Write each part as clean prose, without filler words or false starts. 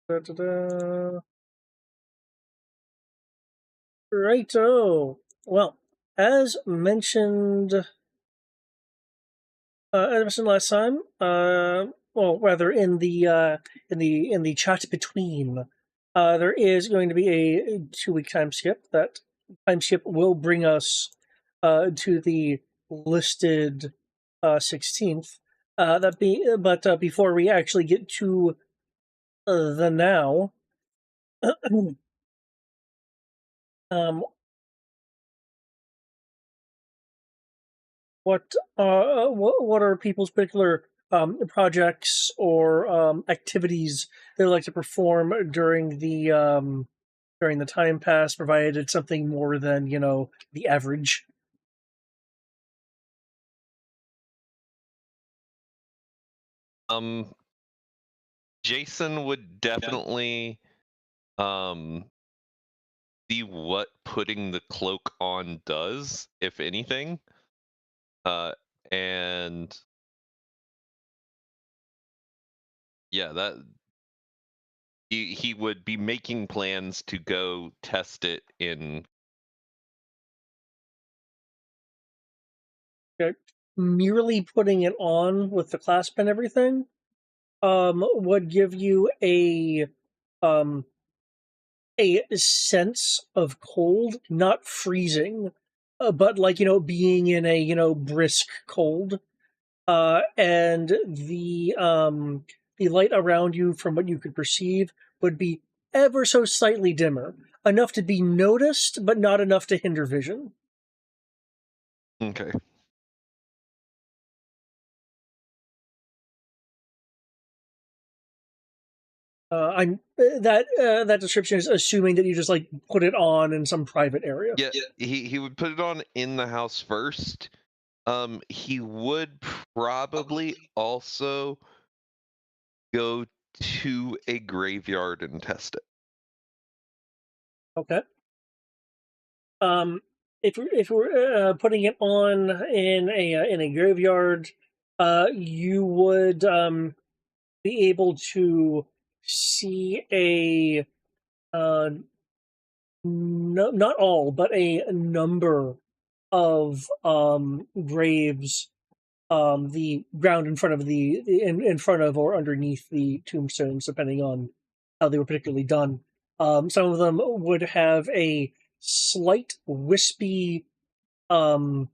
Da-da-da. Righto. Well, as mentioned, last time, well, rather in the chat between, there is going to be a 2-week time skip. That time skip will bring us to the listed 16th. But before we actually get to the now, um, what are people's particular projects or activities they like to perform during the time pass, provided it's something more than the average? Jason would definitely see what putting the cloak on does, if anything. And yeah, that he would be making plans to go test it in. Okay. Merely putting it on with the clasp and everything would give you um a sense of cold, not freezing, but like being in a brisk cold. And the light around you, from what you could perceive, would be ever so slightly dimmer, enough to be noticed, but not enough to hinder vision. Okay. That description is assuming that you just like put it on in some private area. Yeah, he would put it on in the house first. He would probably also go to a graveyard and test it. Okay. If we're putting it on in a graveyard, you would be able to see no, not all, but a number of graves, the ground in front of in front of or underneath the tombstones, depending on how they were particularly done. Some of them would have a slight wispy, um,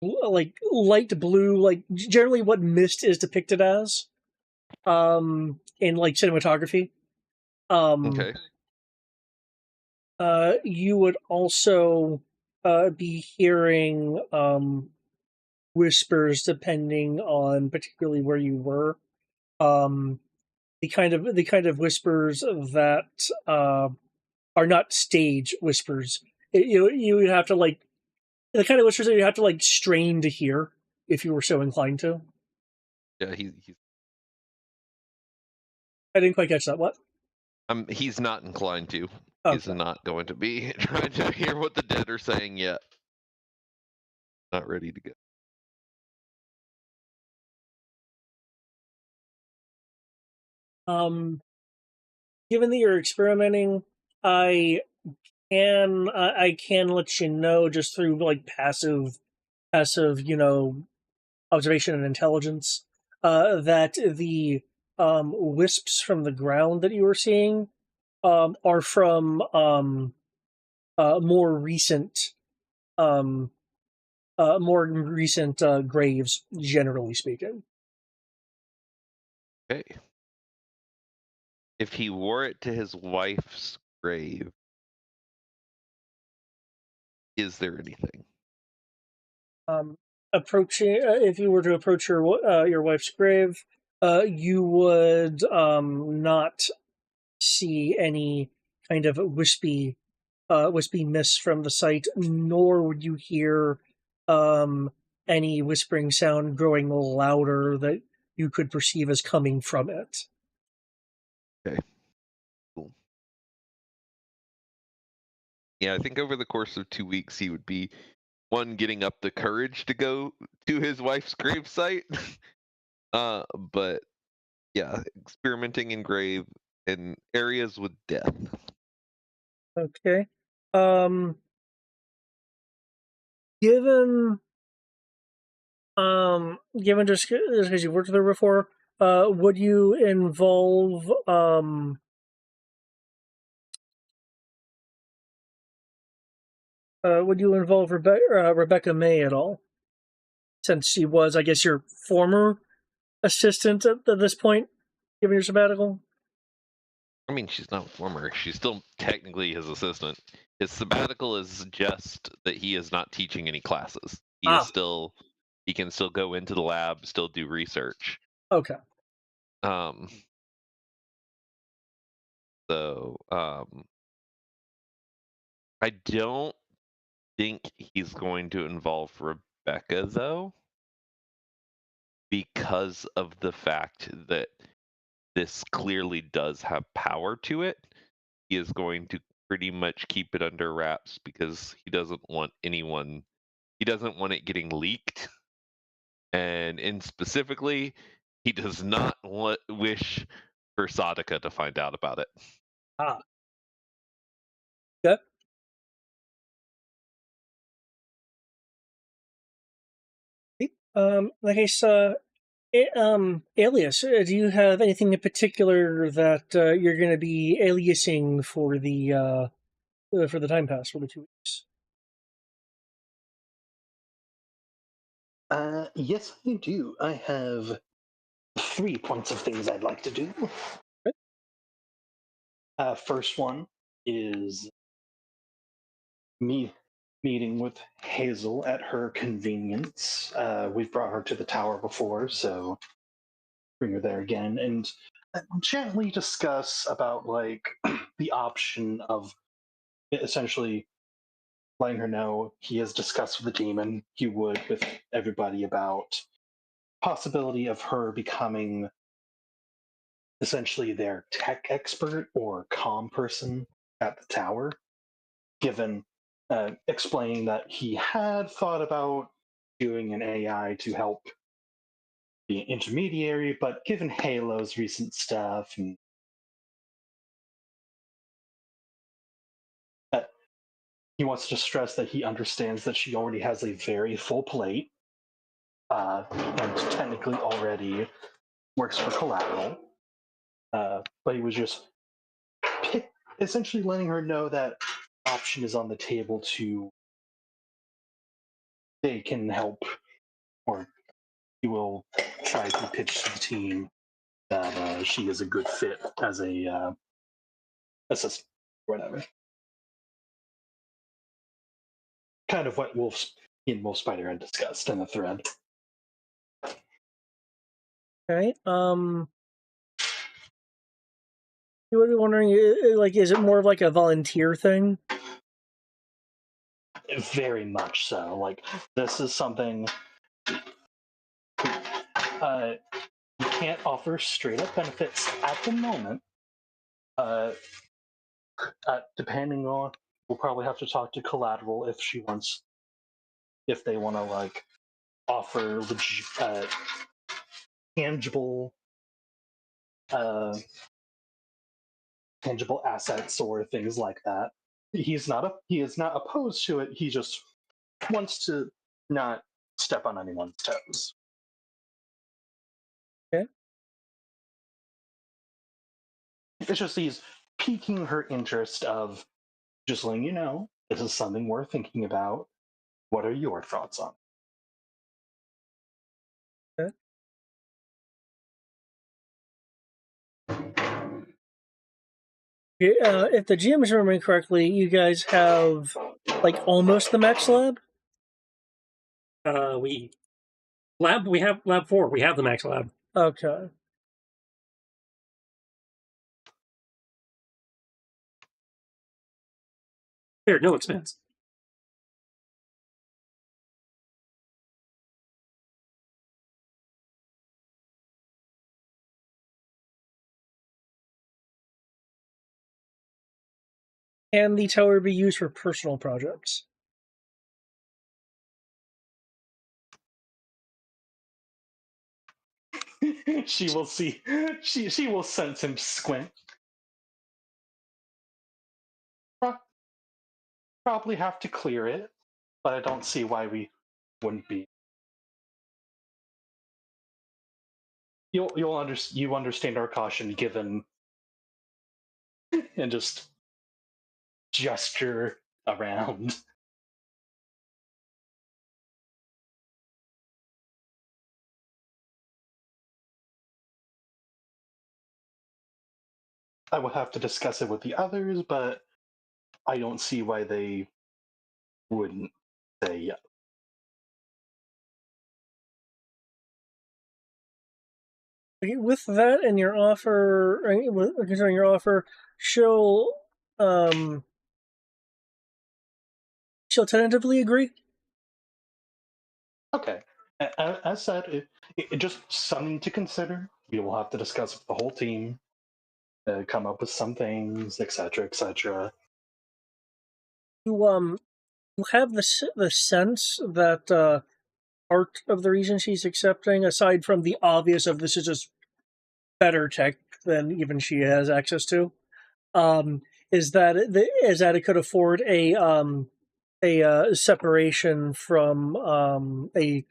like light blue, like generally what mist is depicted as, in like cinematography. Um, Okay. you would also be hearing whispers depending on particularly where you were. Um, the kind of whispers that are not stage whispers. You would have to like the kind of whispers that you have to like strain to hear if you were so inclined to. Yeah, he's I didn't quite catch that. What? he's not inclined to. He's Okay. not going to be trying to hear what the dead are saying yet. Not ready to go. Um, given that you're experimenting, I I can let you know just through like passive observation and intelligence that the wisps from the ground that you were seeing are from more recent um, graves, generally speaking. Okay. If he wore it to his wife's grave, is there anything? Um, approaching, if you were to approach your wife's grave, you would not see any kind of wispy mist from the site, nor would you hear um, any whispering sound growing louder that you could perceive as coming from it. Okay. Cool. Yeah, I think over the course of 2 weeks, he would be one getting up the courage to go to his wife's gravesite. But Yeah, experimenting in areas with death. Okay. Um, given given just because you've worked with her before, would you involve Rebecca May at all? Since she was, I guess, your former assistant at this point, given your sabbatical. I mean, she's not a former. She's still technically his assistant. His sabbatical is just that he is not teaching any classes. Ah, He can still go into the lab, still do research. okay. Um, so I don't think he's going to involve Rebecca though, because of the fact that this clearly does have power to it. He is going to pretty much keep it under wraps because he doesn't want it getting leaked. And in specifically, he does not wish for Sadaka to find out about it. Ah, okay. Like I saw, Alias. Do you have anything in particular that you're going to be aliasing for the time pass for the 2 weeks? Yes, I do. I have 3 points of things I'd like to do. First one is me meeting with Hazel at her convenience. We've brought her to the tower before, so bring her there again and gently discuss about like the option of essentially letting her know he has discussed with the demon. He would with everybody about possibility of her becoming essentially their tech expert or comm person at the tower, given explaining that he had thought about doing an AI to help be an intermediary, but given Halo's recent stuff, and he wants to stress that he understands that she already has a very full plate and technically already works for Collateral. But he was just essentially letting her know that option is on the table to they can help, or he will try to pitch to the team that she is a good fit as a assistant or whatever. Kind of what Wolf Spider had discussed in the thread. Okay. You would be wondering, like, is it more of like a volunteer thing? Very much so. Like, this is something you can't offer straight up benefits at the moment. Uh, Depending on, we'll probably have to talk to Collateral if they want to like offer tangible uh, tangible assets or things like that. He is not opposed to it. He just wants to not step on anyone's toes. Okay. It's just he's piquing her interest of just letting you know this is something we're thinking about. What are your thoughts on Okay. If the GM is remembering correctly, you guys have like almost the max lab. We have lab 4. We have the max lab. Okay. Here, no expense. Can the tower be used for personal projects? she will see. She will sense him squint. Probably have to clear it, but I don't see why we wouldn't be. You understand our caution given, and just gesture around. I will have to discuss it with the others, but I don't see why they wouldn't say yes. With that and your offer, considering your offer, she'll she'll tentatively agree. Okay. As said, it just something to consider. We will have to discuss with the whole team, come up with some things, etc., etc. You have the sense that part of the reason she's accepting, aside from the obvious of this is just better tech than even she has access to, is that it could afford a separation from a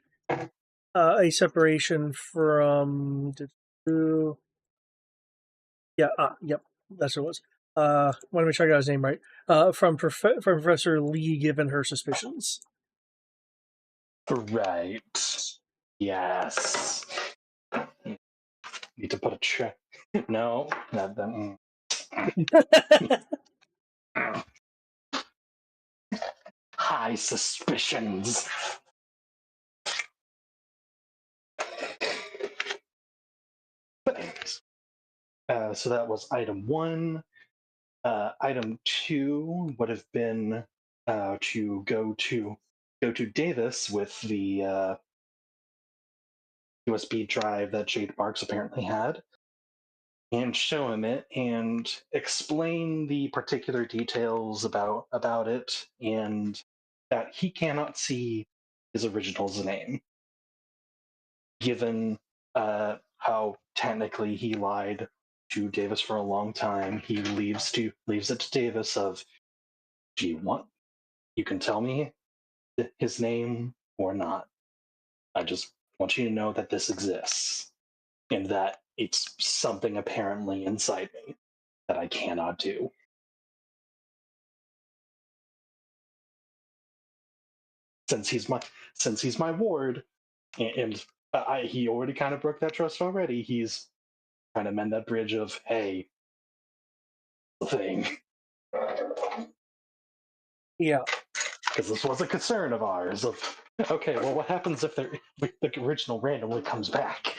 separation from yep, that's what it was. Want to make sure I got his name right. From Professor Lee, given her suspicions. Right. Yes. Need to put a check. No, that. High suspicions. But anyways, so that was item 1. Item 2 would have been to go to Davis with the USB drive that Jade Barks apparently had, and show him it and explain the particular details about it, and that he cannot see his original's name, given how technically he lied to Davis for a long time. He leaves it to Davis of, do you can tell me his name or not. I just want you to know that this exists and that it's something apparently inside me that I cannot do. Since he's my ward, and he already kind of broke that trust already. He's trying to mend that bridge of, hey, thing. Yeah. Because this was a concern of ours. Of, okay, well, what happens if the original randomly comes back?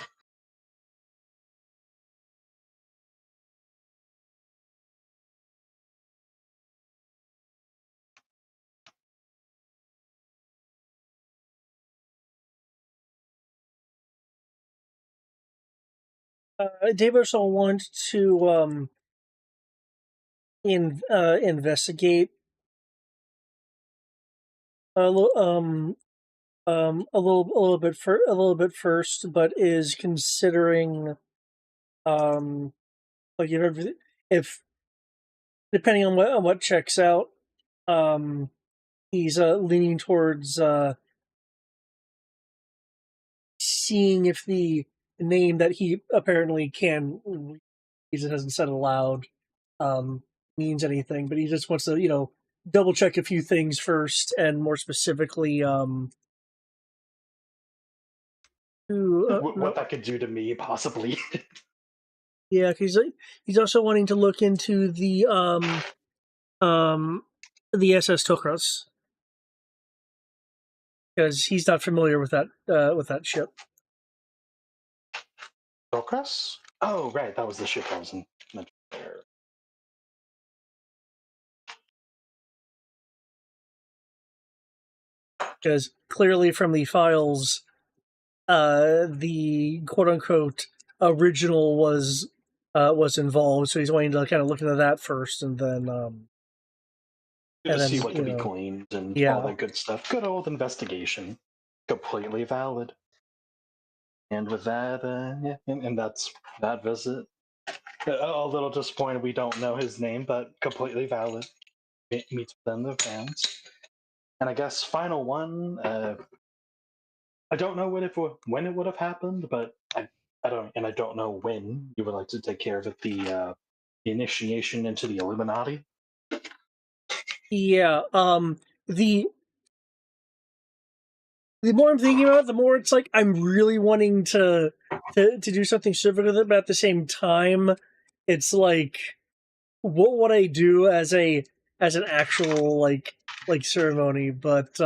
Davis will want to investigate a little a little bit first, but is considering like if depending on what checks out, he's leaning towards seeing if the name that he apparently can read, he just hasn't said aloud, means anything, but he just wants to double check a few things first, and more specifically What that could do to me, possibly. yeah, he's also wanting to look into the SS Tokros, because he's not familiar with that ship. Hillcrest? Oh, right, that was the ship I was in. Because clearly from the files, the quote unquote original was involved, so he's wanting to kind of look into that first, and then see what can be gleaned and all that good stuff. Good old investigation. Completely valid. And with that, yeah, and that's that visit. A little disappointed we don't know his name, but completely valid. It meets within the fans. And I guess final one. I don't know when it would have happened, but I don't know when you would like to take care of it. The initiation into the Illuminati. Yeah. The more I'm thinking about it, the more it's like I'm really wanting to do something civic with it, but at the same time, it's like, what would I do as an actual like ceremony? But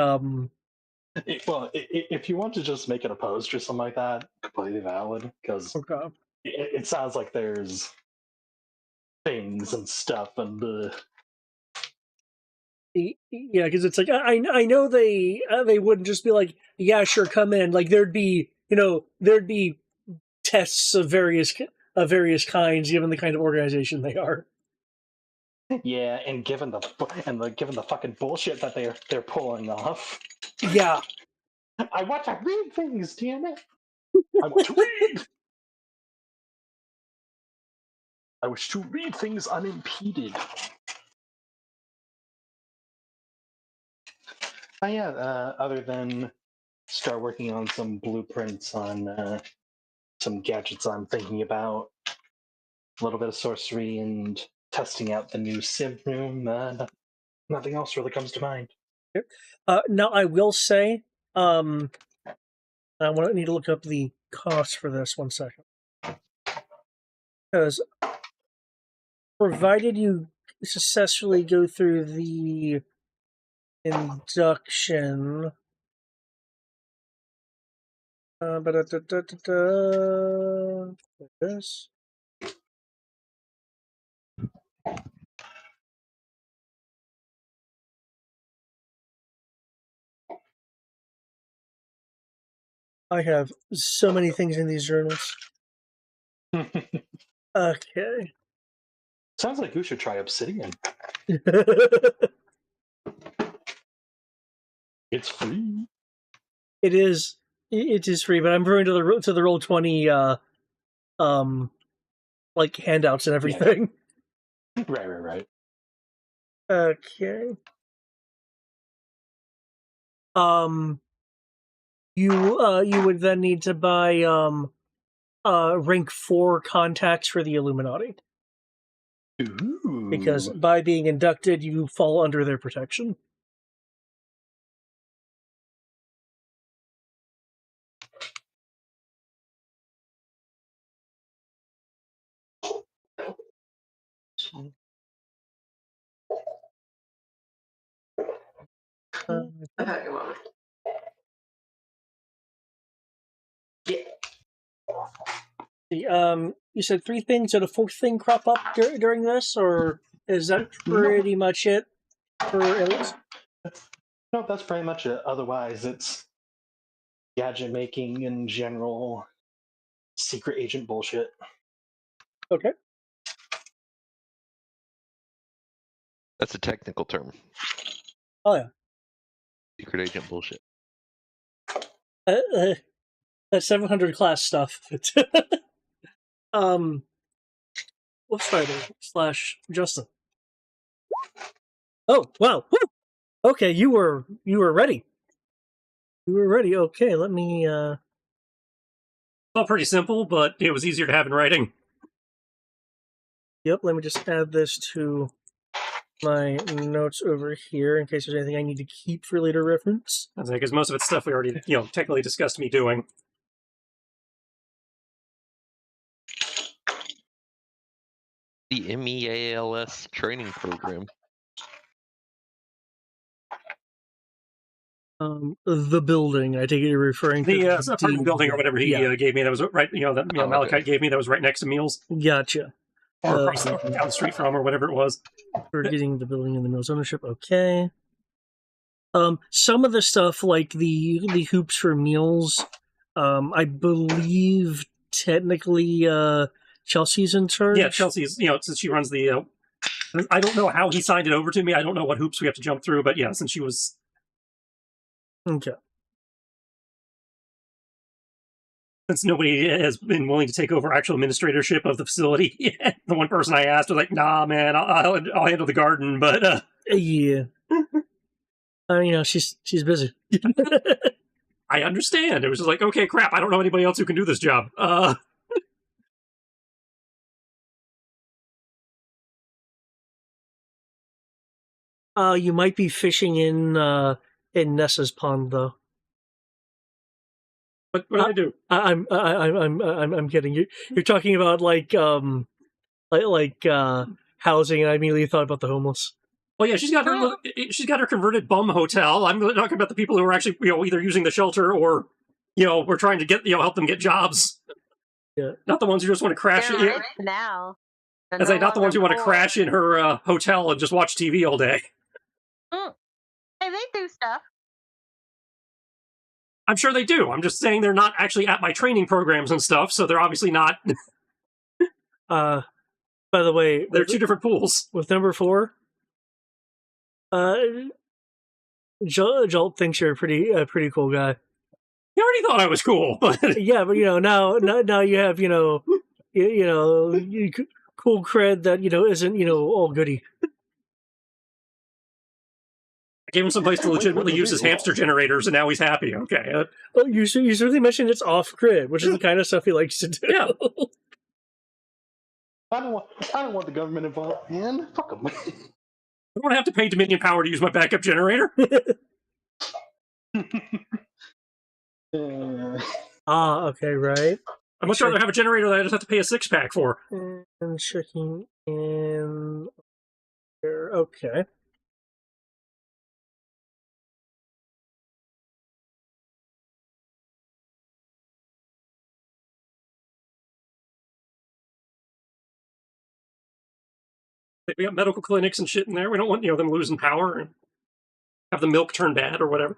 If you want to just make it a post or something like that, completely valid. Because okay. it sounds like there's things and stuff and Yeah, because it's like I know they wouldn't just be like, yeah, sure, come in. Like there'd be tests of various kinds, given the kind of organization they are. yeah, and given the fucking bullshit that they're pulling off. Yeah. I want to read things, damn it! I want to read. I wish to read things unimpeded. But yeah, other than start working on some blueprints on some gadgets I'm thinking about, a little bit of sorcery and testing out the new Civ room, nothing else really comes to mind. Now I will say, I need to look up the cost for this 1 second, because provided you successfully go through the induction, this. I have so many things in these journals. Okay. Sounds like you should try Obsidian. It's free. It is. It is free, but I'm referring to the Roll20 like handouts and everything. Yeah. Right. Okay. You would then need to buy rank 4 contacts for the Illuminati. Ooh. Because by being inducted, you fall under their protection. You said 3 things. Did a 4th thing crop up during this, or is that pretty much it for aliens? No, that's pretty much it. Otherwise, it's gadget making and general secret agent bullshit. Okay. That's a technical term. Oh yeah. Secret agent bullshit. That's 700 class stuff. / Justin. Oh wow! Woo! Okay, you were ready. You were ready. Okay, let me. All pretty simple, but it was easier to have in writing. Yep. Let me just add this to my notes over here in case there's anything I need to keep for later reference. Because most of it's stuff we already, technically discussed me doing. The MEALS training program. The building. I take it you're referring to the apartment building or whatever he gave me. That was right. That Malachite gave me. That was right next to Meals. Gotcha. Or across down the street from, or whatever it was. For getting the building in the Meals ownership. Okay. Some of the stuff like the hoops for Meals, I believe technically Chelsea's in charge. Yeah, Chelsea's. Since she runs the. I don't know how he signed it over to me. I don't know what hoops we have to jump through, but yeah, since she was. Okay. since nobody has been willing to take over actual administratorship of the facility, the one person I asked was like, "Nah, man, I'll handle the garden." But yeah, she's busy. I understand. It was just like, okay, crap. I don't know anybody else who can do this job. You might be fishing in Nessa's pond, though. What do I do? I'm kidding. You're talking about like housing, and I immediately thought about the homeless. Well, yeah, she's got her converted bum hotel. I'm talking about the people who are actually either using the shelter or we're trying to get help them get jobs. Yeah, not the ones who just want to crash in now. As not the ones who want to crash in her hotel and just watch TV all day. Hey, they do stuff. I'm sure they do. I'm just saying they're not actually at my training programs and stuff, so they're obviously not. By the way, they're two different pools. With number 4, Jolt thinks you're a pretty cool guy. He already thought I was cool, but yeah, but now you have cool cred that isn't all goody. I gave him some place to legitimately use his hamster generators, and now he's happy. Okay. You certainly mentioned it's off grid, which is the kind of stuff he likes to do. Yeah. I don't want the government involved, man. Fuck them. I don't have to pay Dominion Power to use my backup generator. Okay, right. I'd much rather have a generator that I just have to pay a 6-pack for. And checking in here. Okay. We got medical clinics and shit in there. We don't want them losing power and have the milk turn bad or whatever.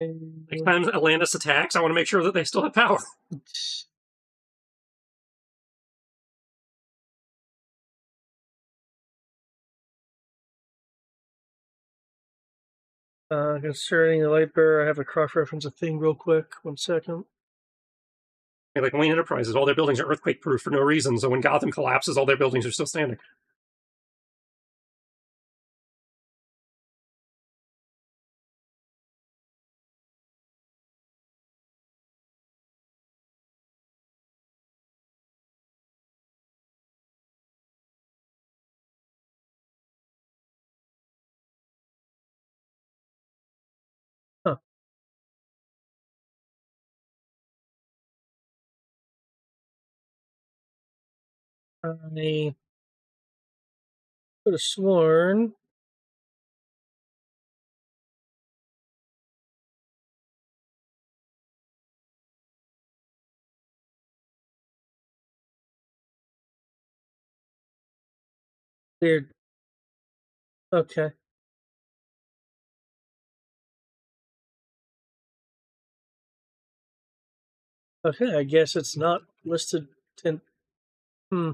Next time Atlantis attacks, I want to make sure that they still have power. Concerning the light bearer, I have a cross-reference a thing real quick. 1 second. Like Wayne Enterprises, all their buildings are earthquake-proof for no reason, so when Gotham collapses, all their buildings are still standing. Huh. I could have sworn weird. Okay. Okay, I guess it's not listed in. Mm-hmm.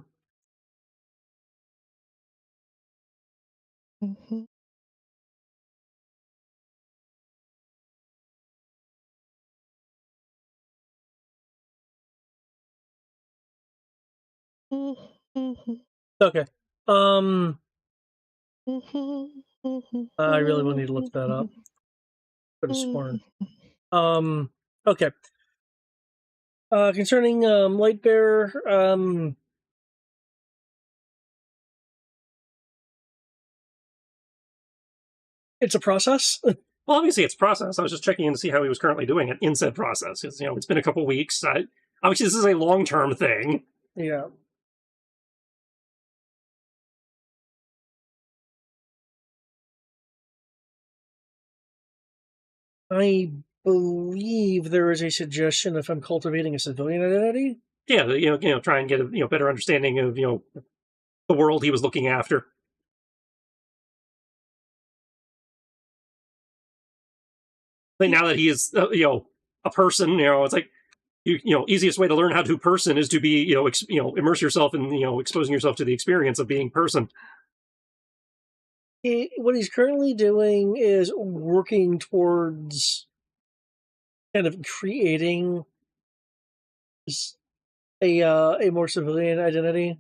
Mm-hmm. Okay. Mm-hmm. I really will need to look that up. Could have sworn. Okay. Concerning Lightbearer, it's a process. Well, obviously it's a process. I was just checking in to see how he was currently doing it in said process. Because, it's been a couple weeks. Obviously, this is a long-term thing. Yeah. I believe there is a suggestion if I'm cultivating a civilian identity. Yeah, try and get a better understanding of the world he was looking after. But now that he is a person, it's like easiest way to learn how to person is to be immerse yourself in exposing yourself to the experience of being person. What he's currently doing is working towards kind of creating a more civilian identity.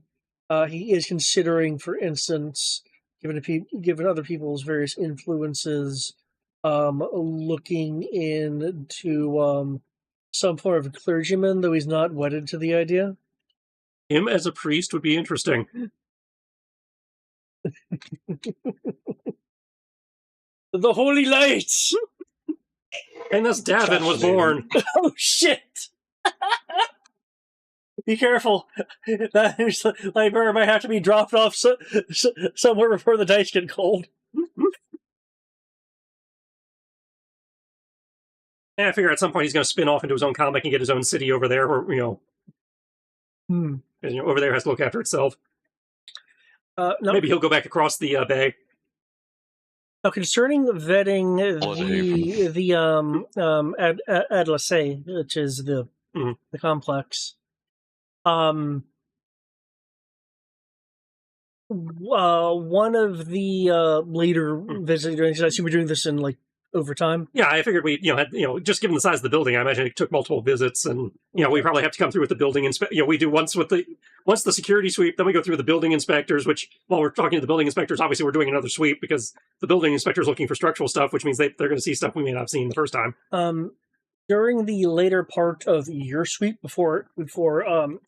He is considering, for instance, given other people's various influences, looking into some form of clergyman, though he's not wedded to the idea. Him as a priest would be interesting. The Holy Lights! And thus Davin was born. Oh, shit! Be careful. The library might have to be dropped off somewhere before the dice get cold. And I figure at some point he's going to spin off into his own comic and get his own city over there, or over there has to look after itself. No. Maybe he'll go back across the bay. Now, concerning vetting the Adlasay, which is the complex, one of the later visitors, I assume we're doing this in like over time. Yeah, I figured we, just given the size of the building, I imagine it took multiple visits, and we probably have to come through with the building we do once the security sweep, then we go through the building inspectors. Which, while we're talking to the building inspectors, obviously we're doing another sweep because the building inspector's looking for structural stuff, which means they're going to see stuff we may not have seen the first time. During the later part of your sweep, before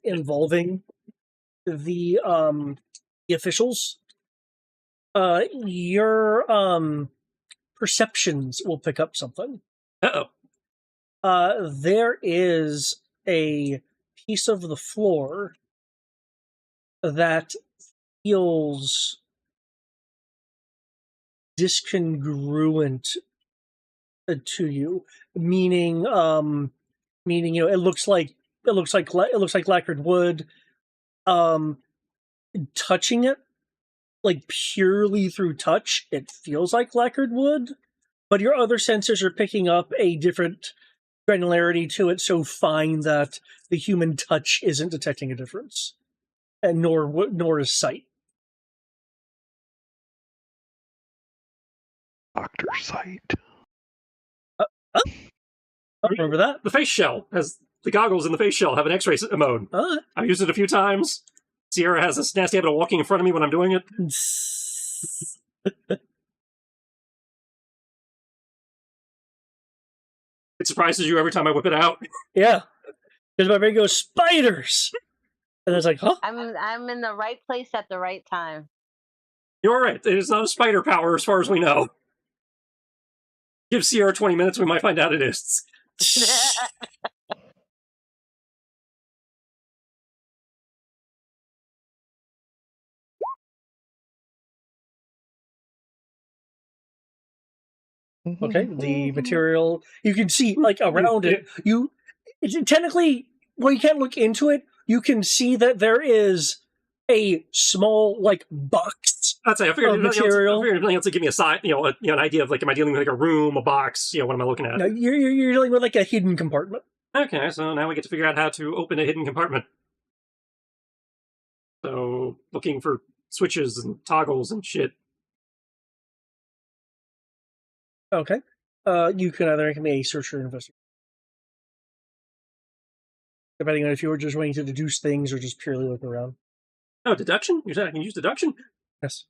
involving the officials, your perceptions will pick up something. There is a piece of the floor that feels discongruent to you, meaning it looks like lacquered wood. Touching it, like purely through touch, it feels like lacquered wood, but your other sensors are picking up a different granularity to it, so fine that the human touch isn't detecting a difference, and nor is sight. Dr. Sight. I remember that. The face shell has the goggles in the face shell have an X-ray mode. I've used it a few times. Sierra has this nasty habit of walking in front of me when I'm doing it. It surprises you every time I whip it out. Yeah, because my brain goes spiders, and it's like, huh? I'm in the right place at the right time. You're right. It is not a spider power, as far as we know. Give Sierra 20 minutes, we might find out it is. Okay, the material you can see like around it. Technically, well, you can't look into it. You can see that there is a small like box. I'd say I figured material. I figured anything else to give me a side, an idea of like, am I dealing with like a room, a box? What am I looking at? No, you're dealing with like a hidden compartment. Okay, so now we get to figure out how to open a hidden compartment. So looking for switches and toggles and shit. Okay. You can either make me a search or investigate, depending on if you were just wanting to deduce things or just purely look around. Oh, deduction? You said I can use deduction? Yes.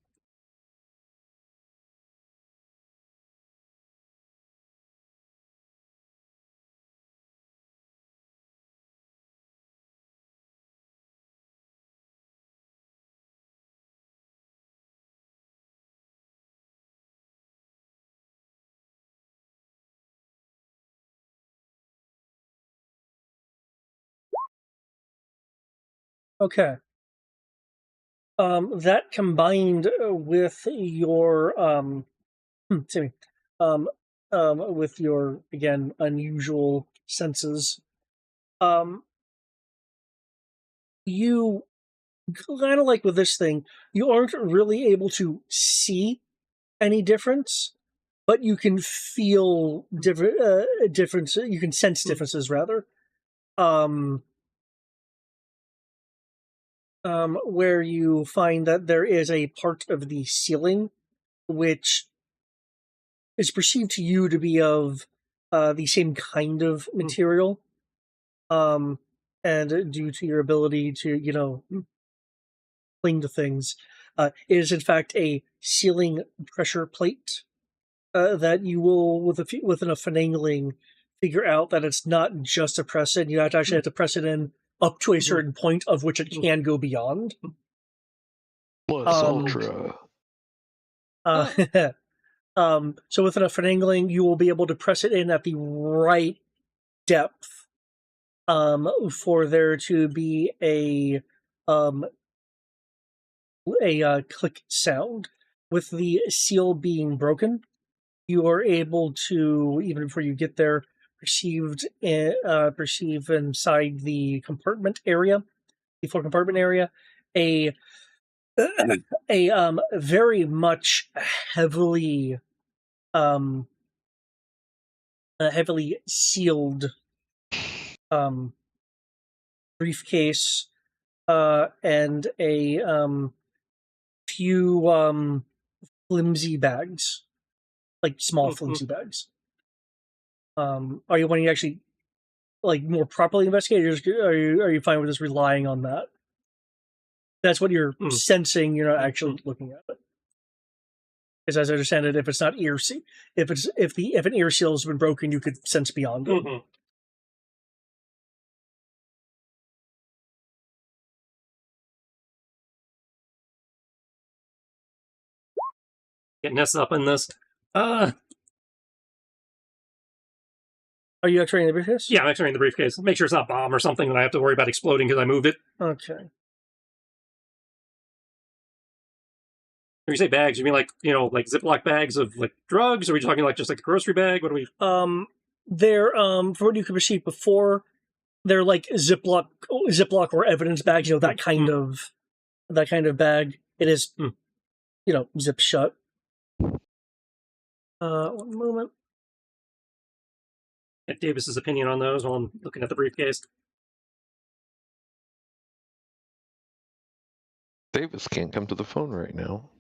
Okay. That combined with your with your again unusual senses, you kind of like with this thing, you aren't really able to see any difference, but you can feel difference. You can sense differences rather. Where you find that there is a part of the ceiling which is perceived to you to be of the same kind of material. And due to your ability to, cling to things, it is in fact a ceiling pressure plate that you will, with enough finagling, figure out that it's not just a press in. You actually have to press it in up to a certain point of which it can go beyond. Plus ultra. So with enough finagling, you will be able to press it in at the right depth for there to be a click sound. With the seal being broken, you are able to, even before you get there, perceive inside the compartment area, the floor compartment area, a very much heavily heavily sealed briefcase and a few flimsy bags, like small flimsy bags. Are you wanting to actually more properly investigate, or are you fine with just relying on that? That's what you're sensing. You're not actually looking at it. Because as I understand it, if it's not ear seal, if an ear seal has been broken, you could sense beyond it. Getting us up in this. Are you X-raying the briefcase? Yeah, I'm X-raying the briefcase. Make sure it's not a bomb or something that I have to worry about exploding because I moved it. Okay. When you say bags, you mean like Ziploc bags of drugs, or are we talking just like a grocery bag? What are we? They're for what you could perceive before, they're like Ziploc or evidence bags. That kind of bag. It is, zip shut. 1 moment. Get Davis's opinion on those while I'm looking at the briefcase. Davis can't come to the phone right now.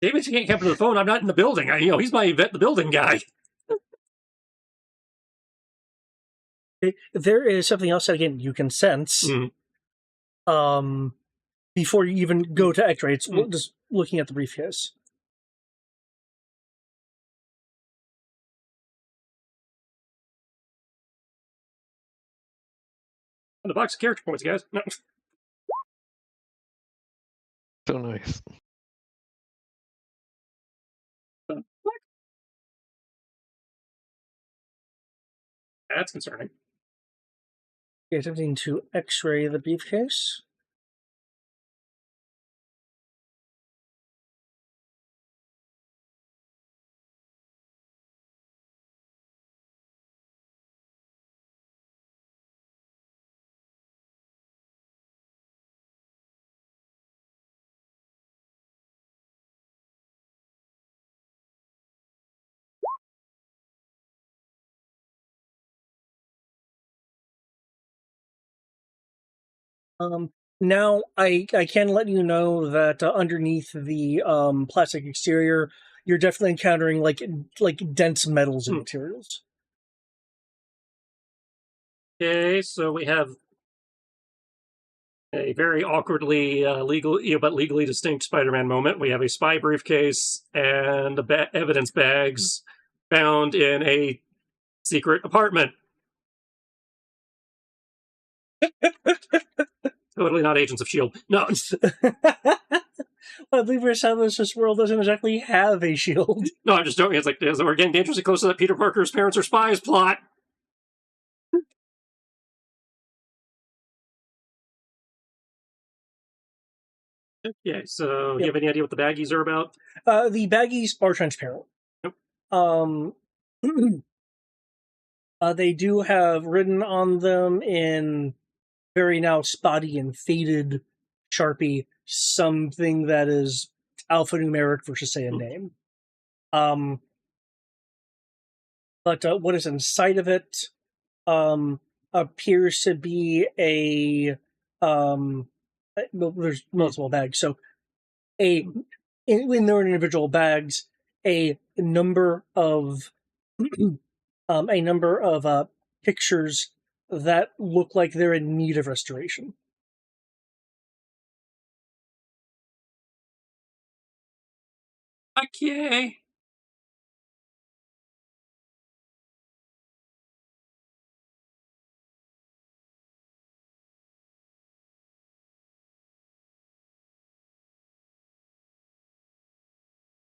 Davis can't come to the phone. I'm not in the building. He's my vet the building guy. There is something else that again you can sense. Before you even go to X-ray, it's just looking at the briefcase. And the box of character points, guys. No. So nice. That's concerning. You're attempting to X-ray the briefcase. Now I can let you know that underneath the plastic exterior, you're definitely encountering like dense metals and materials. Okay, so we have a very awkwardly legal, but legally distinct Spider-Man moment. We have a spy briefcase and evidence bags found in a secret apartment. Totally not Agents of S.H.I.E.L.D. No. I believe we're established this world doesn't exactly have a shield. No, I'm just joking. It's like we're getting dangerously close to that Peter Parker's parents are spies plot. Okay, so do you have any idea what the baggies are about? The baggies are transparent. Nope. They do have written on them in very now spotty and faded Sharpie something that is alphanumeric versus say a name. But what is inside of it appears to be a there's multiple bags, so in their individual bags, a number of a number of pictures that look like they're in need of restoration. Okay.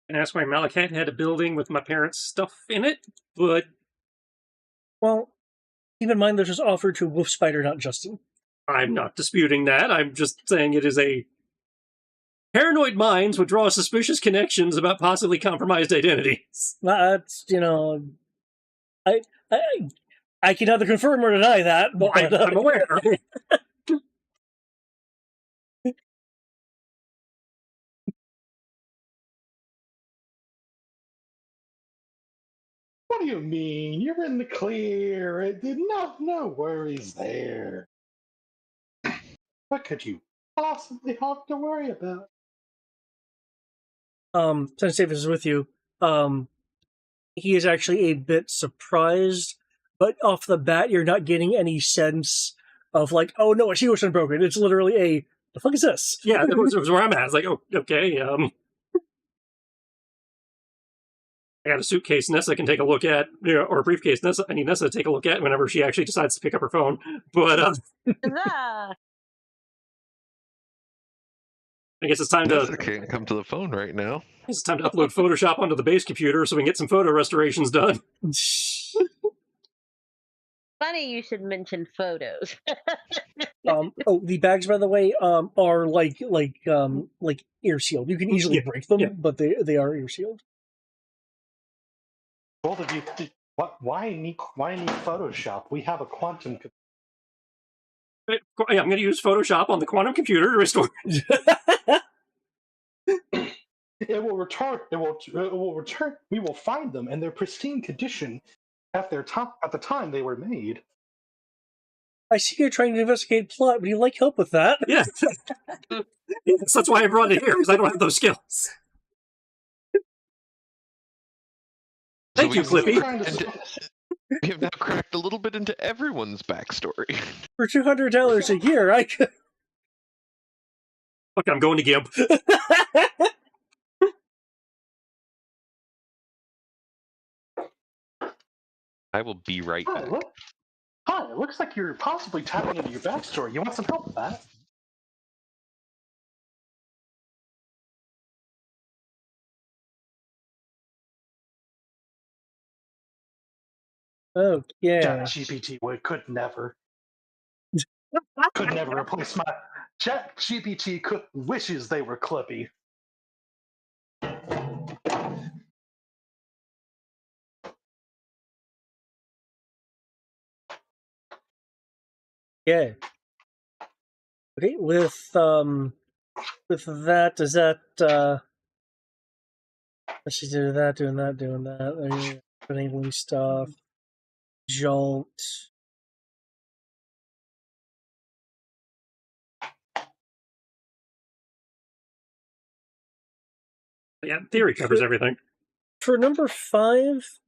And that's why Malachite had a building with my parents' stuff in it, but Well, keep in mind this was offered to Wolf Spider, not Justin. I'm not disputing that. I'm just saying it is a paranoid minds would draw suspicious connections about possibly compromised identities. That's, I, I, I can neither confirm or deny that. Well, but, I'm aware. What do you mean? You're in the clear. No worries there. What could you possibly have to worry about? since Davis is with you, he is actually a bit surprised, but off the bat, you're not getting any sense of like, oh no, she was broken. It's literally the fuck is this? Yeah, that was where I'm at. It's like, oh, okay. I got a suitcase Nessa can take a look at, or a briefcase I need Nessa to take a look at whenever she actually decides to pick up her phone. But Huzzah! I guess it's time Nessa to can't come to the phone right now. upload Photoshop onto the base computer so we can get some photo restorations done. Funny you should mention photos. The bags, by the way, are like ear sealed. You can easily break them, but they are ear sealed. Both of you, why need Photoshop? We have a quantum. Yeah, I'm going to use Photoshop on the quantum computer to restore. It will return. It will return. We will find them in their pristine condition at the time they were made. I see you're trying to investigate plot. Would you like help with that? Yeah. Yes, that's why I brought it here, because I don't have those skills. Thank you, Clippy. We have now cracked a little bit into everyone's backstory. For $200 a year, I could. Okay, I'm going to Gimp. I will be right back. Hi, it looks like you're possibly tapping into your backstory. You want some help with that? Okay. ChatGPT could never replace my ChatGPT wishes they were Clippy. Yeah. Okay, with that, does that let's see, doing that, enabling stuff. Jolt. Yeah, theory covers everything. For number 5,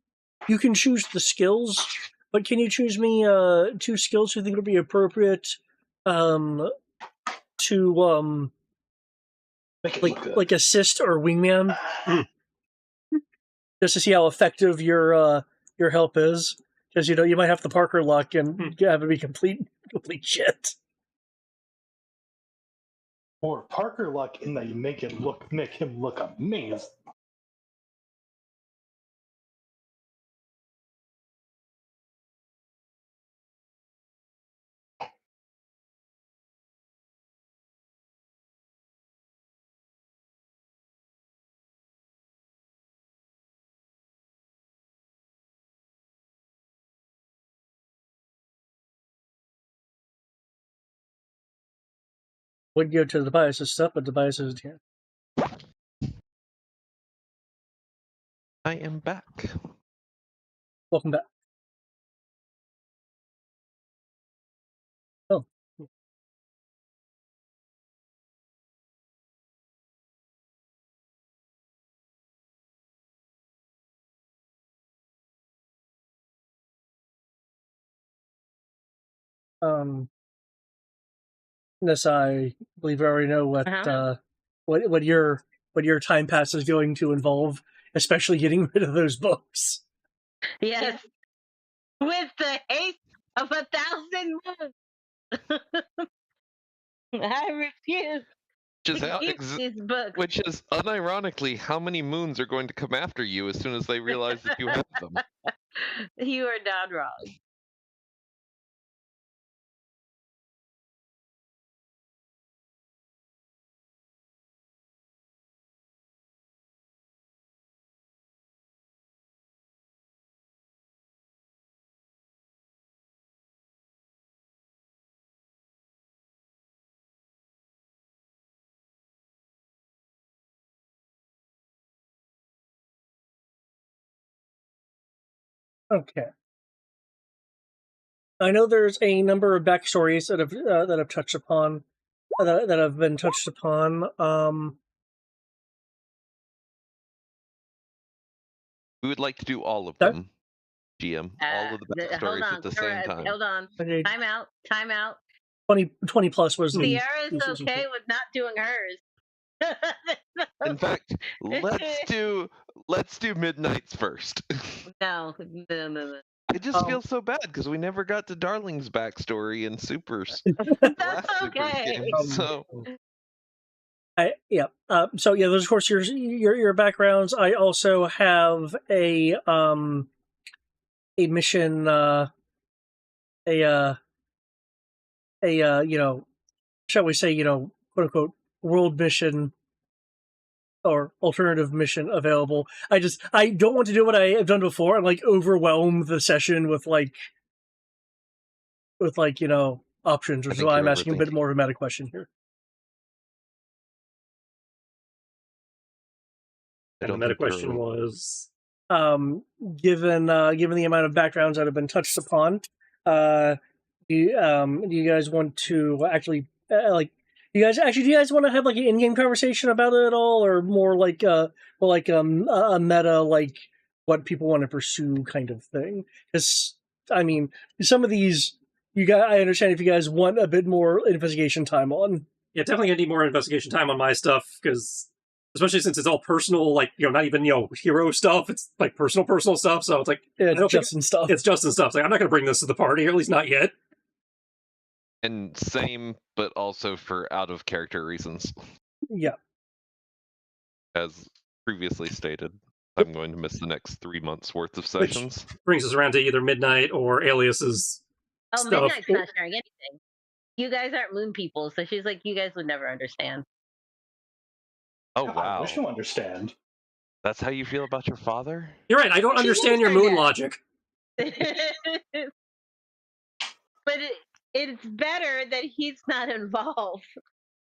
you can choose the skills, but can you choose me 2 skills you think would be appropriate to like assist or wingman? Just to see how effective your help is, because you might have the Parker luck and have it be complete shit. Or Parker luck in that you make him look amazing. Would go to the biases stuff, but the biases is here. I am back. Welcome back. Oh. Nessa, I believe I already know Uh-huh. what your time pass is going to involve, especially getting rid of those books. Yes. With the haste of 1,000 moons. I refuse Which to is, how, keep these books. which is unironically how many moons are going to come after you as soon as they realize that you have them. You are not wrong. Okay. I know there's a number of backstories that have touched upon that have been touched upon. We would like to do all of That- them, GM. All of the Hold backstories on, at the same time. Hold on. Okay, Time out. Time out. 20 plus was the. Sierra's was- okay with not doing hers. In fact, let's do Midnight's first. No. I just feel so bad because we never got to Darling's backstory in Supers. That's last Supers okay. game, so So yeah, those of course your backgrounds. I also have a mission shall we say, quote unquote world mission or alternative mission available. I don't want to do what I have done before and like overwhelm the session with options, which is think why you're I'm asking a bit overthinking. more of a meta question here. And the meta question was, given the amount of backgrounds that have been touched upon, do you guys want to actually do you guys want to have like an in-game conversation about it at all, or more like a meta, like what people want to pursue kind of thing? Because I mean, some of these I understand if you guys want a bit more investigation time on. yeah, definitely gonna need more investigation time on my stuff, because especially since it's all personal, like, not even, hero stuff, it's like personal stuff, so it's like, It's Justin stuff. It's Justin stuff. It's like, I'm not gonna bring this to the party, or at least not yet. And same, but also for out of character reasons. Yeah. As previously stated, I'm going to miss the next 3 months worth of sessions. Which brings us around to either Midnight or Alias's Oh, stuff. Midnight's not sharing anything. You guys aren't moon people, so she's like, you guys would never understand. Oh I wow, wish to understand. that's how you feel about your father? You're right, I don't She understand your won't say moon that. logic. But it's better that he's not involved.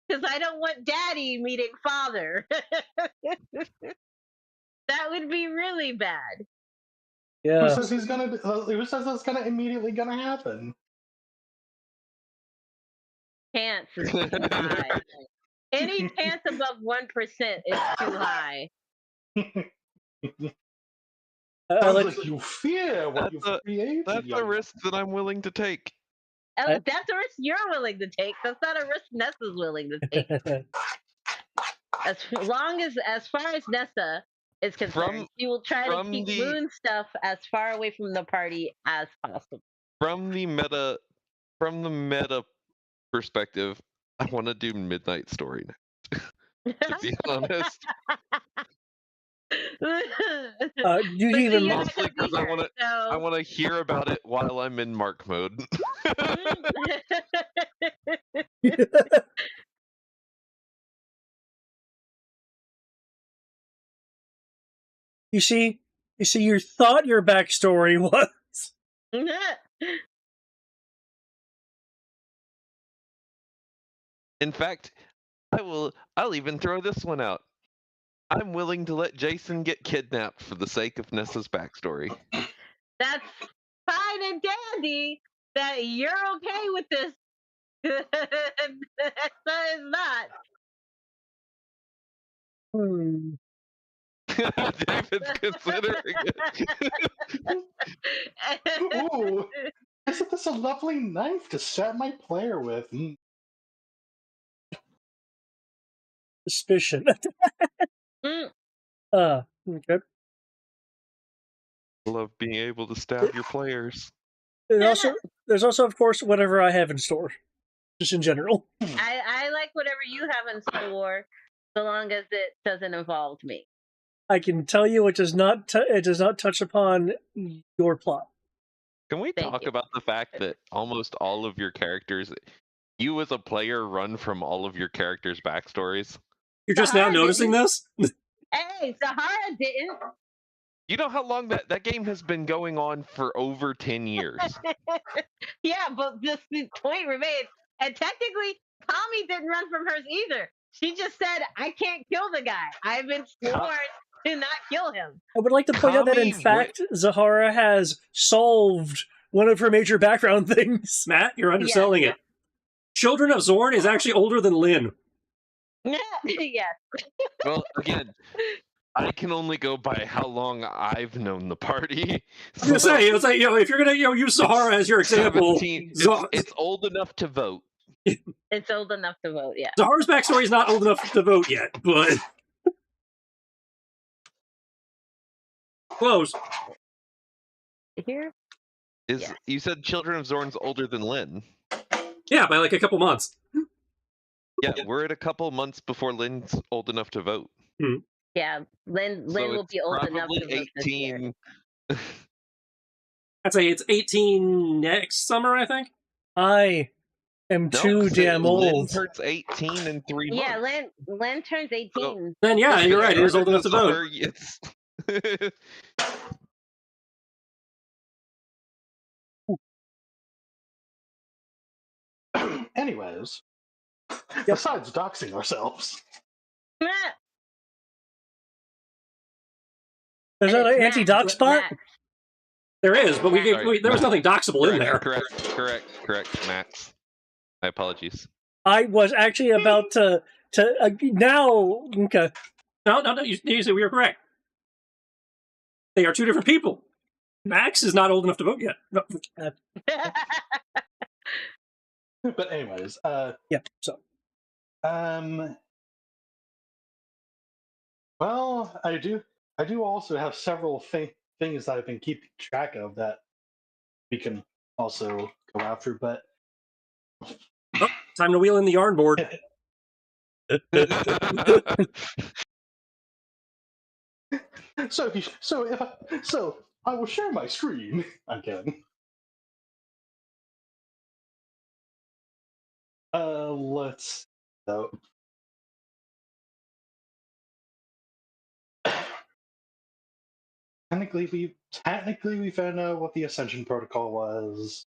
Because I don't want daddy meeting father. That would be really bad. Yeah. Who says who says that's immediately gonna happen? Chance is too high. Any chance above 1% is too high. I like like you fear what you've created. That's a risk that I'm willing to take. That's a risk you're willing to take. That's not a risk Nessa's willing to take. As far as Nessa is concerned, she will try to keep moon stuff as far away from the party as possible. From the meta perspective, I want to do Midnight Story next. To be honest, you even mostly because I want to hear about it while I'm in Mark mode. You see, you thought your backstory was. In fact, I'll even throw this one out. I'm willing to let Jason get kidnapped for the sake of Nessa's backstory. That's fine and dandy that you're okay with this. Nessa is not. David's considering it. Ooh. Isn't this a lovely knife to stab my player with? Suspicion. Mm. Okay. Love being able to stab your players. There's also, of course, whatever I have in store, just in general. I like whatever you have in store, so long as it doesn't involve me. I can tell you it does not touch upon your plot. Can we Thank talk you. about the fact that almost all of your characters, you as a player, run from all of your characters' backstories? You're just now Sahara noticing didn't. this? Hey, Sahara didn't. You know how long that game has been going on for over 10 years. Yeah, but the point remains. And technically, Tommy didn't run from hers either. She just said, I can't kill the guy. I've been sworn to not kill him. I would like to point out that, in Kami fact, Zahara has solved one of her major background things. Matt, you're underselling it. Children of Zorn is actually older than Lynn. Yes. Well, again, I can only go by how long I've known the party. I was gonna say, it's like, if you're gonna use Sahara as your example, 17, it's old enough to vote. It's old enough to vote, yeah. Sahara's backstory is not old enough to vote yet, but close. Here? Is You said Children of Zorn's older than Lynn? Yeah, by like a couple months. Yeah, we're at a couple months before Lynn's old enough to vote. Yeah, Lynn will be old enough to vote this year. 18. I'd say it's 18 next summer, I think. I am too damn old. Lynn turns 18 in 3 months. Yeah, Lynn turns 18. Then yeah, you're right. It is old enough to vote. Anyways, besides doxing ourselves, There's And an it's anti-doc Max, spot? Max. There is, but Sorry, there was nothing doxable in there. Correct, Max. My apologies. I was actually about to now. Okay. No. You said we were correct. They are two different people. Max is not old enough to vote yet. No. but anyways, Yeah. So well, I do also have several things that I've been keeping track of that we can also go after, but Time to wheel in the yarn board. So I will share my screen again. Let's so. Technically we found out what the Ascension Protocol was.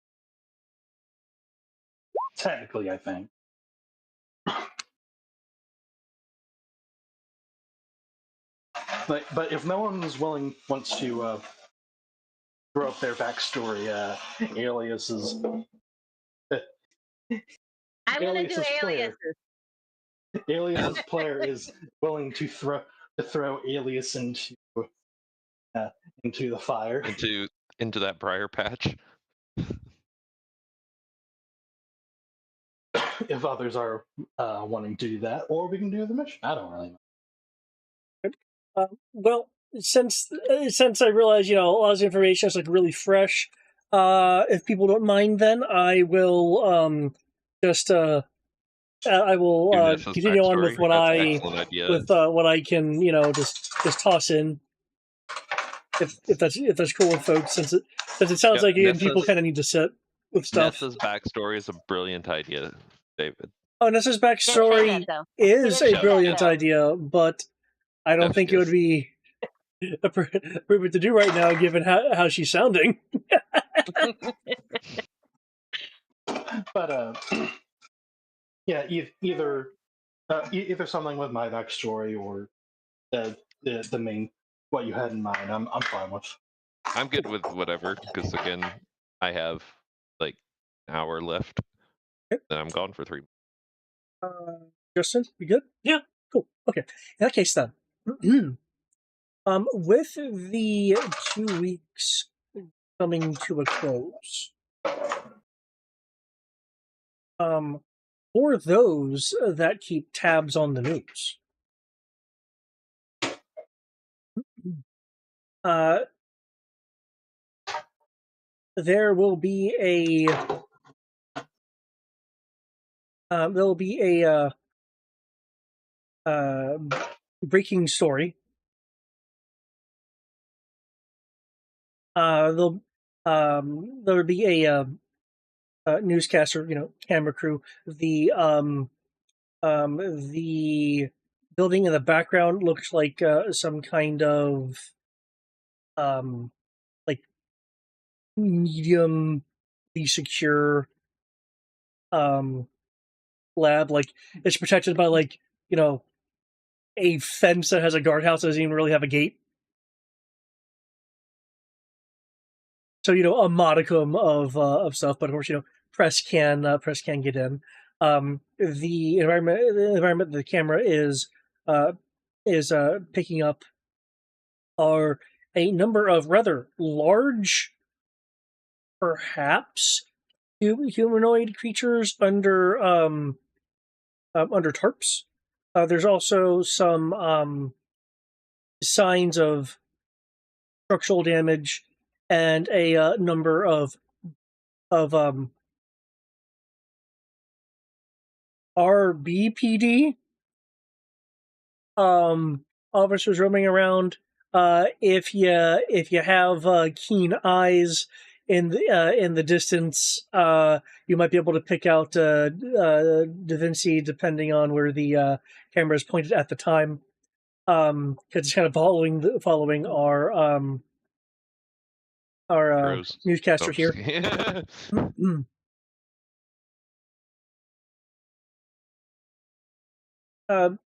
Technically, I think. But if no one wants to throw up their backstory, Alias's. I'm going to do aliases. Alias's player is willing to throw Alias into the fire. Into that briar patch. If others are wanting to do that, or we can do the mission. I don't really know. well, since I realize a lot of the information is like really fresh, if people don't mind, then I will I will continue on with what what I can just toss in. If that's cool with folks, since it sounds like people kind of need to sit with stuff. Nessa's backstory is a brilliant idea, David. Oh, Nessa's backstory is a brilliant idea, but I don't think it would be appropriate to do right now, given how she's sounding. But yeah, either something with my backstory or the main what you had in mind. I'm fine with. I'm good with whatever, because again, I have like an hour left. Okay. Then I'm gone for 3 months. Justin, you good? Yeah. Cool. Okay. In that case, then, with the 2 weeks coming to a close, For those that keep tabs on the news. There will be a breaking story. There'll be a newscaster, camera crew. The building in the background looks like some kind of like mediumly secure lab. Like it's protected by a fence that has a guardhouse that doesn't even really have a gate. So a modicum of stuff, but of course press can get in. The environment the camera is picking up are a number of rather large, perhaps humanoid creatures under tarps. There's also some signs of structural damage and a number of RBPD officers roaming around. If you have keen eyes in the distance, you might be able to pick out Da Vinci depending on where the camera is pointed at the time. It's kind of following our newscaster here.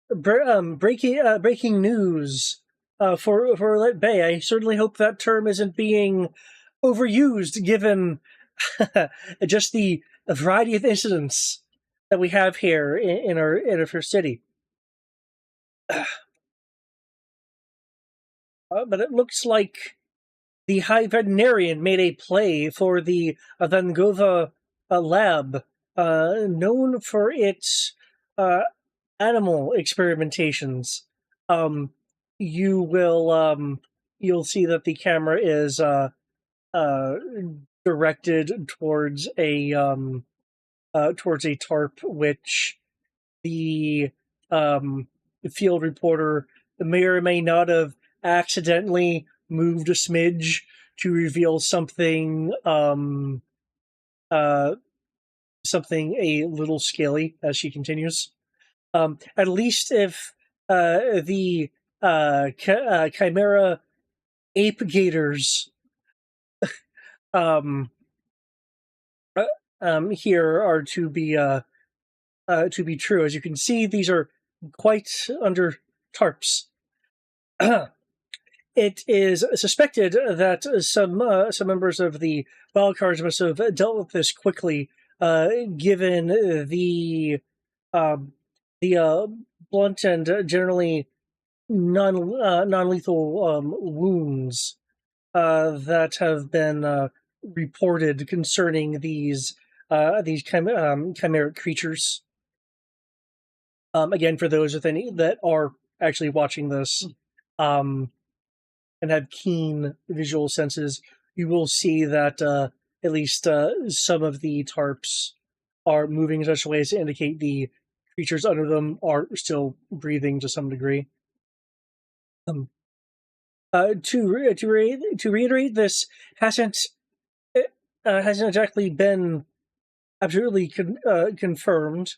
Breaking news for Roulette Bay. I certainly hope that term isn't being overused, given just the variety of incidents that we have here in our city. But it looks like the High Veterinarian made a play for the Vangova lab, known for its animal experimentations. You'll see that the camera is directed towards a tarp, which the field reporter may or may not have accidentally moved a smidge to reveal something something a little scaly as she continues. At least if the Chimera ape gators here are to be true. As you can see, these are quite under tarps. It is suspected that some members of the Wildcards must have dealt with this quickly, given the blunt and generally non-lethal wounds that have been reported concerning these chimeric creatures. Again, for those that are actually watching this and have keen visual senses, you will see that at least some of the tarps are moving in such ways to indicate the creatures under them are still breathing to some degree. To reiterate, this hasn't exactly been absolutely confirmed.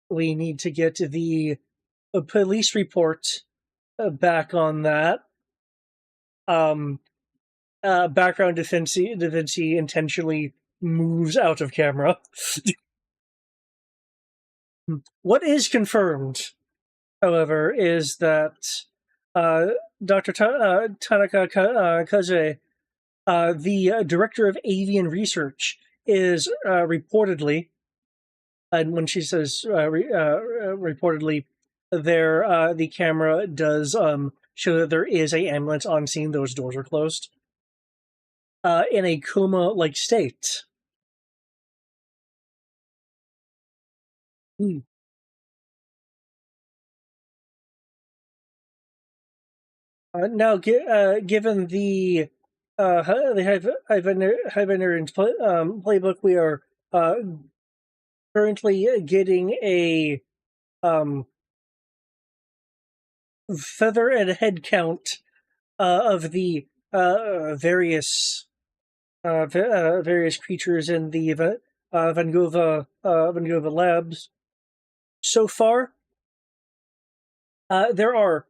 We need to get the police report back on that. Background Da Vinci intentionally moves out of camera. What is confirmed, however, is that Dr. Tanaka Kaze, the director of avian research, is reportedly, and when she says reportedly, the camera does show that there is an ambulance on scene. Those doors are closed. In a coma-like state. Now, given the Hibernarian's playbook, we are currently getting a feather and head count of the various various creatures in the Vangova labs. So far, there are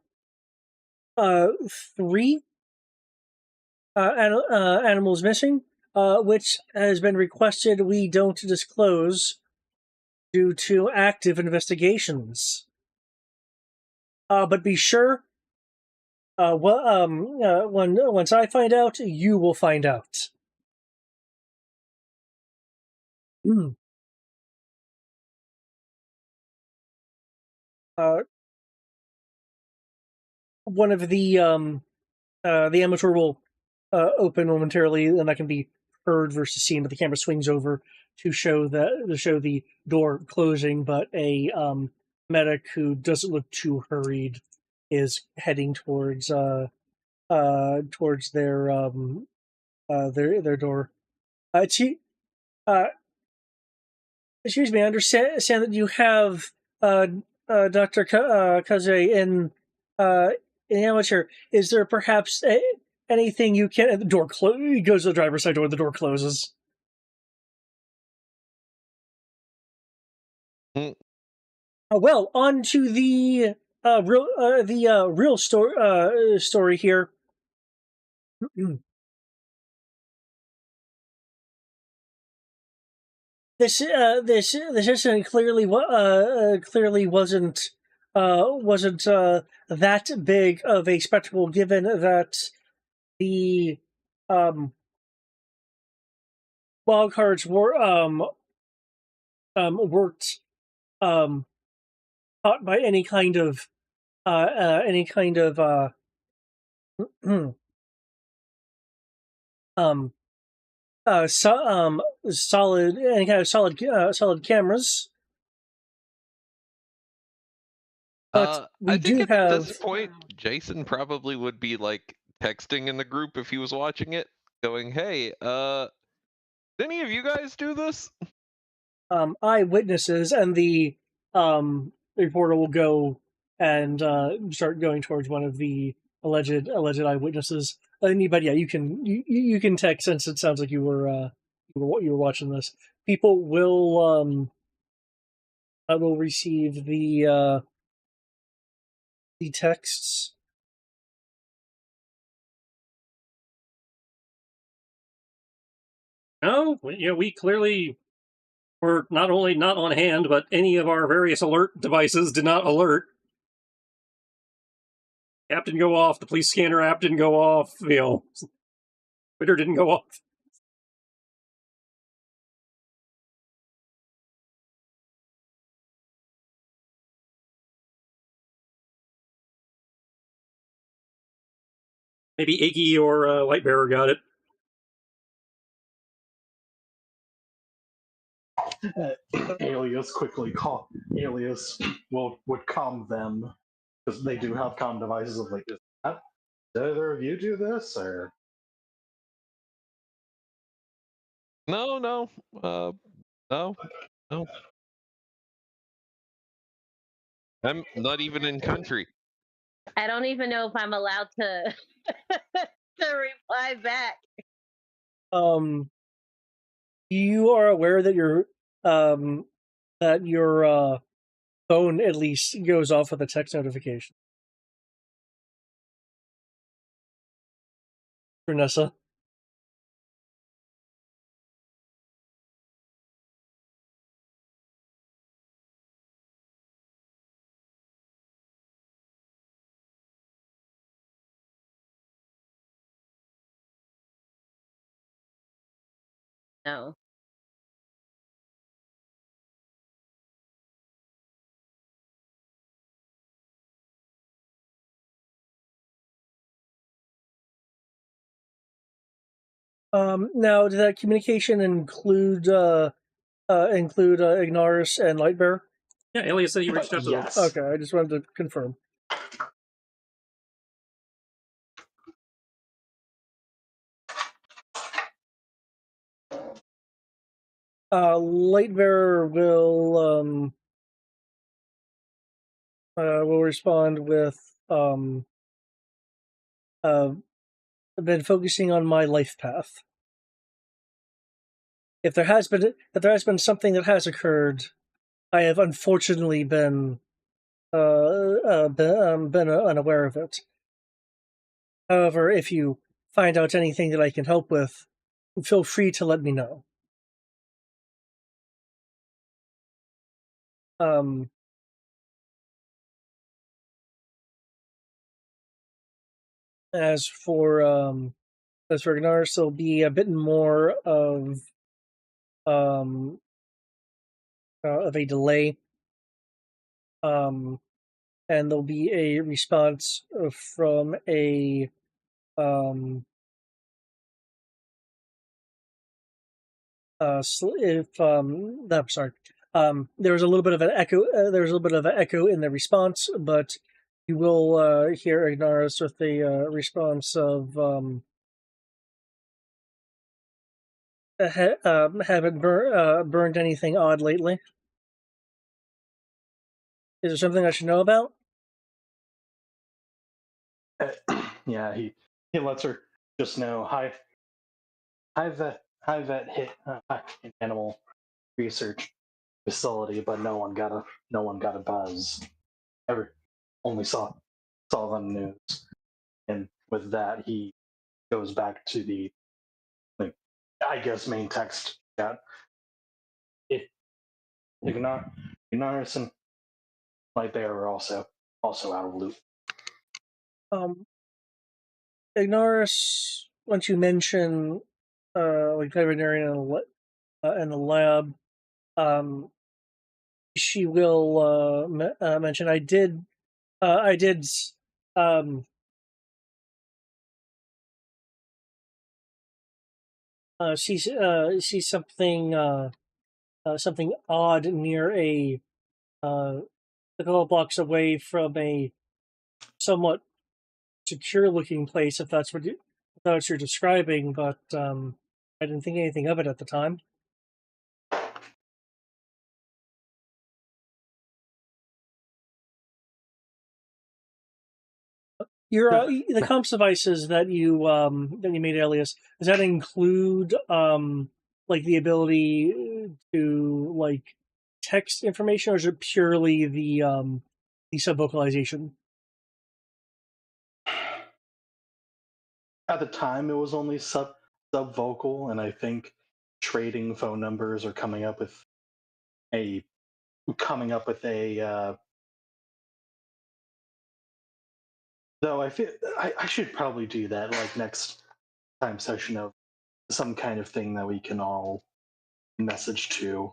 3 animals missing, which has been requested we don't disclose due to active investigations. But be sure, once I find out, you will find out. One of the amateur will open momentarily, and that can be heard versus seen, but the camera swings over to show the door closing. But a medic who doesn't look too hurried is heading towards their door. Excuse me, I understand that you have Dr. Kaze in amateur. Is there perhaps anything you can... The door he goes to the driver's side door, the door closes. Well, on to the real story here. This incident clearly wasn't that big of a spectacle, given that the Wildcards weren't caught by any kind of solid cameras. But we I think do at have... this point, Jason probably would be like texting in the group if he was watching it, going, "Hey, did any of you guys do this?" Eyewitnesses, and the reporter will go and start going towards one of the alleged eyewitnesses. But yeah, you can text, since it sounds like you were watching this. People will receive the texts. No, we clearly were not only not on hand, but any of our various alert devices did not alert. App didn't go off. The police scanner app didn't go off. Twitter didn't go off. Maybe Iggy or Lightbearer got it. Alias would calm them, because they do have comm devices of like, did either of you do this, or? No. No. I'm not even in country. I don't even know if I'm allowed to to reply back. You are aware that your phone at least goes off with a text notification. Vanessa. No. Now, did that communication include Ignaris and Lightbearer? Yeah, Alias said you reached out to yes. Okay, I just wanted to confirm. Lightbearer will respond with I've been focusing on my life path. If there has been something that has occurred, I have unfortunately been unaware of it. However, if you find out anything that I can help with, feel free to let me know. As for Ignaris, there'll be a bit more of a delay, and there'll be a response from a if I'm sorry. There was a little bit of an echo. There was a little bit of an echo in the response, but you will hear Ignaris with a response of haven't burned anything odd lately. Is there something I should know about? Yeah, he lets her just know. Hi vet hit an animal research facility, but no one got a buzz. Ever only saw the news, and with that he goes back to the, like, I guess, main text chat. It Ignaris and Lightbearer are also out of loop. Ignaris, once you mention like veterinarian in the lab, she will mention I did um see something odd near a couple of blocks away from a somewhat secure looking place, if that's what you're describing, but I didn't think anything of it at the time. Your the comps devices that you made, Alias, does that include like the ability to like text information, or is it purely the sub vocalization? At the time, it was only sub vocal, and I think trading phone numbers or coming up with a though I feel I should probably do that, like, next time session, of some kind of thing that we can all message to.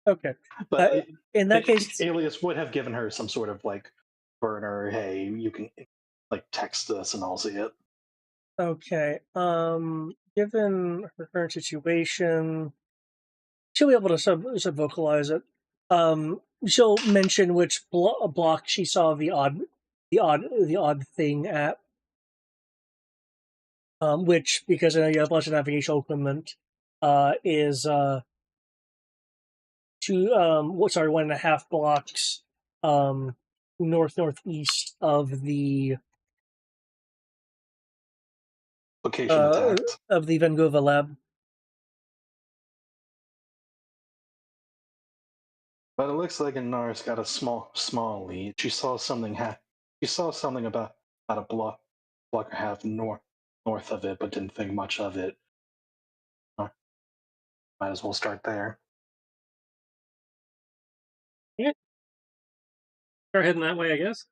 Okay, But in that case, Alias would have given her some sort of, like, burner. Hey, you can, like, text this and I'll see it. okay. Given her current situation, she'll be able to sub vocalize it. She'll mention which block she saw the odd thing at. Which, because I know you have a bunch of navigational equipment, is 1.5 blocks northeast of the Location attacked. of the Vengova lab. But it looks like Inaris got a small lead. She saw something about a block and a half north of it, but didn't think much of it. Might as well start there. Yeah. Start heading that way, I guess.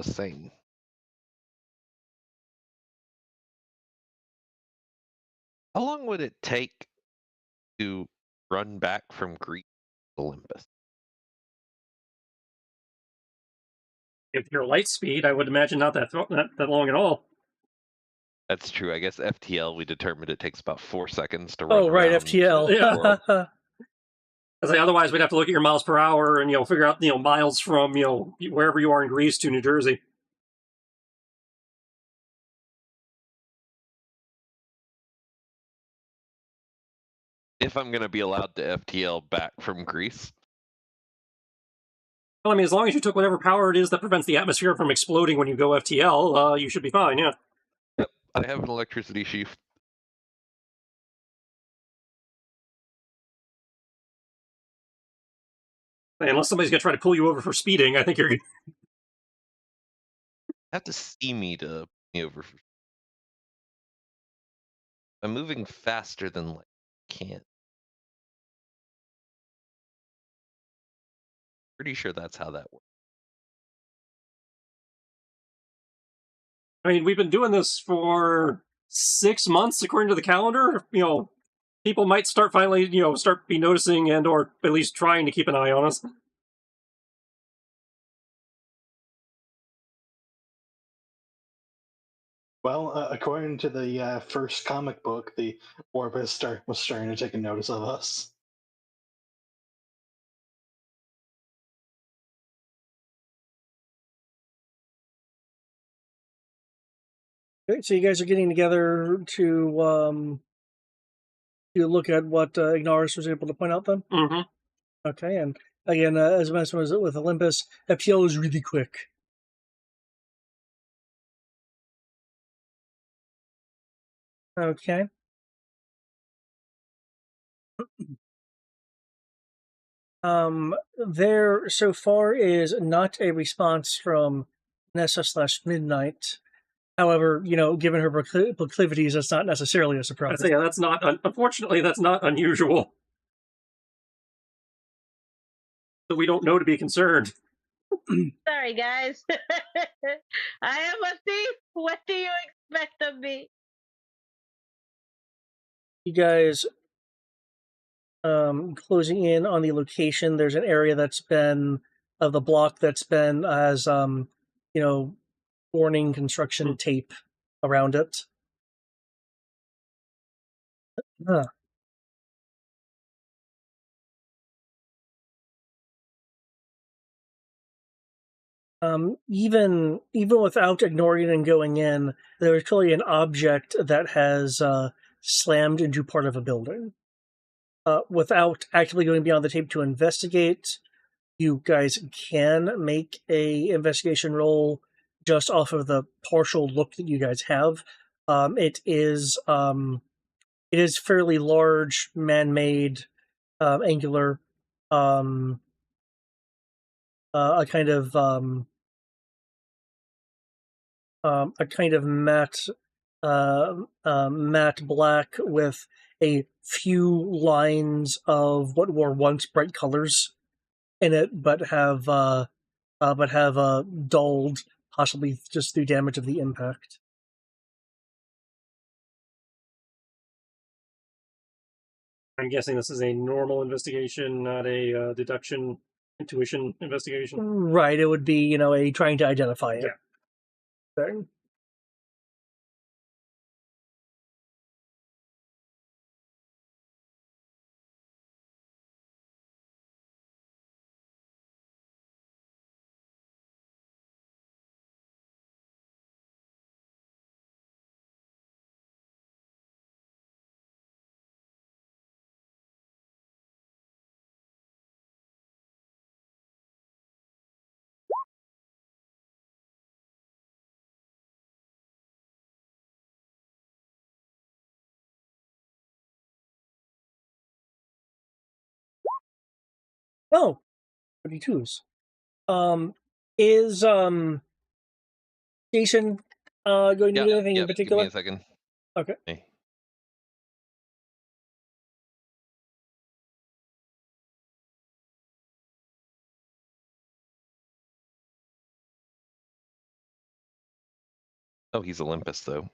Same. How long would it take to run back from Greece to Olympus? If you're light speed, I would imagine not that long at all. That's true. I guess FTL, we determined it takes about 4 seconds to run Oh, right, around FTL. the world. I say, otherwise, we'd have to look at your miles per hour and figure out miles from wherever you are in Greece to New Jersey. If I'm going to be allowed to FTL back from Greece. Well, I mean, as long as you took whatever power it is that prevents the atmosphere from exploding when you go FTL, you should be fine, yeah. Yep, I have an electricity sheath. Unless somebody's going to try to pull you over for speeding, I think you're good. Have to see me to pull me over. I'm moving faster than light. Can't. Pretty sure that's how that works. I mean, we've been doing this for 6 months, according to the calendar. People might start finally, start be noticing and or at least trying to keep an eye on us. Well, according to the first comic book, the Orbis was starting to take a notice of us. Okay, so you guys are getting together to look at what Ignaris was able to point out then? Mm-hmm. Okay, and again, as mentioned with Olympus, FTL is really quick. Okay. There so far is not a response from Nessa/Midnight. However, given her proclivities, that's not necessarily a surprise. I'd say that's not, unfortunately, that's not unusual. So we don't know to be concerned. Sorry, guys. I am a thief. What do you expect of me? You guys closing in on the location. There's an area that's been of the block that's been as warning construction tape around it. Huh. Even without ignoring it and going in, there's clearly an object that has slammed into part of a building. Without actively going beyond the tape to investigate, you guys can make a investigation roll just off of the partial look that you guys have. It is fairly large, man-made, angular, a kind of matte matte black with a few lines of what were once bright colors in it, but have dulled, possibly just through damage of the impact. I'm guessing this is a normal investigation, not a deduction, intuition investigation. Right, it would be a trying to identify it. Yeah. Thing. Oh, 22s. Is Jason going to do anything in particular? Give me a second. Okay. Hey. Oh, he's Olympus, though.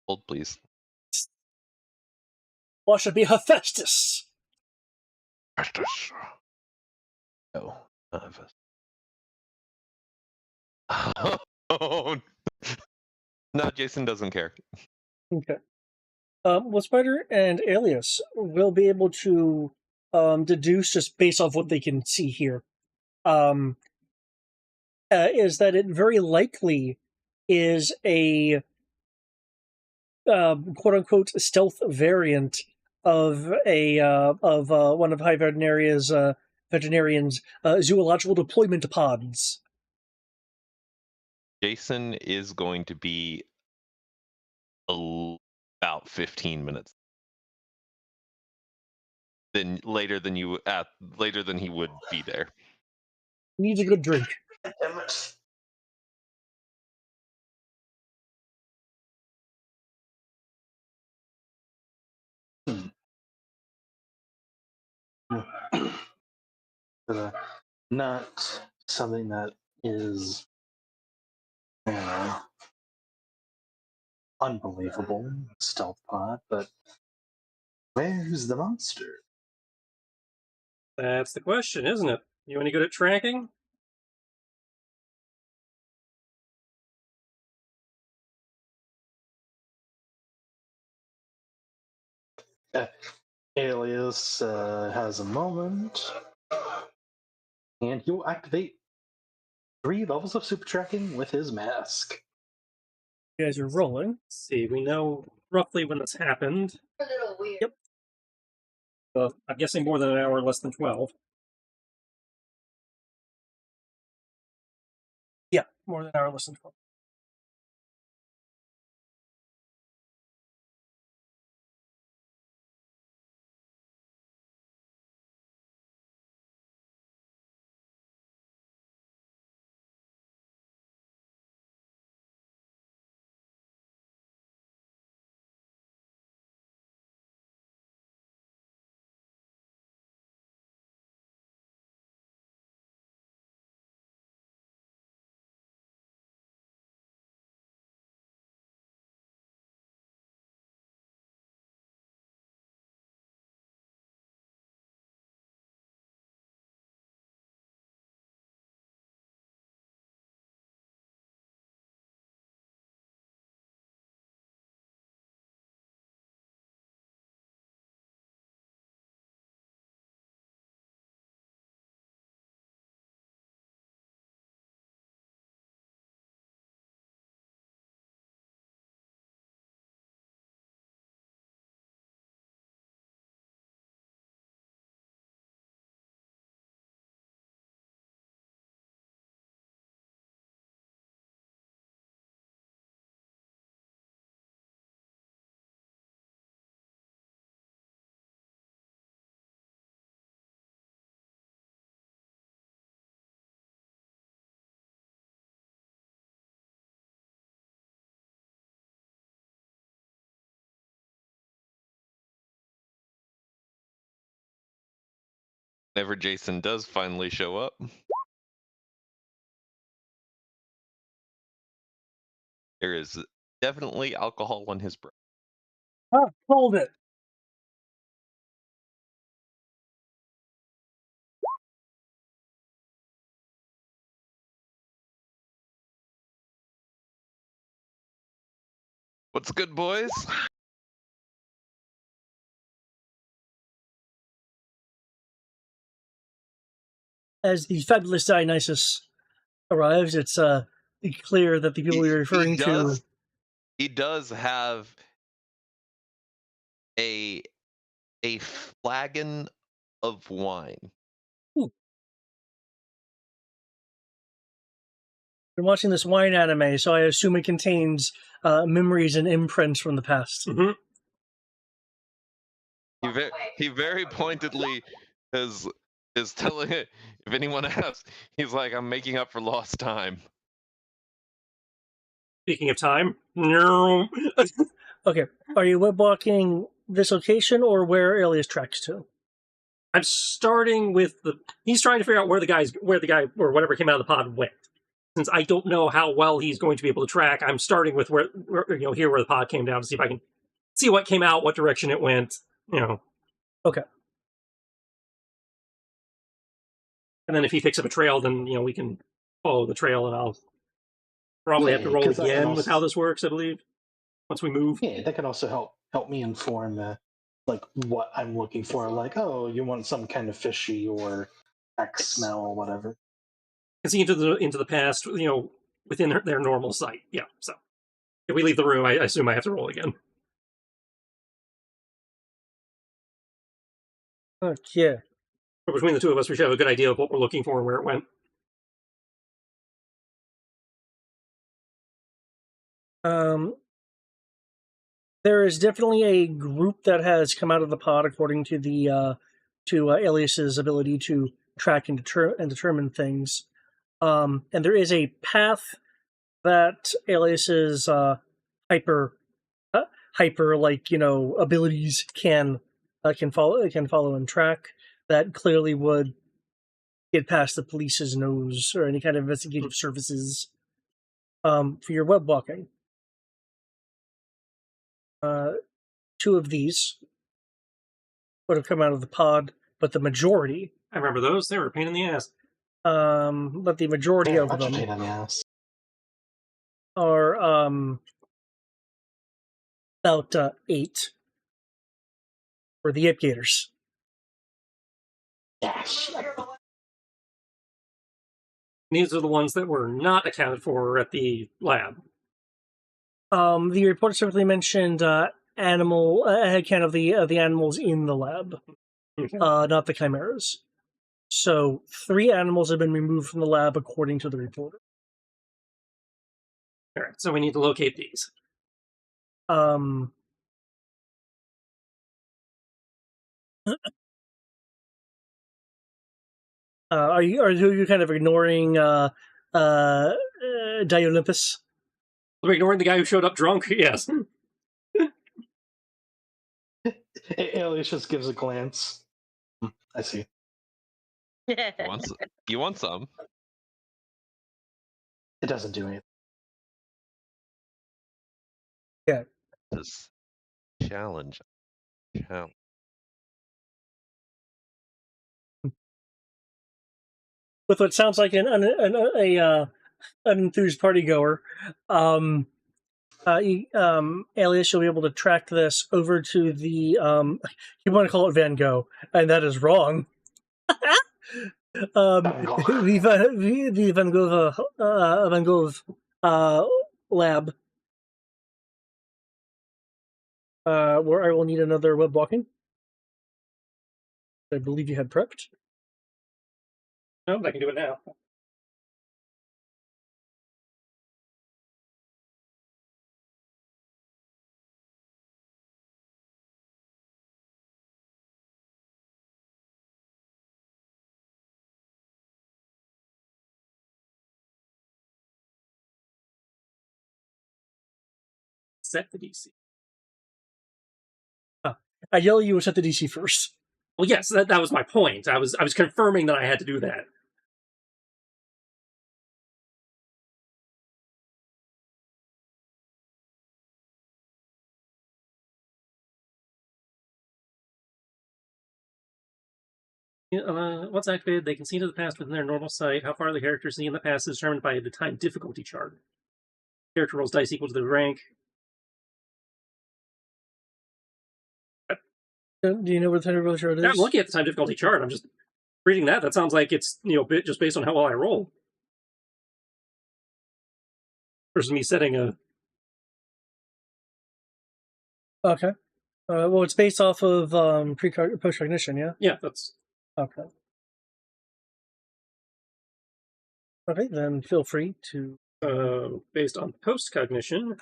Hold, please. What should be Hephaestus? Hephaestus. Oh, Hephaestus. Oh, No, Jason doesn't care. Okay. Well, Spider and Alias will be able to deduce just based off what they can see here. Is that it very likely is a quote unquote stealth variant of a one of High Veterinarian's zoological deployment pods. Jason is going to be about 15 minutes later than he would be there. Needs a good drink. Damn it. Not something that is unbelievable stealth pod, but where's the monster? That's the question, isn't it? You any good at tracking? Alias has a moment, and he will activate 3 levels of super tracking with his mask. You guys are rolling. Let's see, we know roughly when this happened. A little weird. Yep. I'm guessing more than an hour, less than 12. Yeah, more than an hour, less than 12. Whenever Jason does finally show up. There is definitely alcohol on his breath. Ah, hold it. What's good, boys? As the fabulous Dionysus arrives, it's clear that the people you're referring to. He does have a flagon of wine. Ooh. Been watching this wine anime, so I assume it contains memories and imprints from the past. Mm-hmm. He very pointedly is telling it. If anyone asks, he's like, "I'm making up for lost time." Speaking of time, no. Okay, are you web walking this location or where Alias tracks to? I'm starting with he's trying to figure out where the guy or whatever came out of the pod went. Since I don't know how well he's going to be able to track, I'm starting with where here where the pod came down to see if I can see what came out, what direction it went. Okay. And then if he picks up a trail, then we can follow the trail, and I'll probably have to roll 'cause that can again with also- how this works, I believe, once we move. Yeah, that can also help me inform like what I'm looking for. Like, oh, you want some kind of fishy or X smell or whatever. And see into the past, within their normal sight. Yeah. So if we leave the room, I assume I have to roll again. Okay. But between the two of us, we should have a good idea of what we're looking for and where it went. There is definitely a group that has come out of the pod, according to the Alias's ability to track and determine things. And there is a path that Alias's hyper abilities can follow and track that clearly would get past the police's nose or any kind of investigative services for your web walking. Two of these would have come out of the pod, but the majority. I remember those. They were a pain in the ass. But the majority Very of much a them pain in the ass. are about 8 for the Ipgators. Yes. These are the ones that were not accounted for at the lab. The report simply mentioned animal headcount of the animals in the lab, Okay. not the chimeras. So 3 animals have been removed from the lab, according to the report. All right, so we need to locate these. Are you kind of ignoring Diolympus? We're ignoring the guy who showed up drunk. Yes. Alias just gives a glance. I see. You want some? It doesn't do anything. Yeah. This challenge. With what sounds like an enthused party goer, Alias, you'll be able to track this over to the you want to call it Van Gogh, and that is wrong. The Van Gogh lab, where I will need another web walking. I believe you had prepped. No, I can do it now. Set the DC. I yell you set the DC first. Well, yes, that was my point. I was confirming that I had to do that. Once activated, they can see into the past within their normal sight. How far the characters see in the past is determined by the time difficulty chart. Character rolls dice equal to the rank. Do you know where the time difficulty chart is? I'm looking at the time difficulty chart. I'm just reading that. That sounds like it's just based on how well I roll. Versus me setting a. Okay. Well, it's based off of post cognition, yeah. Yeah, that's okay. Okay, then feel free to. Based on post cognition.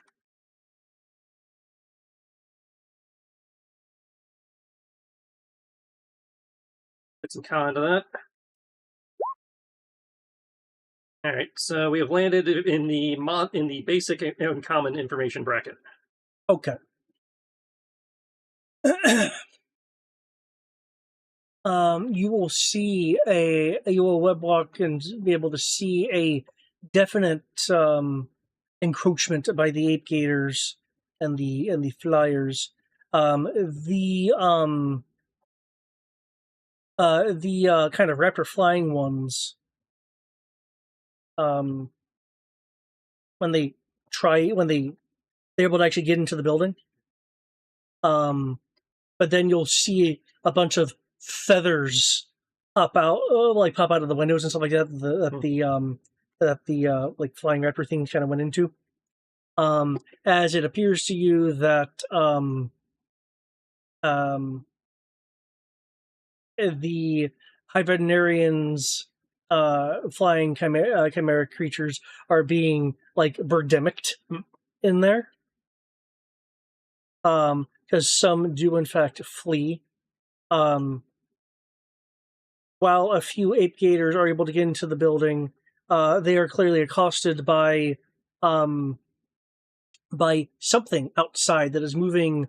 Put some con to that. All right, so we have landed in the basic and common information bracket. Okay. You will see you will web walk and be able to see a definite encroachment by the ape gators and the flyers. The kind of raptor flying ones they're able to actually get into the building. But then you'll see a bunch of feathers pop out of the windows and stuff like that. That the like flying raptor thing kind of went into. As it appears to you that the high veterinarians flying chimeric creatures are being like birdemicked in there. Because some do in fact flee. While a few ape gators are able to get into the building, they are clearly accosted by something outside that is moving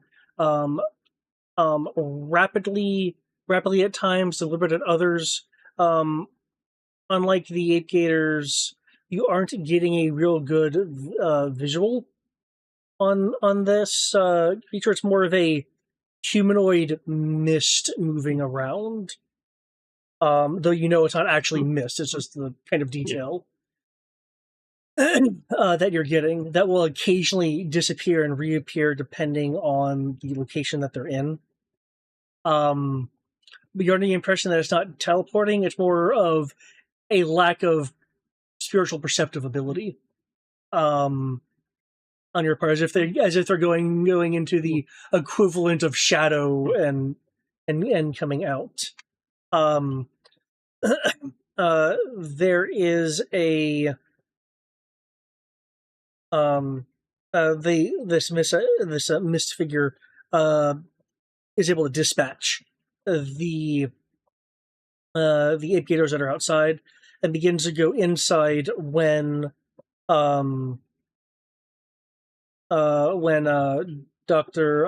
rapidly at times, deliberate at others. Unlike the ape gators, you aren't getting a real good visual on this creature. It's more of a humanoid mist moving around. Though you know it's not actually mist, it's just the kind of detail that you're getting that will occasionally disappear and reappear depending on the location that they're in. But you're under the impression that it's not teleporting, it's more of a lack of spiritual perceptive ability. On your part, as if they're going into the equivalent of shadow and coming out. There is a this mist figure is able to dispatch the ape gators that are outside and begins to go inside when Dr.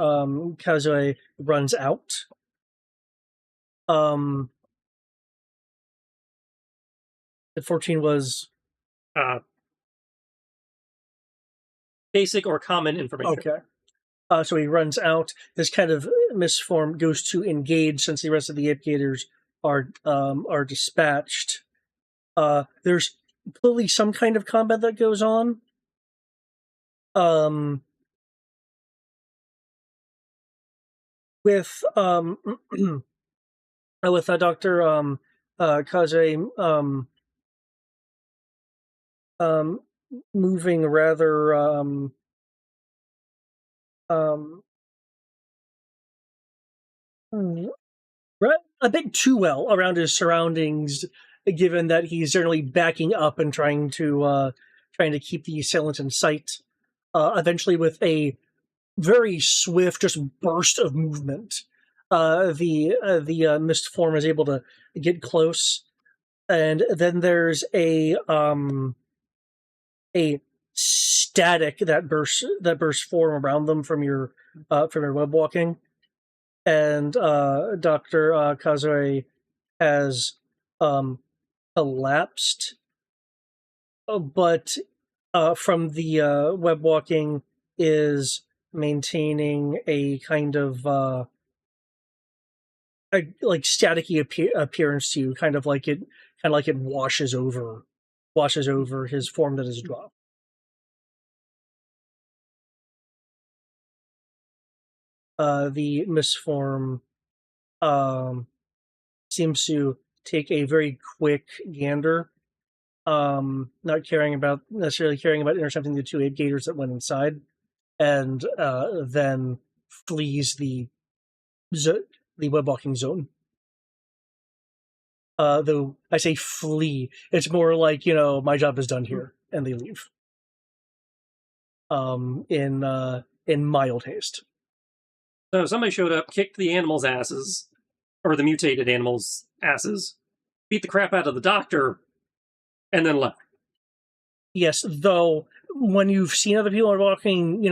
Kazue runs out. The 14 was basic or common information. Okay. So he runs out. This kind of misform goes to engage since the rest of the ape gators are dispatched. There's clearly some kind of combat that goes on. With Dr. Kaze moving rather a bit too well around his surroundings, given that he's generally backing up and trying to keep the assailant in sight. Eventually, with a very swift, just burst of movement, the mist form is able to get close, and then there's a static that bursts form around them from your web walking, and Dr. Kazue has collapsed, but from the web walking is maintaining a kind of like staticky appearance to you, kind of like it washes over his form that is dropped. The misform seems to take a very quick gander, not necessarily caring about intercepting the two ape gators that went inside, and then flees the web walking zone. Though I say flee, it's more like, my job is done here, and they leave. In mild haste. So somebody showed up, kicked the animals' asses, or the mutated animals' asses, beat the crap out of the doctor, and then left. Yes, though when you've seen other people walking,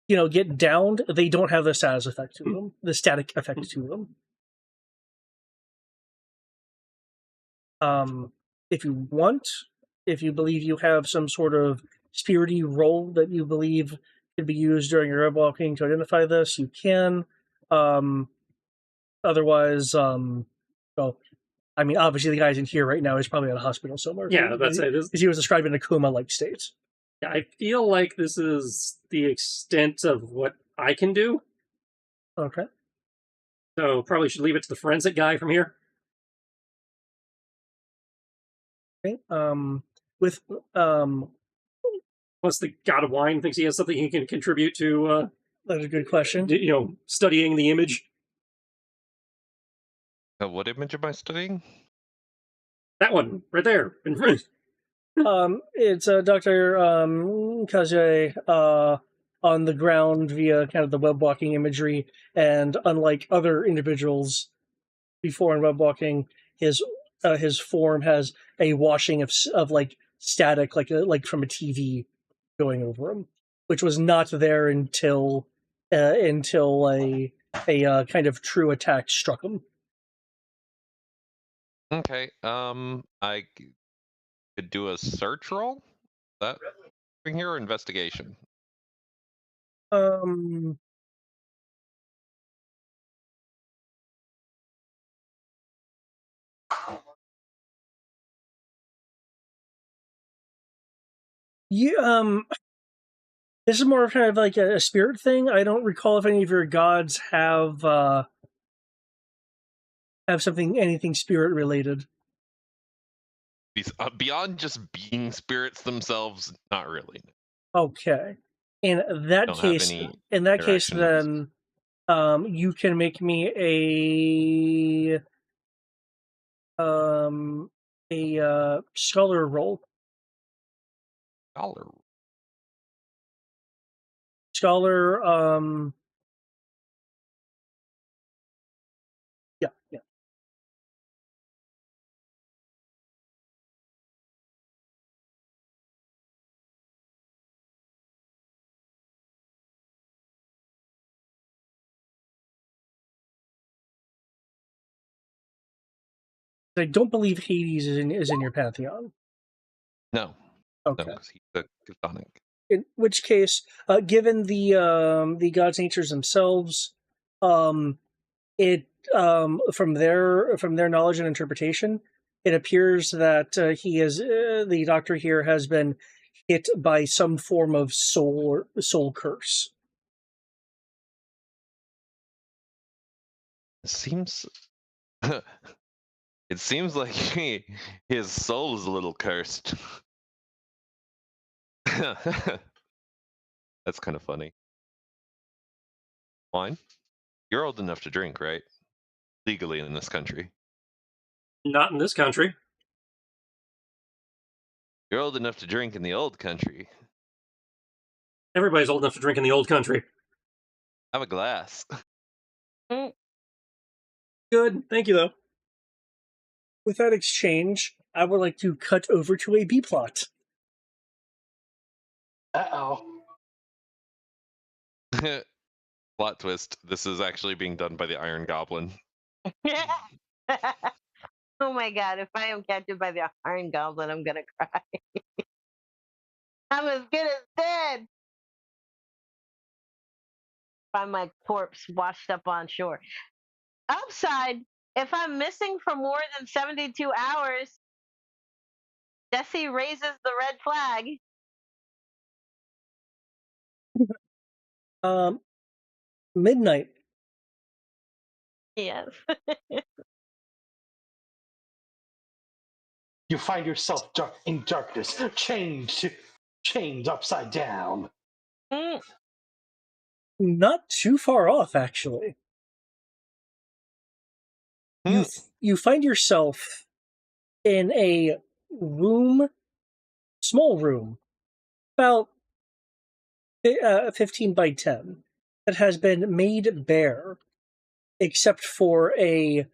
get downed, they don't have the status effect to them, the static effect to them. If you want, if you believe you have some sort of spirity roll that you believe could be used during your web walking to identify this, you can. Otherwise, obviously the guy's in here right now is probably at a hospital somewhere. Yeah, that's it. Because he was described in a coma-like state. I feel like this is the extent of what I can do. Okay. So probably should leave it to the forensic guy from here. Okay. With Unless the god of wine thinks he has something he can contribute to, that's a good question. studying the image. What image am I studying? That one right there in front. It's Dr. Kaze on the ground via kind of the web walking imagery, and unlike other individuals before in web walking, his form has a washing of like static, like from a TV going over him, which was not there until a kind of true attack struck him. Okay. I could do a search roll. That thing here or investigation? This is more kind of like a spirit thing. I don't recall if any of your gods have anything spirit related. Beyond just being spirits themselves, not really. Okay. In that Don't case, have any then you can make me a scholar roll. Dollar. Scholar, yeah. I don't believe Hades is in your pantheon. No. Okay. No, because he's a chthonic. In which case, given the gods' natures themselves, it from their knowledge and interpretation, it appears that the doctor here has been hit by some form of soul curse. It seems it seems like his soul is a little cursed. That's kind of funny. Wine? You're old enough to drink, right? Legally in this country. Not in this country. You're old enough to drink in the old country. Everybody's old enough to drink in the old country. Have a glass. Good. Thank you, though. With that exchange, I would like to cut over to a B plot. Uh-oh. Plot twist. This is actually being done by the Iron Goblin. Oh my god, if I am captured by the Iron Goblin, I'm gonna cry. I'm as good as dead. Find my corpse washed up on shore. Upside, if I'm missing for more than 72 hours, Jesse raises the red flag. Midnight. Yes. You find yourself in darkness, chained upside down. Not too far off, actually. You find yourself in a small room, about 15 by 10, that has been made bare, except for a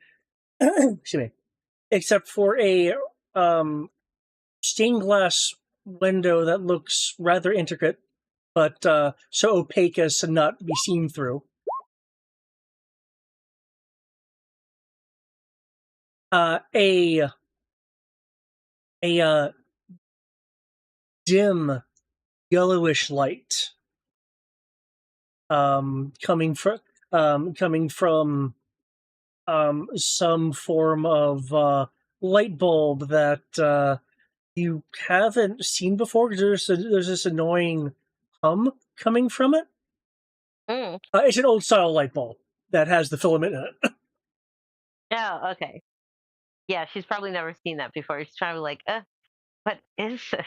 stained glass window that looks rather intricate, but so opaque as to not be seen through. A dim yellowish light coming from some form of light bulb that you haven't seen before because there's this annoying hum coming from it. It's an old style light bulb that has the filament in it. Oh, okay. Yeah, she's probably never seen that before. She's trying to be like, what is this?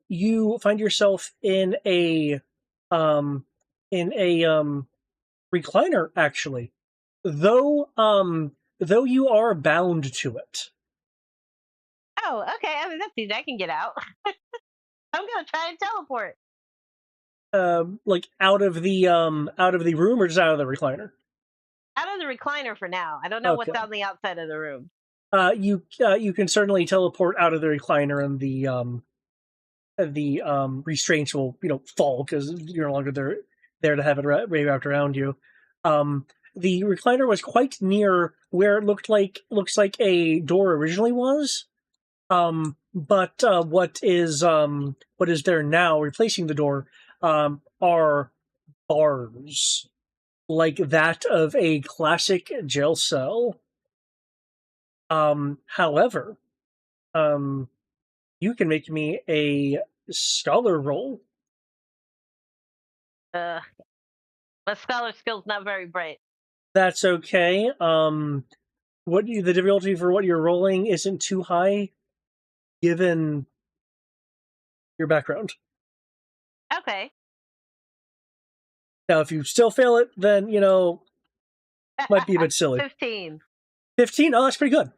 You find yourself in a um recliner, actually. Though you are bound to it. Oh, okay. I mean, that's easy. I can get out. I'm gonna try and teleport Like out of the room or just out of the recliner? out of the recliner for now. I don't know what's Okay. on the outside of the room. You can certainly teleport out of the recliner, and the restraints will fall because you're no longer there to have it wrapped around you. The recliner was quite near where it looks like a door originally was. But what is there now replacing the door are bars like that of a classic jail cell. However, you can make me a scholar roll. My scholar skill's not very bright. That's okay. The difficulty for what you're rolling isn't too high, given your background. Okay. Now, if you still fail it, then might be a bit silly. 15. 15? Oh, that's pretty good.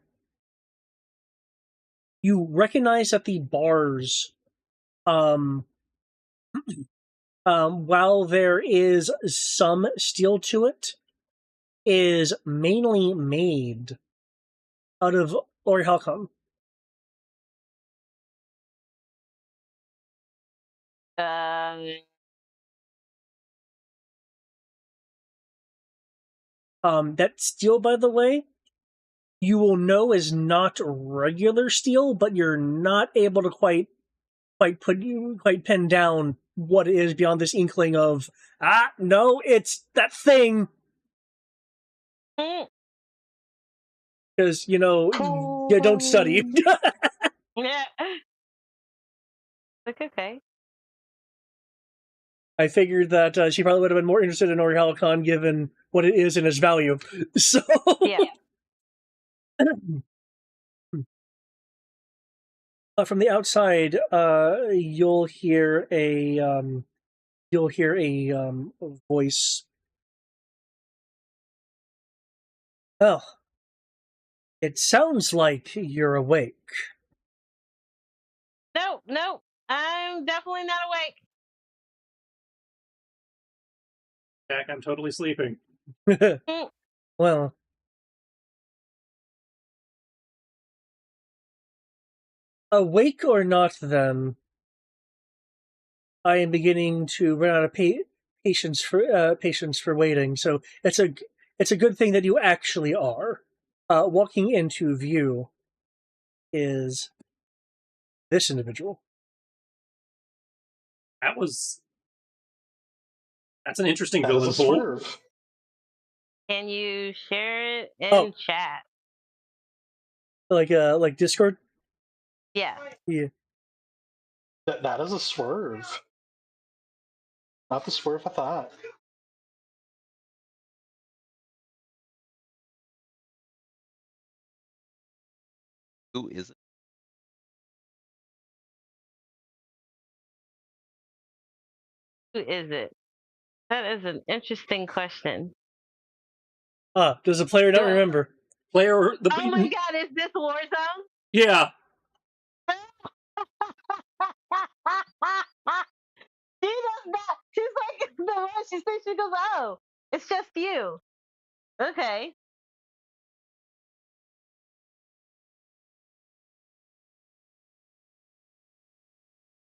You recognize that the bars, while there is some steel to it, is mainly made out of orichalcum. That steel, by the way, you will know is not regular steel, but you're not able to quite pin down what it is beyond this inkling of no, it's that thing. Because you don't study. Yeah. Okay. I figured that she probably would have been more interested in Orichalcon given what it is and its value. So Yeah. From the outside, you'll hear a voice. Oh, it sounds like you're awake. No, I'm definitely not awake. Jack, I'm totally sleeping. Well, awake or not, then I am beginning to run out of patience for waiting. So it's a good thing that you actually are. Walking into view is this individual. That's an interesting That is villain a pool. swerve. Can you share it in Oh. chat? Like Discord? Yeah. Yeah. That is a swerve. Not the swerve I thought. Who is it? Who is it? That is an interesting question. Does the player not Yeah. remember? Oh my god, is this Warzone? Yeah. She does not. She's like the one. She thinks she goes, oh, it's just you. Okay.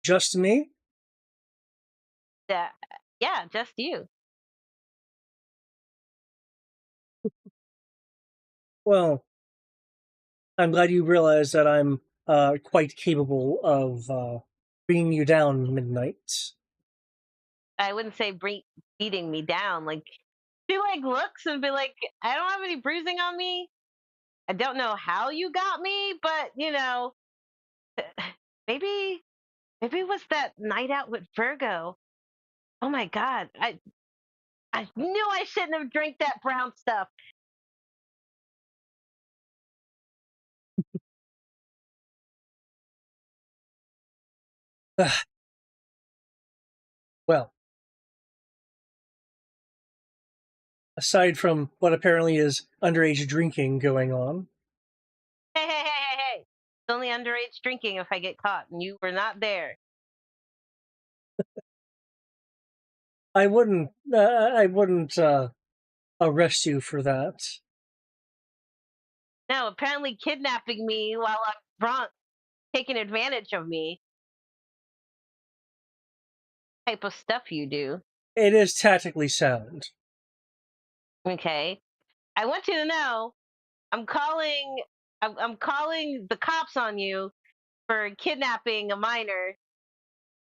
Just me? Yeah, just you. Well, I'm glad you realize that I'm quite capable of bringing you down midnight. I wouldn't say beating me down. Like she like looks and be like, I don't have any bruising on me. I don't know how you got me, but maybe it was that night out with Virgo. Oh my god, I knew I shouldn't have drank that brown stuff. Well, aside from what apparently is underage drinking going on, Hey! It's only underage drinking if I get caught, and you were not there. I wouldn't arrest you for that. No, apparently kidnapping me while I'm drunk, taking advantage of me, type of stuff you do. It is tactically sound. Okay, I want you to know I'm calling. I'm calling the cops on you for kidnapping a minor.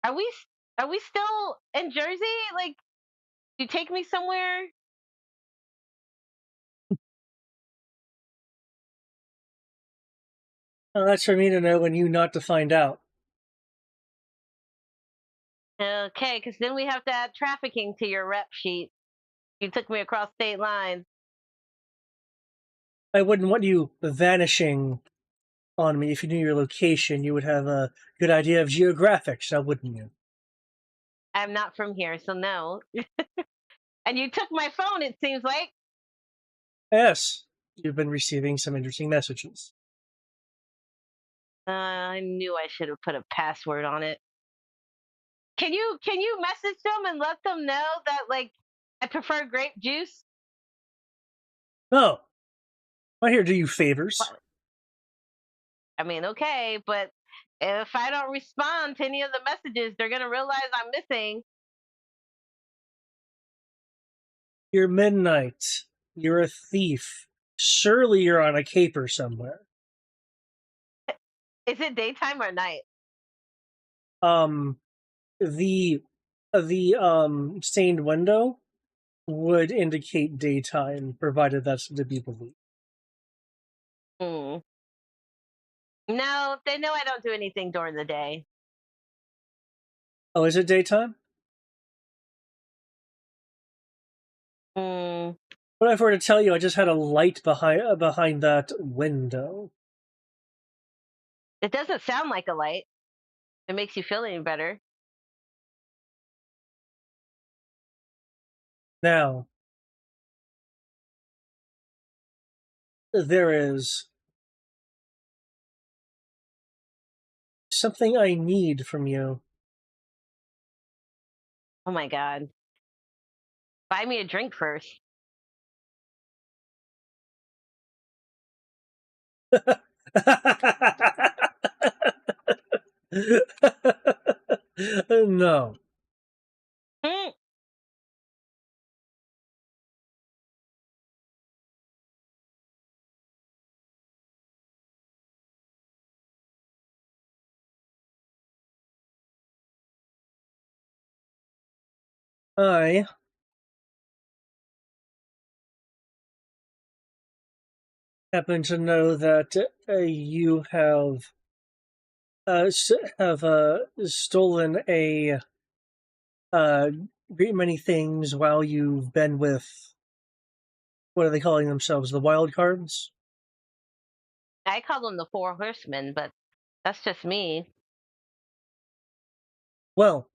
Are we? Are we still in Jersey? Like, you take me somewhere? That's for me to know and you not to find out. Okay, because then we have to add trafficking to your rep sheet. You took me across state lines. I wouldn't want you vanishing on me. If you knew your location, you would have a good idea of geographics, now wouldn't you? I'm not from here, so no. And you took my phone, it seems like. Yes, you've been receiving some interesting messages. I knew I should have put a password on it. Can you message them and let them know that like I prefer grape juice? Oh, I'm here to do you favors. I mean, okay, but if I don't respond to any of the messages, they're gonna realize I'm missing. You're midnight. You're a thief. Surely you're on a caper somewhere. Is it daytime or night? Um, the stained window would indicate daytime, provided that's to be believed. Hmm. No, they know I don't do anything during the day. Oh, is it daytime? Hmm. What if I were to tell you I just had a light behind that window? It doesn't sound like a light. It makes you feel any better. Now, there is something I need from you. Oh my god. Buy me a drink first. No. Hmm. I happen to know that you have stolen a great many things while you've been with, what are they calling themselves? The Wildcards? I call them the Four Horsemen, but that's just me. Well,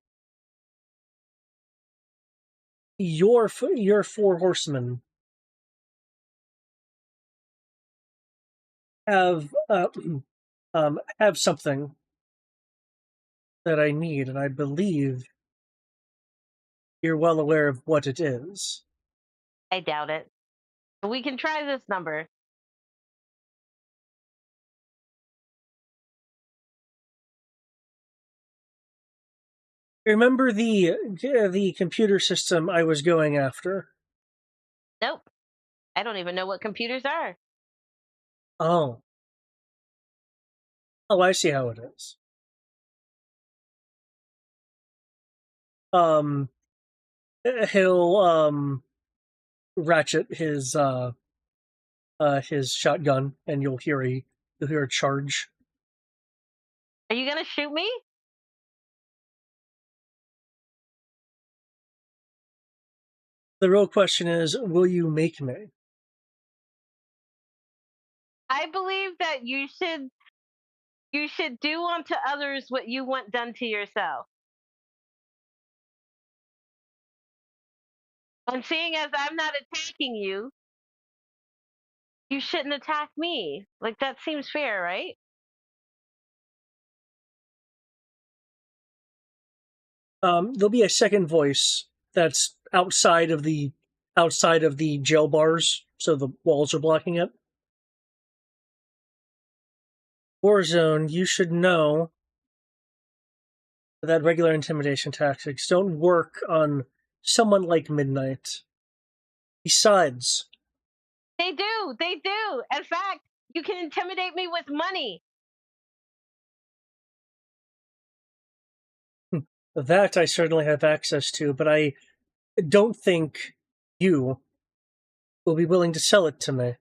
your four horsemen have have something that I need, and I believe you're well aware of what it is. I doubt it. But we can try this number. Remember the computer system I was going after? Nope. I don't even know what computers are. Oh. Oh, I see how it is. Um, he'll ratchet his his shotgun, and you'll hear a charge. Are you gonna shoot me? The real question is, will you make me? I believe that you should do unto others what you want done to yourself. And seeing as I'm not attacking you, you shouldn't attack me. Like that seems fair, right? There'll be a second voice that's outside of the jail bars, so the walls are blocking it. Warzone, you should know that regular intimidation tactics don't work on someone like Midnight. Besides, They do. They do. In fact, you can intimidate me with money. that I certainly have access to, but I don't think you will be willing to sell it to me.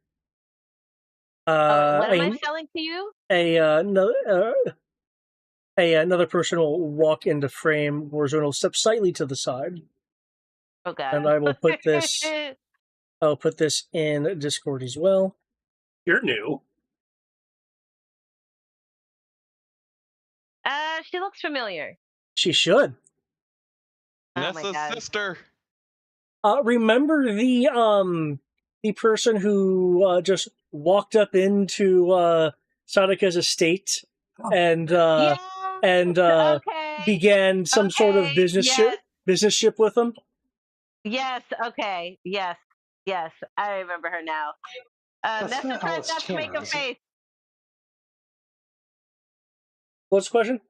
What am I selling to you? Another person will walk into frame. Warzone will step slightly to the side, Oh God. and I will put this. I'll put this in Discord as well. You're new. She looks familiar. She should. Oh my Nessa's God. sister. Remember the person who just walked up into Sadaka's estate and Yes. Okay. began some sort of Okay, business ship with him? Yes. Okay. Yes. Yes. I remember her now. That's Nessa not tries Alice not to make Tanner, a is it? face. What's the question?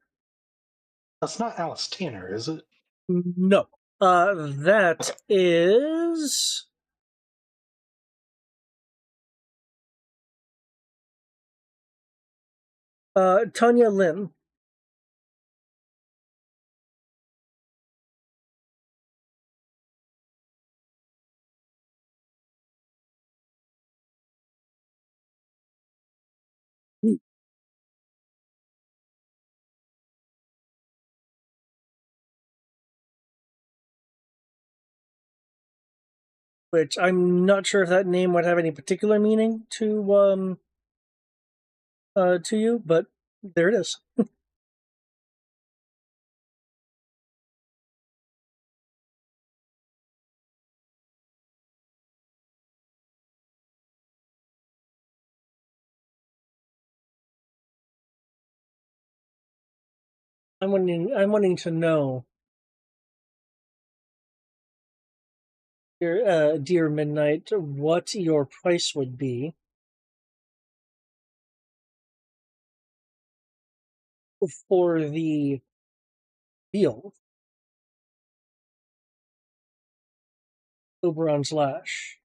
That's not Alice Tanner, is it? No. That is Tanya Lin. Which I'm not sure if that name would have any particular meaning to you, but there it is. I'm wanting to know, dear Midnight, what your price would be for the deal, Oberon's Lash.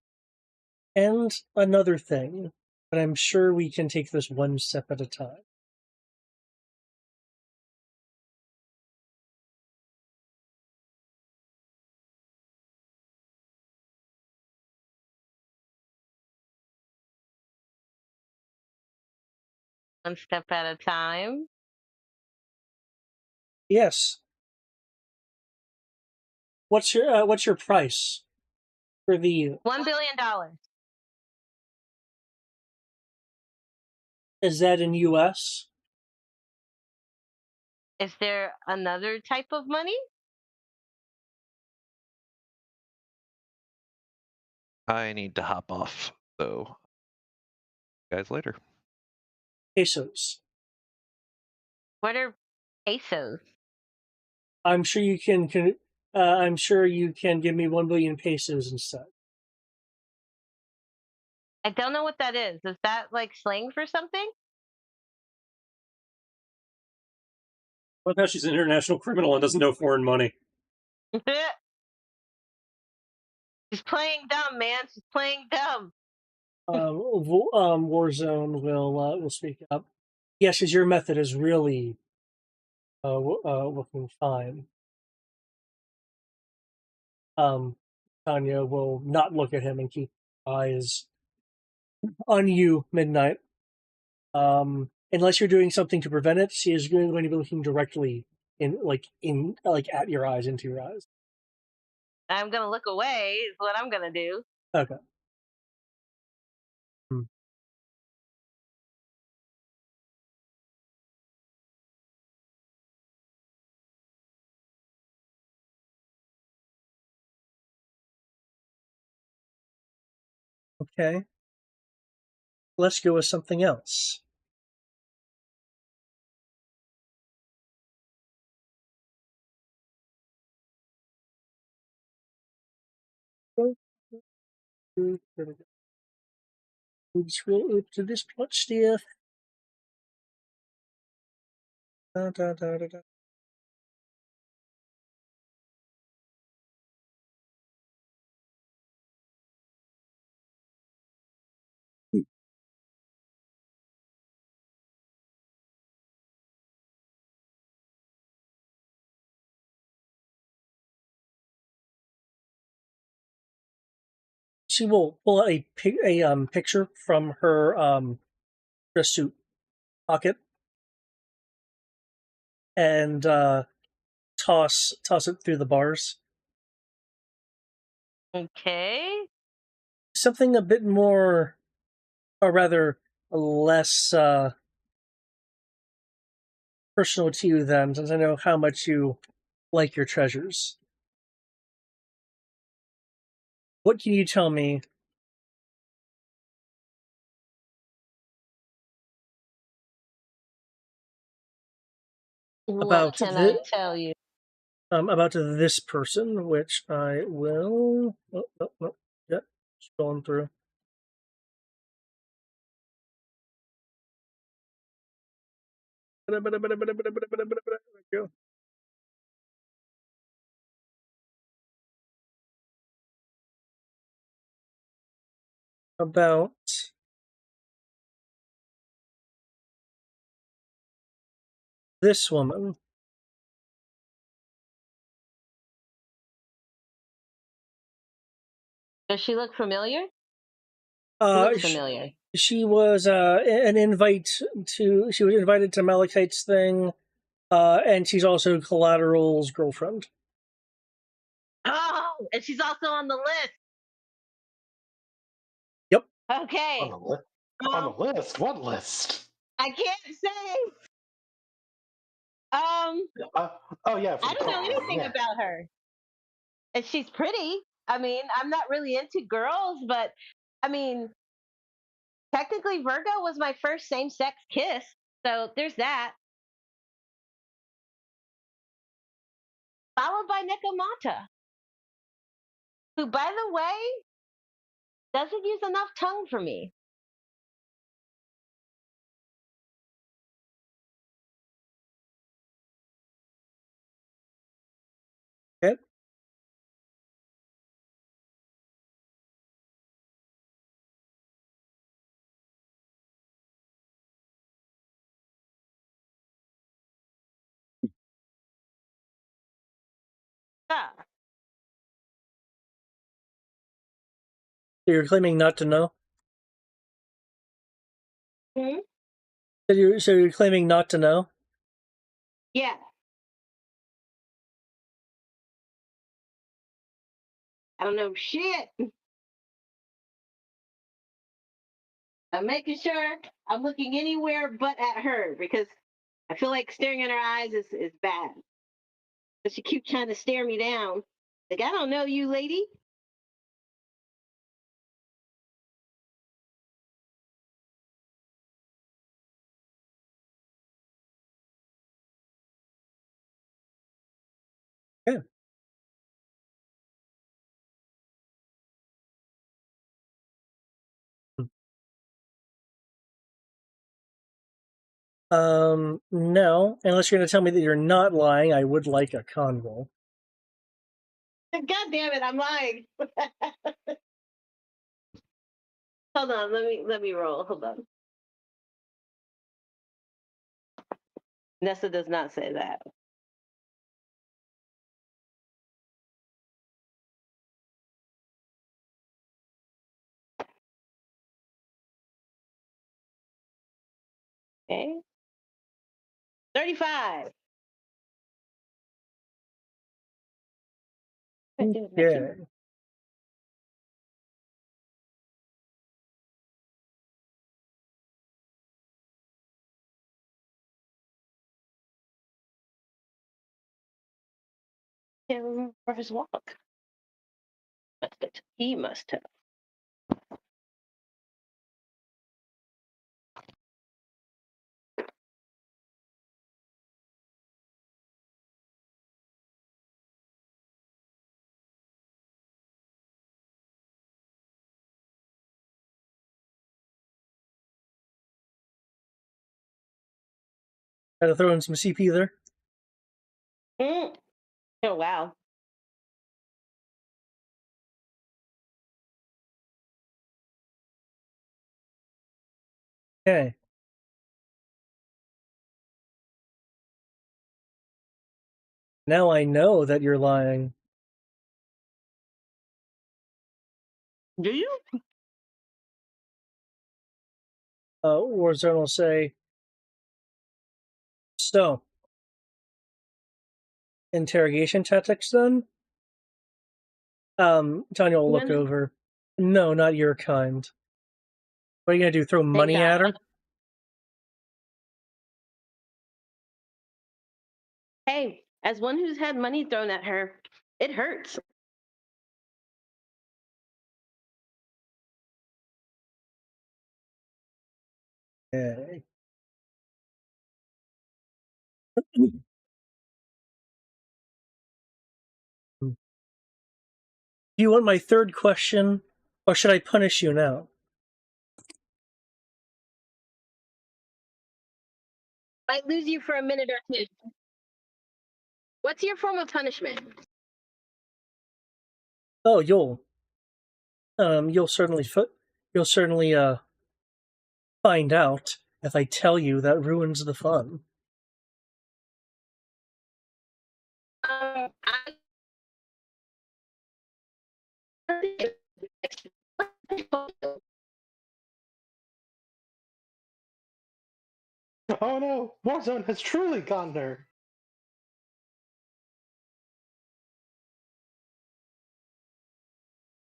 And another thing, but I'm sure we can take this one step at a time. One step at a time. Yes. What's your price for the? $1 billion. Is that in U.S.? Is there another type of money? I need to hop off, so guys later. Pesos. What are pesos? I'm sure you can. I'm sure you can give me 1 billion pesos instead. I don't know what that is. Is that like slang for something? What if she's an international criminal and doesn't know foreign money? She's playing dumb, man. She's playing dumb. Warzone will speak up. Yes, because your method is really working fine. Tanya will not look at him and keep eyes on you, Midnight. Unless you're doing something to prevent it, she is going to be looking directly at your eyes, into your eyes. I'm gonna look away. Is what I'm gonna do. Okay. Hmm. Okay. Let's go with something else. We scroll up to this plot stuff. Da, da, da, da, da. She will pull out a picture from her dress suit pocket and toss it through the bars. Okay. Something a bit more, or rather, less personal to you. Then, since I know how much you like your treasures, what can you tell me What about can I tell you? about this person, which I will. Yep, scrolling through. There we go. About this woman. Does she look familiar? Looks familiar. She was an invite to. She was invited to Malachite's thing, and she's also Collateral's girlfriend. Oh, and she's also on the list. Yep. Okay. On the list? What list? I can't say. Oh yeah. I don't know anything about her. And she's pretty. I mean, I'm not really into girls, but I mean, technically Virgo was my first same-sex kiss. So there's that. Followed by Nekomata, who, by the way, doesn't use enough tongue for me. Okay. Ah. So you're claiming not to know. Hmm? So you're claiming not to know. Yeah. I don't know shit. I'm making sure I'm looking anywhere but at her because I feel like staring in her eyes is bad. But she keeps trying to stare me down. Like, I don't know you, lady. Yeah. No. Unless you're going to tell me that you're not lying, I would like a con roll. God damn it, I'm lying. Hold on, let me roll. Hold on. Nessa does not say that. Okay. 35. Yeah. Him for his walk. He must have. Gotta throw in some CP there. Oh, wow. Okay. Now I know that you're lying. Do you? Warzone will say, so, interrogation tactics then? Tanya will look over. No, not your kind. What are you gonna do, throw money at her? Hey, as one who's had money thrown at her, it hurts. Okay. Do you want my third question, or should I punish you now? Might lose you for a minute or two. What's your form of punishment? Oh, you'll certainly find out if I tell you. That ruins the fun. I Oh no, Warzone has truly gotten her.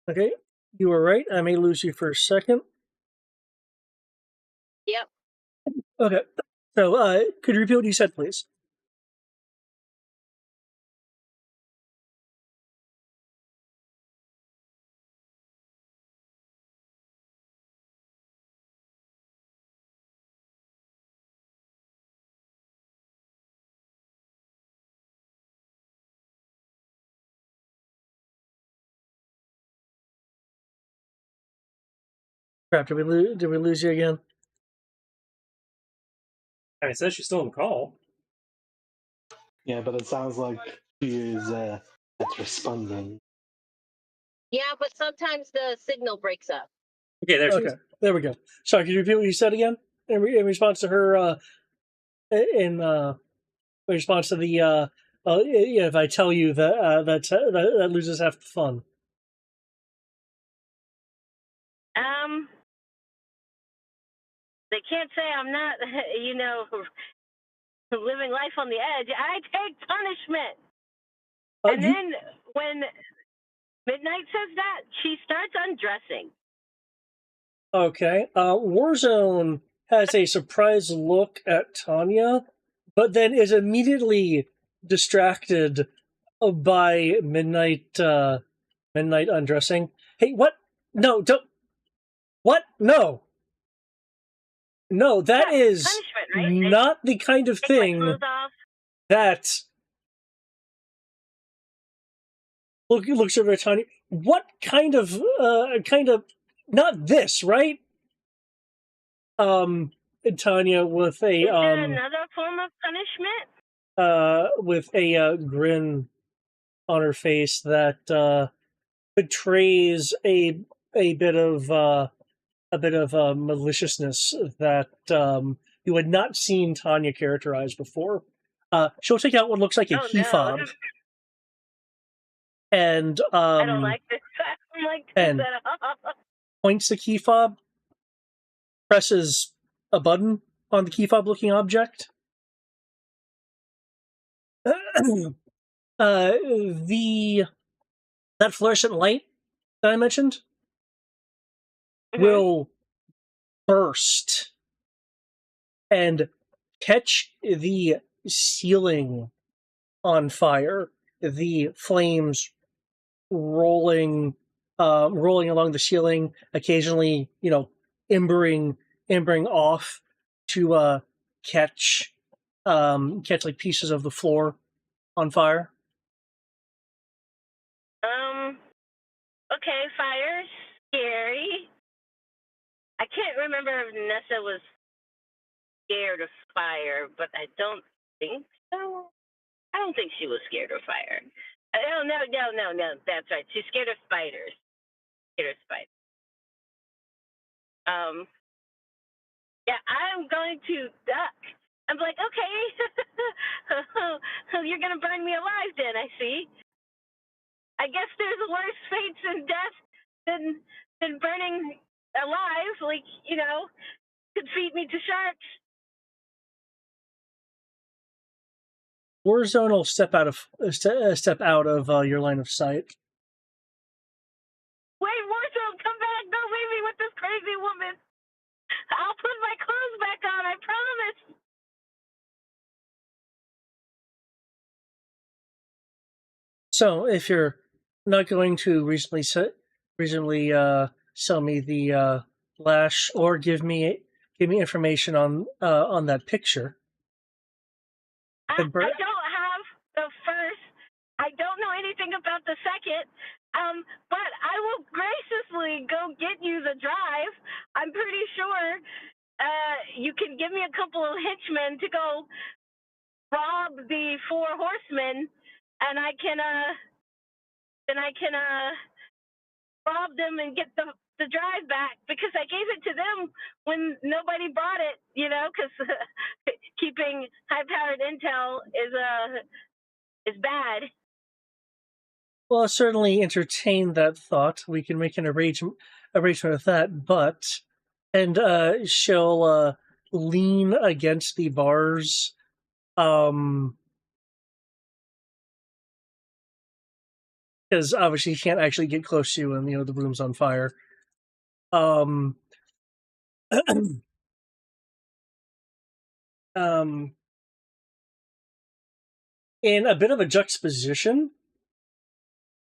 Okay, you were right. I may lose you for a second. Yep. Okay, so could you repeat what you said, please? Crap, did we lose you again? I mean, it says she's still on the call. Yeah, but it sounds like she is that's responding. Yeah, but sometimes the signal breaks up. Okay, there she is. Okay, there we go. Sorry, could you repeat what you said again? In response to her, in response to the, yeah, if I tell you that that loses half the fun. They can't say I'm not, living life on the edge. I take punishment. And then when Midnight says that, she starts undressing. Okay, Warzone has a surprised look at Tanya, but then is immediately distracted by Midnight undressing. Hey, what? No, don't. What? No. No, that is punishment, right? not the kind of thing that looks over at Tanya. What kind of not this, right? Tanya with a Is there another form of punishment? with a grin on her face that betrays a bit of maliciousness that you had not seen Tanya characterize before. She'll take out what looks like a key fob, and I don't like this. I don't like this and at all. points the key fob, presses a button on the key fob looking object. That fluorescent light that I mentioned will burst and catch the ceiling on fire. The flames rolling along the ceiling, occasionally, embering off to catch like pieces of the floor on fire. Okay, fire's scary. I can't remember if Nessa was scared of fire, but I don't think so. I don't think she was scared of fire. Oh, no, that's right. She's scared of spiders. Yeah, I'm going to duck. I'm like, okay, you're going to burn me alive then, I see. I guess there's worse fates in death than burning alive. Like, could feed me to sharks. Warzone will step out of your line of sight. Wait, Warzone, come back! Don't leave me with this crazy woman. I'll put my clothes back on. I promise. So, if you're not going to reasonably sell me the lash or give me information on that picture, I don't have the first. I don't know anything about the second. But I will graciously go get you the drive. I'm pretty sure you can give me a couple of henchmen to go rob the 4 horsemen, and I can rob them and get the drive back, because I gave it to them when nobody bought it, because keeping high-powered intel is bad. Well, I'll certainly entertain that thought. We can make an arrangement with that, but she'll lean against the bars, because obviously you can't actually get close to you when the room's on fire. In a bit of a juxtaposition,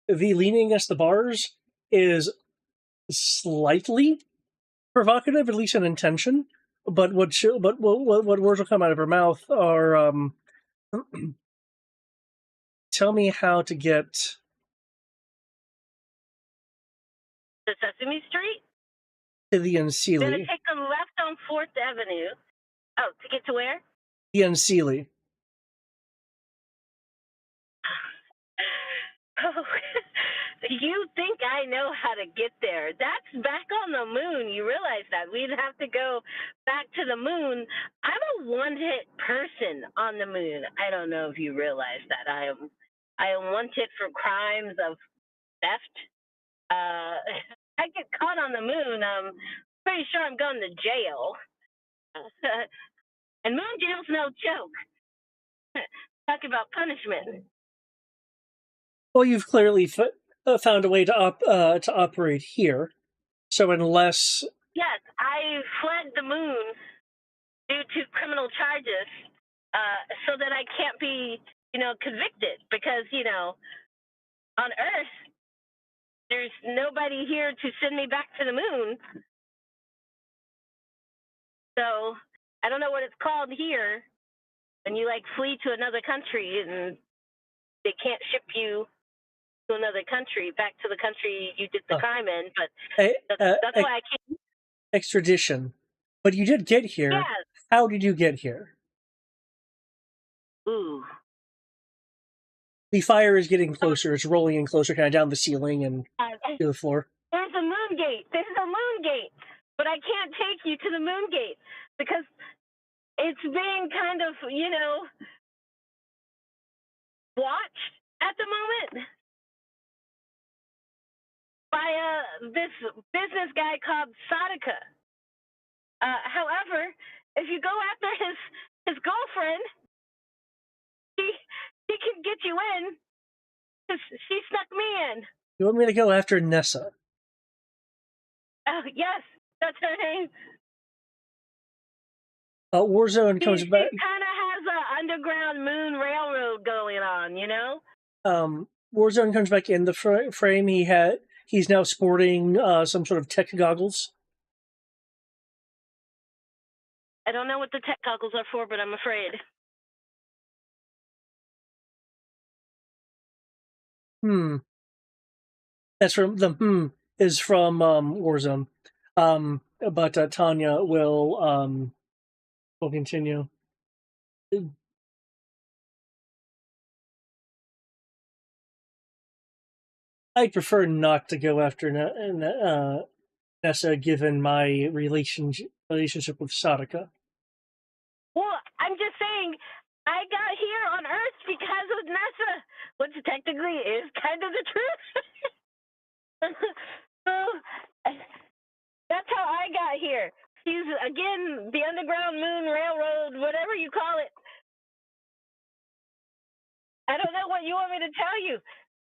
the leaning against the bars is slightly provocative, at least in intention. But what words will come out of her mouth are, tell me how to get to Sesame Street? To the Unseelie. Then take a left on 4th Avenue. Oh, to get to where? The Unseelie. Oh, you think I know how to get there? That's back on the moon. You realize that we'd have to go back to the moon. I'm a one-hit person on the moon. I don't know if you realize that. I am wanted for crimes of theft. I get caught on the moon. I'm pretty sure I'm going to jail. And moon jail's no joke. Talk about punishment. Well, you've clearly found a way to operate here. So unless... Yes, I fled the moon due to criminal charges, so that I can't be, convicted, because, on Earth, there's nobody here to send me back to the moon. So I don't know what it's called here when you flee to another country and they can't ship you to another country, back to the country you did the crime in. But that's why I can't. Extradition. But you did get here. Yes. How did you get here? Ooh. The fire is getting closer. It's rolling in closer, kind of down the ceiling and to the floor. There's a moon gate. But I can't take you to the moon gate because it's being kind of, watched at the moment by this business guy called Sadaka. However, if you go after his girlfriend, he can get you in. 'Cause she snuck me in. You want me to go after Nessa? Oh yes, that's her name. Warzone comes She back. kind of has a underground moon railroad going on, you know. Warzone comes back in the frame. He's now sporting some sort of tech goggles. I don't know what the tech goggles are for, but I'm afraid. That's from the is from Warzone. But Tanya will continue. I prefer not to go after Nessa, given my relationship with Sadaka. Well, I'm just saying, I got here on Earth because of Nessa, which technically is kind of the truth. So that's how I got here. She's, again, the Underground Moon Railroad, whatever you call it. I don't know what you want me to tell you.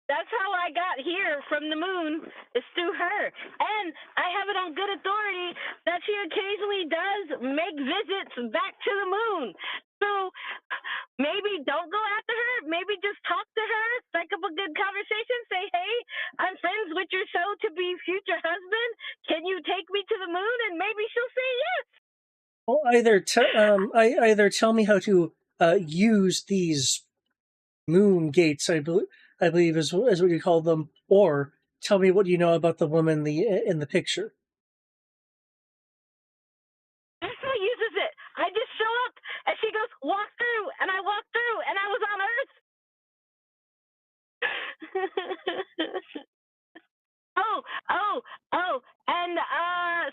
That's how I got here from the moon, is through her. And I have it on good authority that she occasionally does make visits back to the moon. So maybe don't go after her. Maybe just talk to her, strike up a good conversation, say, hey, I'm friends with your soon-to-be future husband. Can you take me to the moon? And maybe she'll say yes. Well, either tell me how to use these moon gates, I believe is what you call them, or tell me what you know about the woman in the picture. That's how uses it. I just show up and she goes, walk through, and I walk through, and I was on Earth. And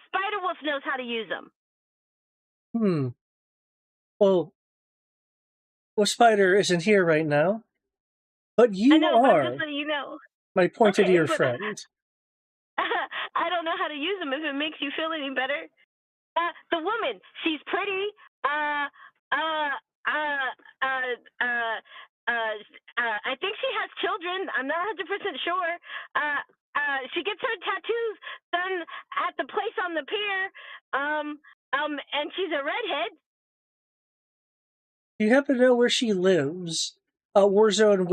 Spider-Wolf knows how to use them. Well, Spider isn't here right now, but you I know, are. but just so you know. My pointed Okay, ear but, friend. I don't know how to use them if it makes you feel any better. The woman, she's pretty. I think she has children. I'm not 100% sure. She gets her tattoos done at the place on the pier. And she's a redhead. Do you happen to know where she lives? Warzone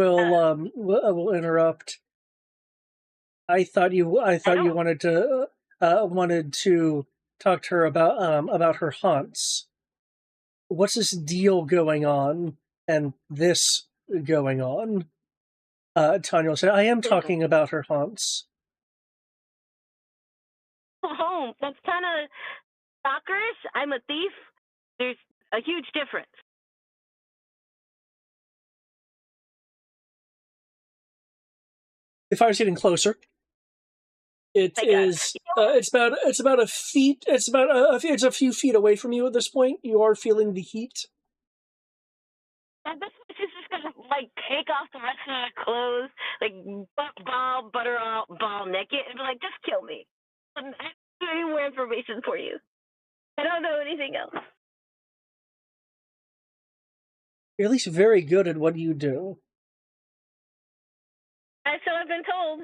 will interrupt. I thought you wanted to talk to her about her haunts. What's this deal going on and this going on? Tanya said, I am talking about her haunts. Home. That's kind of stalkerish. I'm a thief. There's a huge difference. If I was getting closer, it's about a feet. It's a few feet away from you at this point. You are feeling the heat. And this is just gonna take off the rest of her clothes, ball naked, and be like, just kill me. I don't have any more information for you. I don't know anything else. You're at least very good at what you do. So I've been told.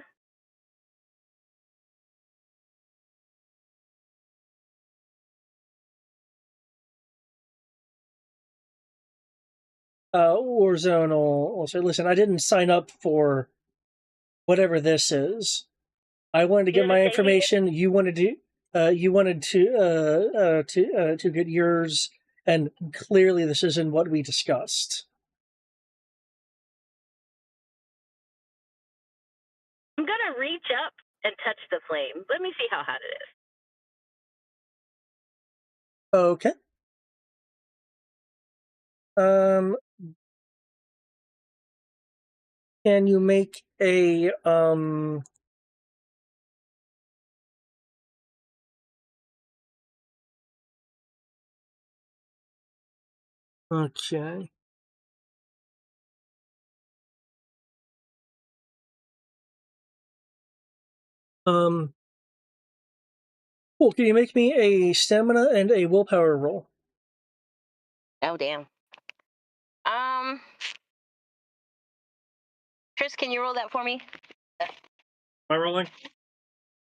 Warzone will say, listen, I didn't sign up for whatever this is. I wanted to get my information. You wanted to get yours, and clearly this isn't what we discussed. I'm gonna reach up and touch the flame. Let me see how hot it is. Okay. Can you make a Okay. Cool. Can you make me a stamina and a willpower roll? Oh damn. Chris, can you roll that for me? Am I rolling?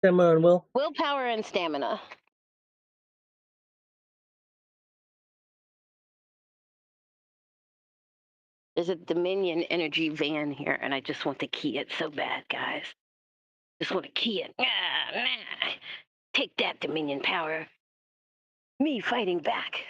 Emma and Will. Willpower and stamina. There's a Dominion energy van here, and I just want to key it so bad, guys. Just want to key it. Nah. Take that, Dominion power. Me fighting back.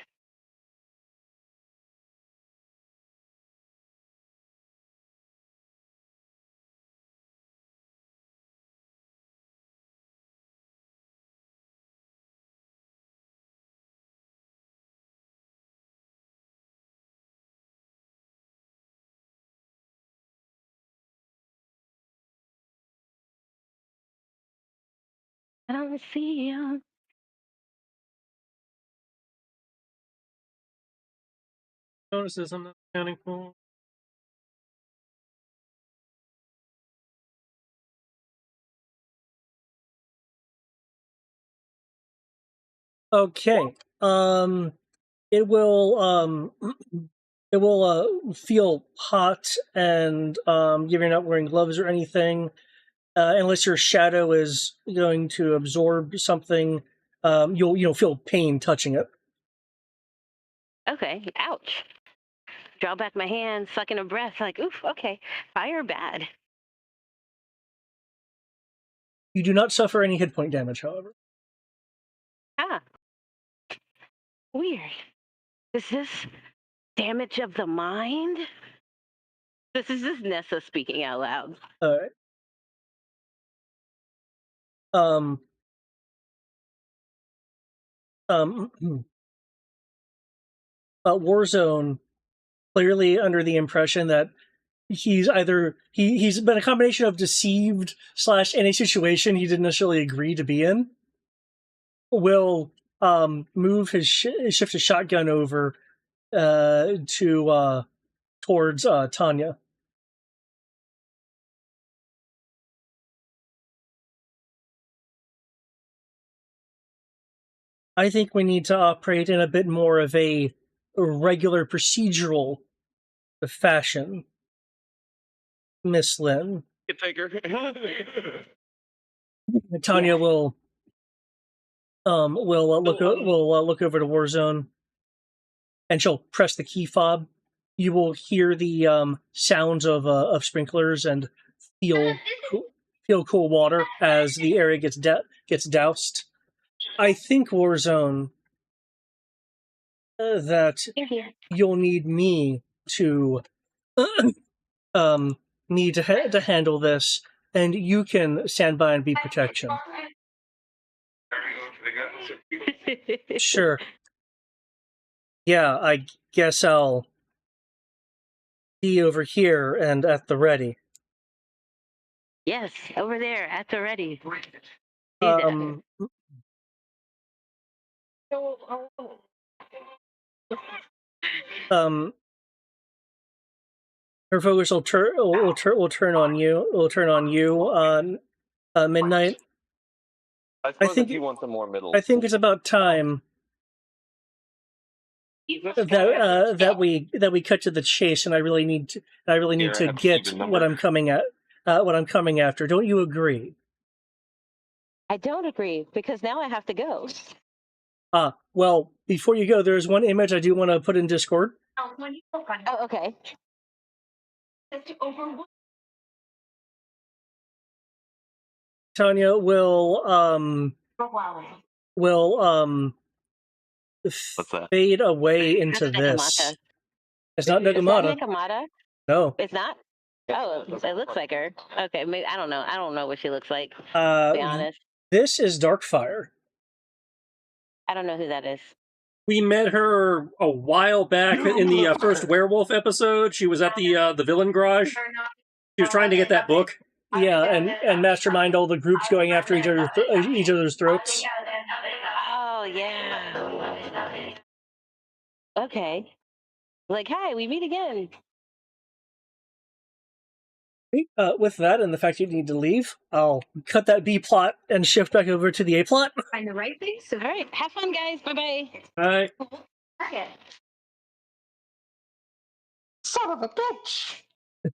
I don't see you. Notices I'm not accounting for. Okay. It will it will feel hot, and you're not wearing gloves or anything, unless your shadow is going to absorb something. You'll feel pain touching it. Okay, ouch. Draw back my hand, sucking a breath, like, oof, okay, fire bad. You do not suffer any hit point damage, however. Ah. Weird. Is this damage of the mind? This is just Nessa speaking out loud. All right. Warzone, clearly under the impression that he's been a combination of deceived / in a situation he didn't necessarily agree to be in, will move shift his shotgun over to towards Tanya. I think we need to operate in a bit more of a regular procedural fashion, Miss Lynn. Get taker. Tanya will look over to Warzone, and she'll press the key fob. You will hear the sounds of sprinklers and feel cool water as the area gets doused. I think, Warzone, that you'll need me to to handle this, and you can stand by and be protection. Sure. Yeah, I guess I'll be over here and at the ready. Yes, over there at the ready. Her focus will turn on you. Will turn on you on midnight. I think you want the more middle. I think it's about time that we cut to the chase, and I really need to get what I'm coming at. What I'm coming after. Don't you agree? I don't agree, because now I have to go. Well, before you go, there's one image I do want to put in Discord. Oh, okay. Tanya will What's that? fade away into this. It's not Nagamata. Is that Nagamata? No. It's not? Oh, it looks like her. Okay, maybe I don't know. I don't know what she looks like, to be honest. This is Darkfire. I don't know who that is. We met her a while back in the first werewolf episode. She was at the villain garage. She was trying to get that book. Yeah, and mastermind all the groups going after each other's throats. Oh yeah. Okay. Like, hi, we meet again. With that and the fact you need to leave, I'll cut that B plot and shift back over to the A plot. Find the right thing. So, all right, have fun, guys. Bye-bye. Bye. Okay. Son of a bitch! I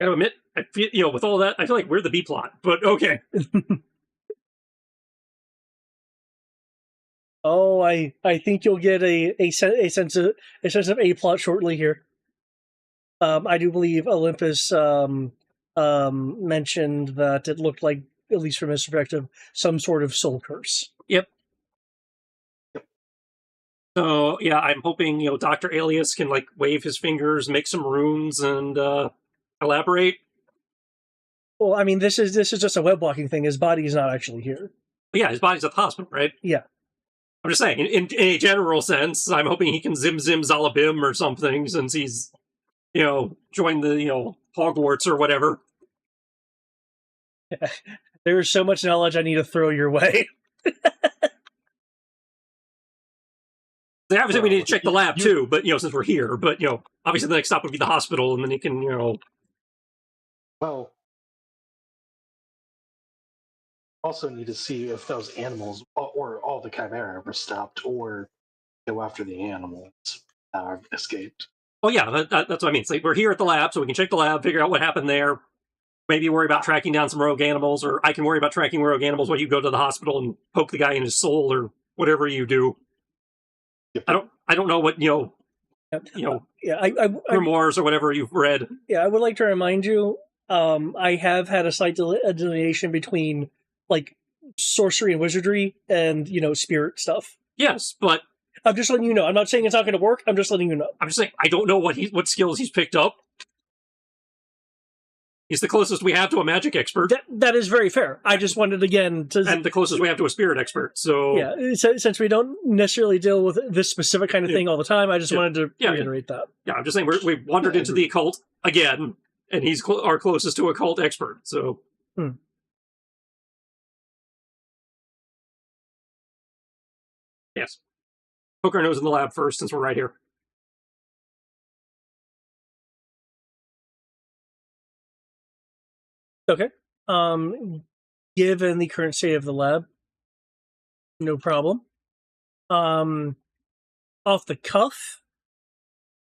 gotta admit, I feel, with all that, I feel like we're the B plot, but okay. Oh, I think you'll get a sense of A plot shortly here. I do believe Olympus mentioned that it looked like, at least from his perspective, some sort of soul curse. Yep. So yeah, I'm hoping Dr. Alias can wave his fingers, make some runes, and elaborate. Well, I mean, this is just a web walking thing. His body is not actually here. But yeah, his body's at the hospital, right? Yeah. I'm just saying, in a general sense, I'm hoping he can zim zalabim or something, since he's, joined the, Hogwarts or whatever. There's so much knowledge I need to throw your way. Obviously, we need to check the lab too, but, since we're here, but, obviously the next stop would be the hospital, and then he can, Well, also need to see if those animals or all the chimera were stopped, or go after the animals escaped. Oh yeah, that's what I mean. It's like we're here at the lab, so we can check the lab, figure out what happened there. Maybe worry about tracking down some rogue animals, or I can worry about tracking rogue animals while you go to the hospital and poke the guy in his soul, or whatever you do. Yep. I don't know what grimoires or whatever you've read. Yeah, I would like to remind you, I have had a slight delineation between sorcery and wizardry and spirit stuff. Yes, but I'm just letting you know. I'm not saying it's not going to work. I'm just letting you know. I'm just saying I don't know what skills he's picked up. He's the closest we have to a magic expert. That is very fair. I just wanted, again, and the closest we have to a spirit expert. So yeah, since we don't necessarily deal with this specific kind of thing all the time, I just wanted to reiterate that. Yeah, I'm just saying we wandered into the occult again, and he's our closest to occult expert. So. Yes. Poke our nose in the lab first, since we're right here. Okay. Given the current state of the lab, no problem. Off the cuff,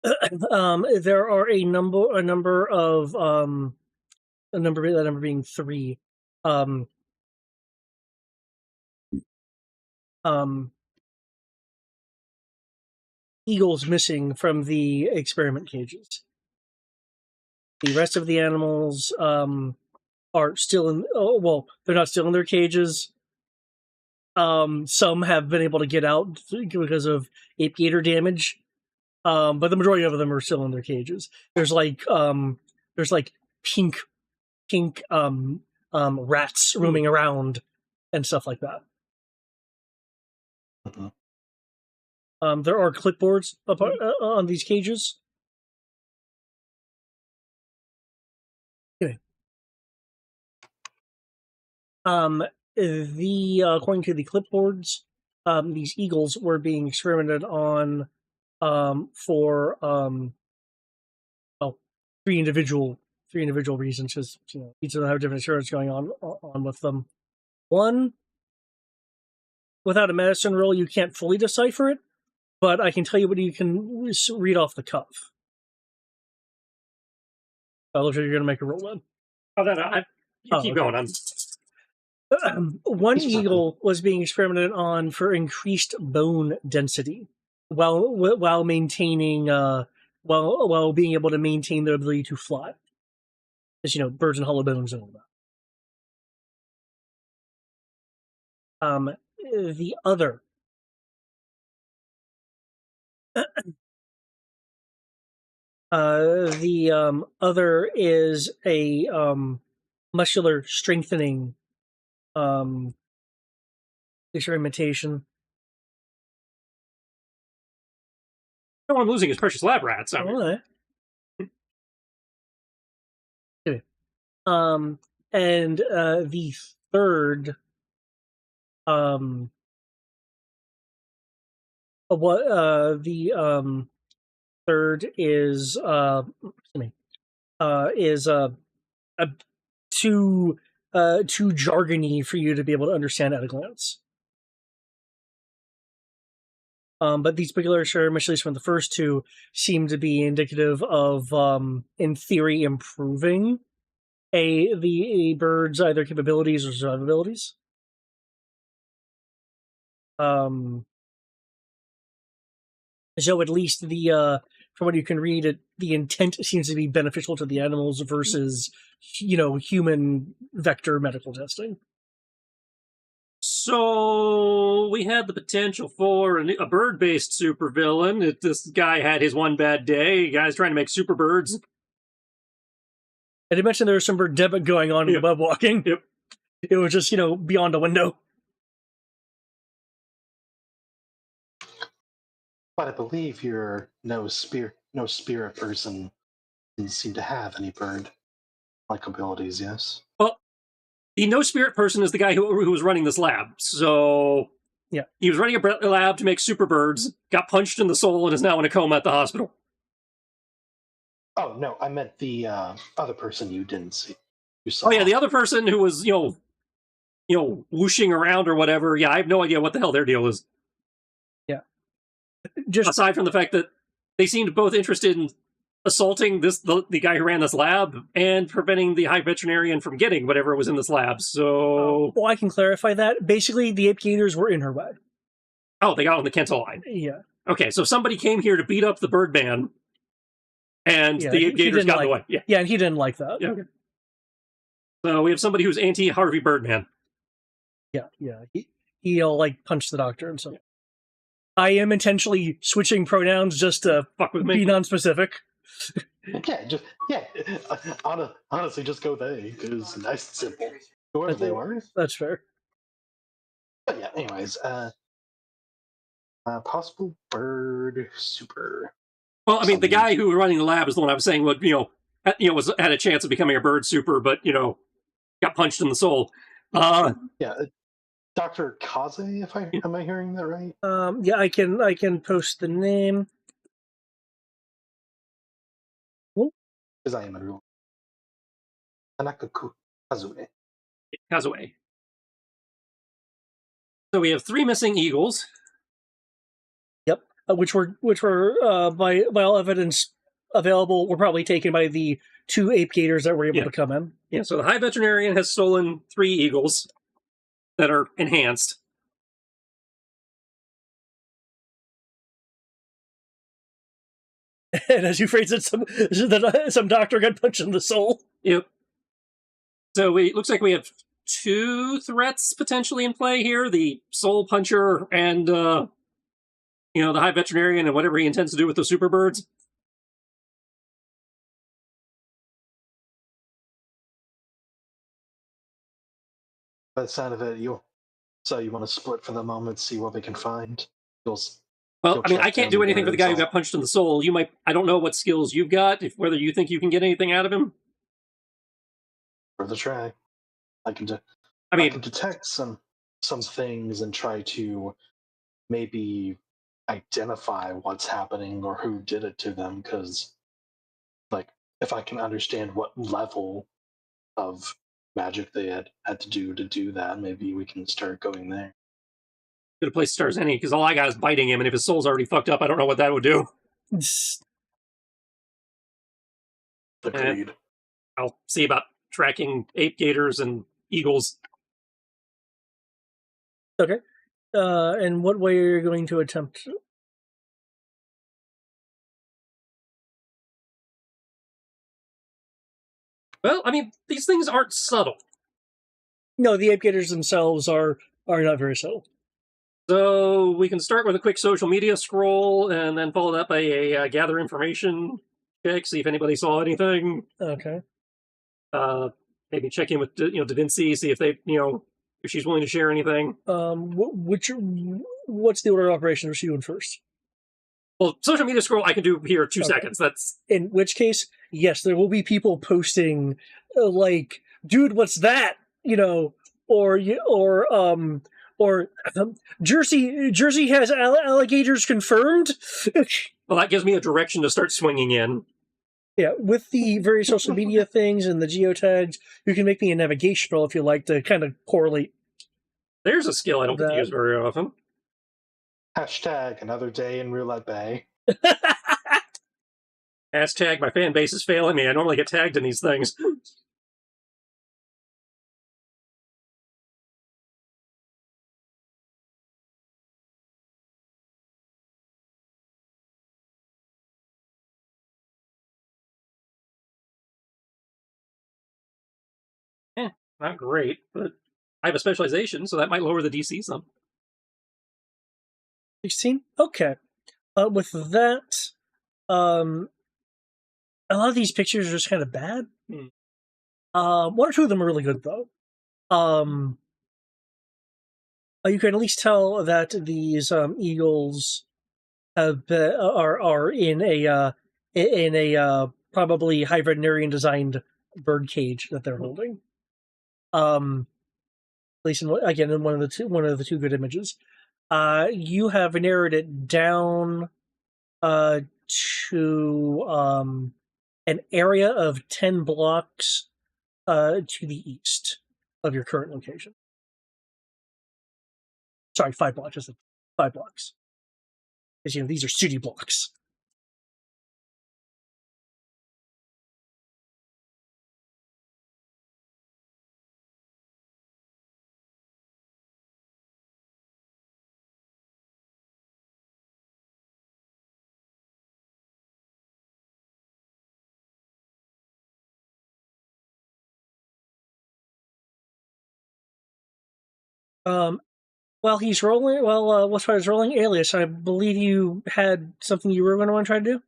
there are a number of that number being 3. Eagles missing from the experiment cages. The rest of the animals are still in. Oh, well, they're not still in their cages. Some have been able to get out because of apiator damage, but the majority of them are still in their cages. There's pink rats roaming around and stuff like that. Mm-hmm. There are clipboards on these cages. Okay. According to the clipboards, these eagles were being experimented on for three individual reasons, because each of them have different experiments going on with them. One, without a medicine roll, you can't fully decipher it, but I can tell you what you can read off the cuff. Looks like you're going to make a roll then. Oh, no, keep going on. One eagle was being experimented on for increased bone density, while maintaining while being able to maintain their ability to fly. As birds and hollow bones and all that. The other other is a muscular strengthening experimentation. No one losing his precious lab rats. Okay. And the third third is too jargony for you to be able to understand at a glance. But these particular experiments, at least from the first two, seem to be indicative of, in theory, improving the bird's either capabilities or survivabilities. So at least from what you can read, the intent seems to be beneficial to the animals versus, human vector medical testing. So we had the potential for a bird-based supervillain. If this guy had his one bad day, the guy's trying to make super birds. I did mention there was some bird debit going on in the web walking. Yep. It was just, beyond a window. But I believe your no spirit person didn't seem to have any bird-like abilities, yes? Well, the no spirit person is the guy who was running this lab. So, yeah, he was running a lab to make super birds, got punched in the soul, and is now in a coma at the hospital. Oh, no, I meant the other person you didn't see. You saw. Oh, yeah, the other person who was, whooshing around or whatever. Yeah, I have no idea what the hell their deal is. Yeah. Just aside from the fact that they seemed both interested in assaulting the guy who ran this lab and preventing the high veterinarian from getting whatever was in this lab. So, well, I can clarify that. Basically, the ape gators were in her way. Oh, they got on the Kenta line. Yeah. Okay, so somebody came here to beat up the Birdman, and the ape gators got in the way. Yeah, and he didn't like that. Yeah. Okay. So we have somebody who's anti-Harvey Birdman. Yeah. He'll punch the doctor and stuff. I am intentionally switching pronouns just to fuck with me. Be non-specific. Honestly, just go they, because nice and simple. Whoever they were. That's fair. But yeah, anyways, possible bird super. Well, I mean, the guy who was running the lab is the one I was saying would, had a chance of becoming a bird super, but, got punched in the soul. Yeah, Dr. Kaze, am I hearing that right? Yeah, I can post the name. Because I am in real. Tanaka Kazue. Kazue. So we have 3 missing eagles. Yep, which were by all evidence available, were probably taken by the 2 ape gators that were able to come in. Yeah, so the High Veterinarian has stolen 3 eagles that are enhanced. And as you phrase it, some doctor got punched in the soul. Yep. So it looks like we have 2 threats potentially in play here: the soul puncher and the High Veterinarian and whatever he intends to do with the super birds. By the sound of it, you want to split for the moment, see what we can find. Well, I mean, I can't do anything for the guy who got punched in the soul. You might. I don't know what skills you've got. Whether you think you can get anything out of him. For the try, I can detect some things and try to maybe identify what's happening or who did it to them. Because, if I can understand what level of magic they had to do that, maybe we can start going there. Good a place to start as any, because all I got is biting him, and if his soul's already fucked up, I don't know what that would do. Agreed. And I'll see about tracking ape gators and eagles. Okay. And what way are you going to attempt? Well, I mean, these things aren't subtle. No, the ape gators themselves are not very subtle. So we can start with a quick social media scroll, and then follow that by a gather information check, see if anybody saw anything. Okay. Maybe check in with Da Vinci, see if they if she's willing to share anything. What's the order of operations for you doing first? Well, social media scroll I can do here 2 seconds. That's in which case, yes, there will be people posting dude, what's that? Or Jersey has alligators confirmed. Well, that gives me a direction to start swinging in. Yeah, with the various social media things and the geotags, you can make me a navigation roll if you like to kind of correlate. There's a skill I don't get to use very often. Hashtag another day in Roulette Bay. Hashtag my fan base is failing me. I normally get tagged in these things. Not great, but I have a specialization, so that might lower the DC some. 16? Okay. With that, a lot of these pictures are just kind of bad. One or two of them are really good, though. You can at least tell that these eagles have been, are in a probably high veterinarian designed bird cage that they're holding. At least in one of the two good images. You have narrowed it down to an area of 10 blocks to the east of your current location. Sorry, 5 blocks. Just 5 blocks. Because these are city blocks. While he's rolling, what's part is rolling Alias, I believe you had something you were going to want to try to do?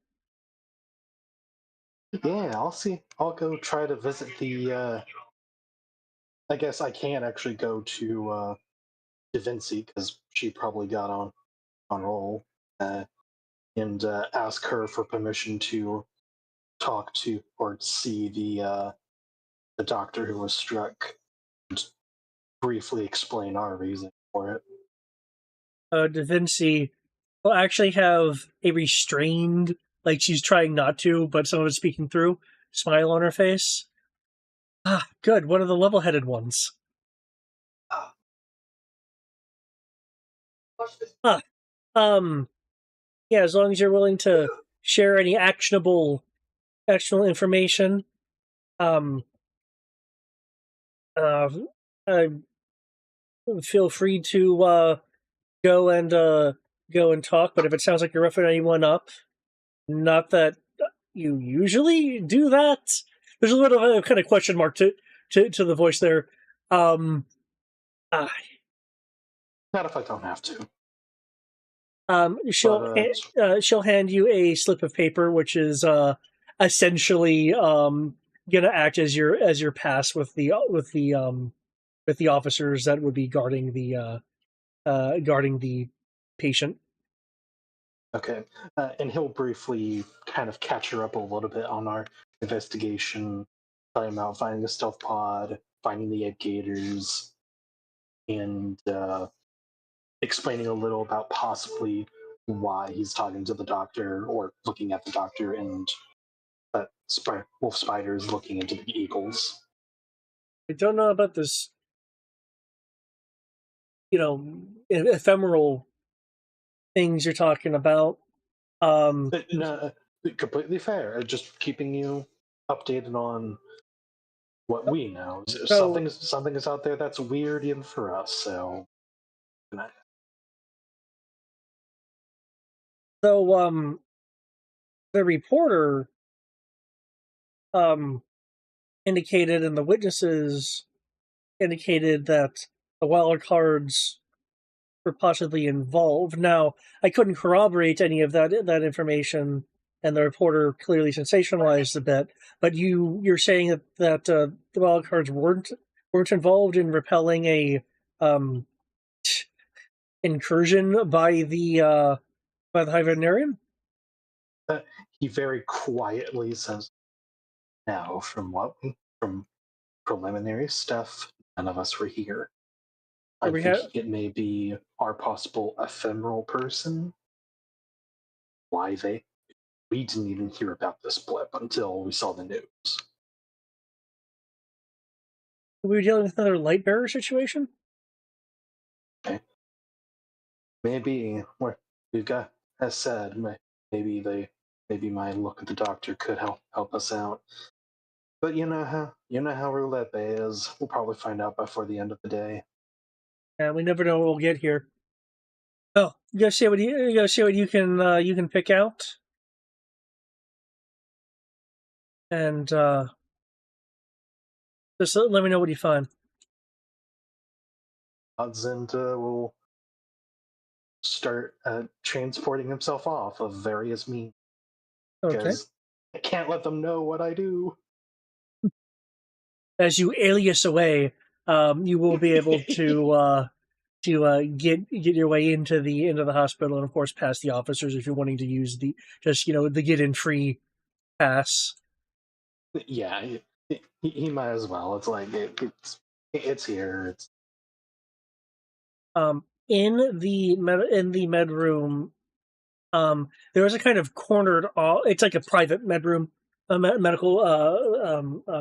Yeah, I'll see. I'll go try to visit the. I guess I can actually go to Da Vinci because she probably got on roll, and ask her for permission to talk to or see the doctor who was struck, and briefly explain our reason for it. Da Vinci will actually have a restrained, like she's trying not to, but someone is speaking through, smile on her face. Ah, good. One of the level-headed ones. Ah, yeah. As long as you're willing to share any actionable information, um, uh, uh feel free to go and talk. But if it sounds like you're roughing anyone up, not that you usually do that. There's a little bit of kind of question mark to the voice there. Not if I don't have to. She'll hand you a slip of paper, which is essentially gonna act as your pass with the officers that would be guarding the patient. Okay, and he'll briefly kind of catch her up a little bit on our investigation, talking about finding the stealth pod, finding the egg gators, and explaining a little about possibly why he's talking to the doctor or looking at the doctor, and that wolf spider is looking into the eagles. I don't know about this, ephemeral things you're talking about. No, completely fair. Just keeping you updated on what we know. Something is out there that's weird even for us. So, the reporter indicated, and the witnesses indicated that the Wildcards were possibly involved. Now, I couldn't corroborate any of that information, and the reporter clearly sensationalized a bit. But you're saying that the Wildcards weren't involved in repelling a incursion by the High Veterinarian? he very quietly says, "Now, from preliminary stuff, none of us were here. I'm thinking it may be our possible ephemeral person. We didn't even hear about this blip until we saw the news." We were dealing with another light bearer situation? Okay. maybe we've got, as said, maybe my look at the doctor could help us out. But you know how Roulette Bay is. We'll probably find out before the end of the day. And we never know what we'll get here. Oh, you gotta see what you can pick out, and just let me know what you find. Oddsend will start transporting himself off of various means Okay. because I can't let them know what I do. As you alias away, you will be able to get your way into the hospital, and of course past the officers if you're wanting to use the the get in free pass. Yeah, he might as well. It's like it's here. It's In the med room, there is a kind of cornered. It's like a private med room, a medical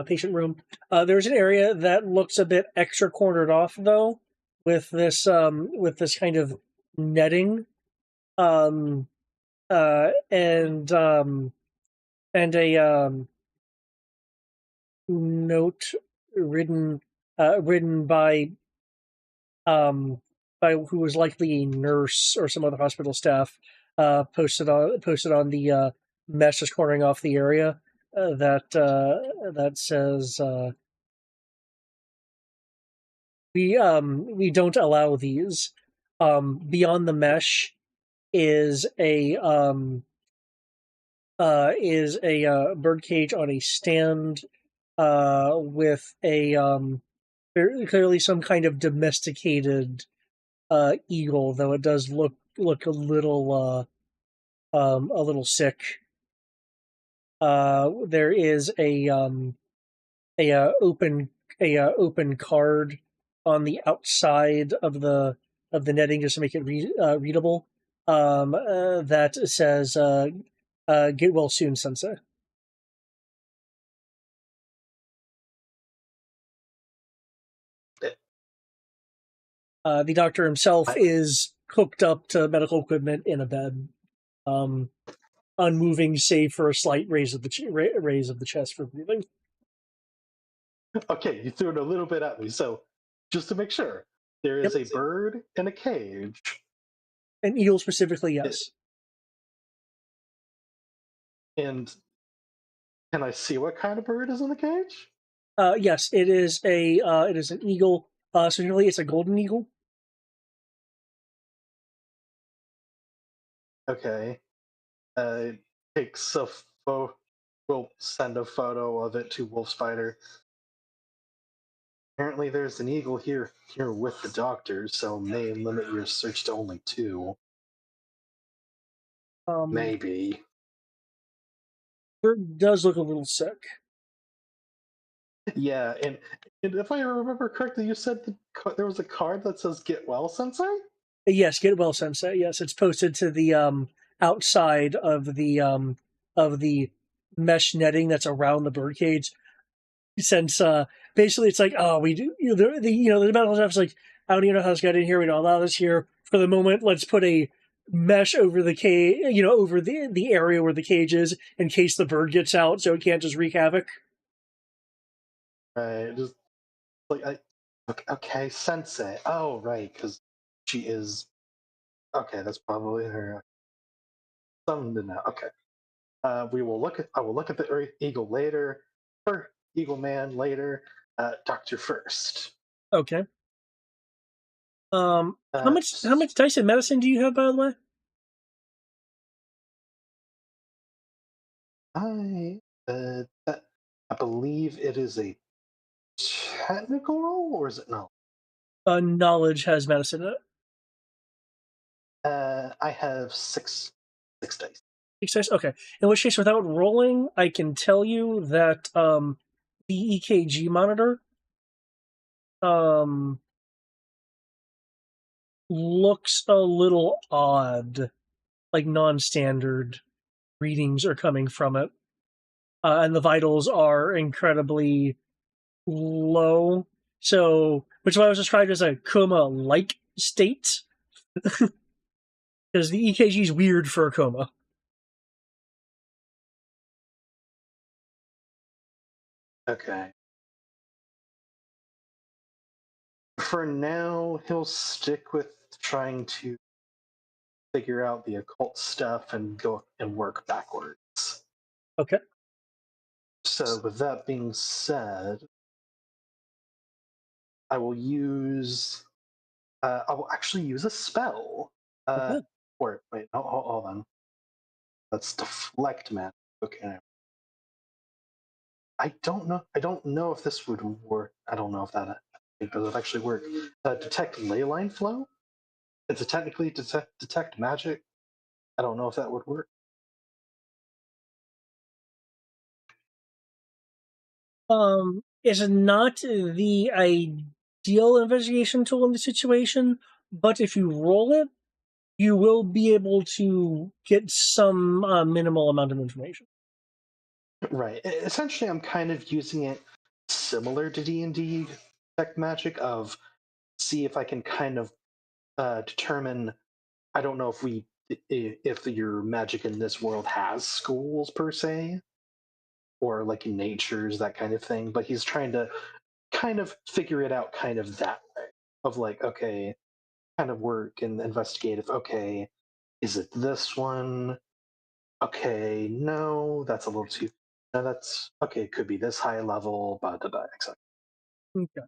patient room. There's an area that looks a bit extra cornered off though, with this kind of netting, um, and a note written written um, by who was likely a nurse or some other hospital staff, posted on the mesh just cornering off the area, that says, we don't allow these. Beyond the mesh is a birdcage on a stand, with very clearly some kind of domesticated eagle, though it does look a little sick. There is a open card on the outside of the netting just to make it readable. That says, "Get well soon, Sensei." The doctor himself is hooked up to medical equipment in a bed, unmoving save for a slight raise of the chest for breathing. okay. You threw it a little bit at me, so just to make sure, there is a bird in a cage. An eagle specifically, yes. And can I see what kind of bird is in the cage? Yes, it is an eagle. So really, it's a golden eagle. Okay. Takes a We'll send a photo of it to Wolf Spider. Apparently, there's an eagle here with the doctor, so may limit your search to only 2. Maybe. Bird does look a little sick. Yeah, and if I remember correctly, you said there was a card that says "Get well, Sensei." Yes, get well, Sensei. Yes, it's posted to the outside of the mesh netting that's around the birdcage. Since basically it's like, oh, we do the medical staff's like, I don't even know how this got in here. We don't allow this here for the moment. Let's put a mesh over the cage, over the area where the cage is, in case the bird gets out, so it can't just wreak havoc. Right, just like okay, Sensei. Oh, right, because she is. Okay, that's probably her. Something to know. Okay. I will look at the eagle later, or eagle man later. Doctor first. Okay. How much dice and medicine do you have, by the way? I believe it is a technical roll, or is it no? Knowledge has medicine in it. I have six dice. 6 dice. Okay. In which case, without rolling, I can tell you that the EKG monitor looks a little odd, like non-standard readings are coming from it, and the vitals are incredibly low. So, which is why I was described as a coma-like state. Because the EKG is weird for a coma. Okay. For now, he'll stick with trying to figure out the occult stuff and go and work backwards. Okay. So, with that being said, I will use. I will actually use a spell. Okay. Or wait, hold on. That's deflect, man. Okay. I don't know. I don't know if this would work. I don't know if that would actually work. Detect ley line flow. It's a technically detect magic. I don't know if that would work. It's not the ideal investigation tool in the situation, but if you roll it, you will be able to get some minimal amount of information. Right. Essentially, I'm kind of using it similar to D&D detect magic of see if I can kind of determine. I don't know if your magic in this world has schools per se, or like in natures, that kind of thing. But he's trying to kind of figure it out kind of that way of like, okay, kind of work and investigate if, okay, is it this one? Okay, no, that's a little too, no, that's, okay, it could be this high level, blah, blah, blah, etc. Okay.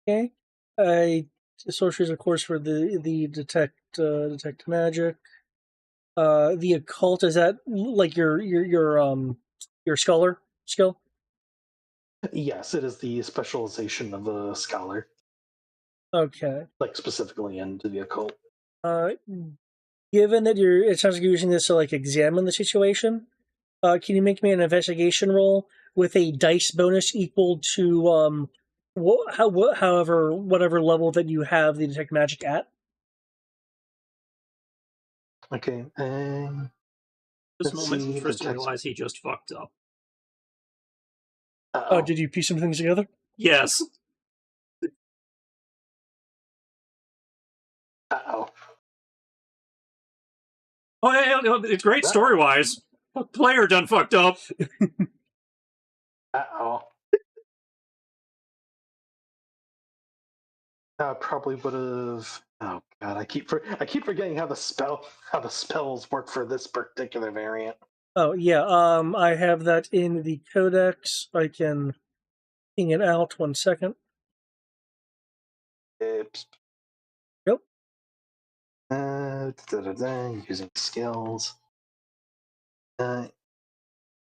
Okay. Sorcery is of course for the detect magic. The occult, is that like your scholar skill? Yes, it is the specialization of the scholar, Okay. like specifically into the occult. Uh, Given that it sounds like you're using this to like examine the situation, can you make me an investigation roll with a dice bonus equal to however whatever level that you have the detect magic at? Okay, This let's moment, see. Tristan realized he just fucked up. Oh, did you piece some things together? Yes. Uh-oh. Oh, yeah, it's great story wise. Player done fucked up. Uh-oh. Probably would have. Oh god, I keep forgetting how the spells work for this particular variant. Oh yeah, I have that in the codex. I can ping it out. 1 second. Oops. Yep. Using skills.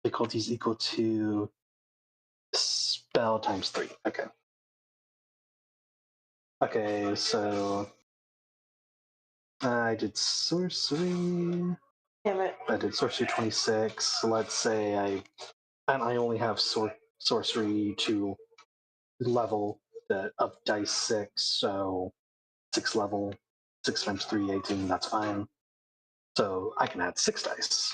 Difficulties equal to spell times 3. Okay. Okay, so I did sorcery. Damn it! I did sorcery 26. So let's say I only have sorcery to level the of dice 6, so 6 level, 6 times 3, 18. That's fine. So I can add 6 dice.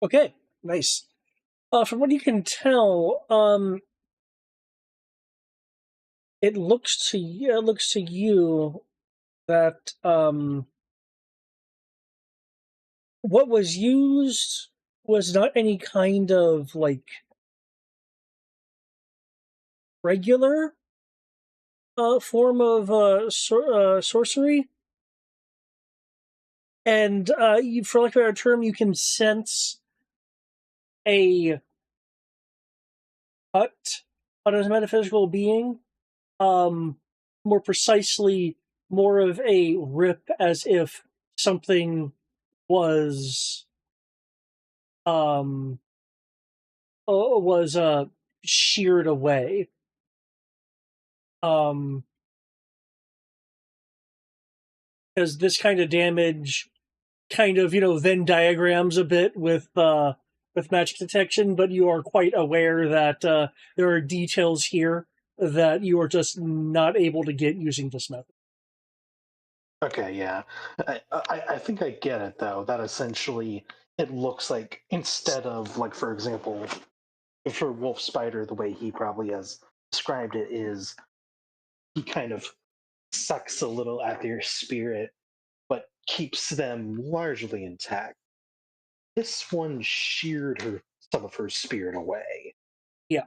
Okay. Nice. From what you can tell, it looks to you that what was used was not any kind of like regular form of sorcery, and for lack of a better term, you can sense a cut on his metaphysical being. More precisely, more of a rip, as if something was sheared away. Because this kind of damage kind of, Venn diagrams a bit with magic detection, but you are quite aware that there are details here that you are just not able to get using this method. Okay, yeah. I think I get it, though, that essentially it looks like, instead of, like, for example, for Wolf Spider, the way he probably has described it is he kind of sucks a little at their spirit, but keeps them largely intact. This one sheared some of her spirit away. Yeah.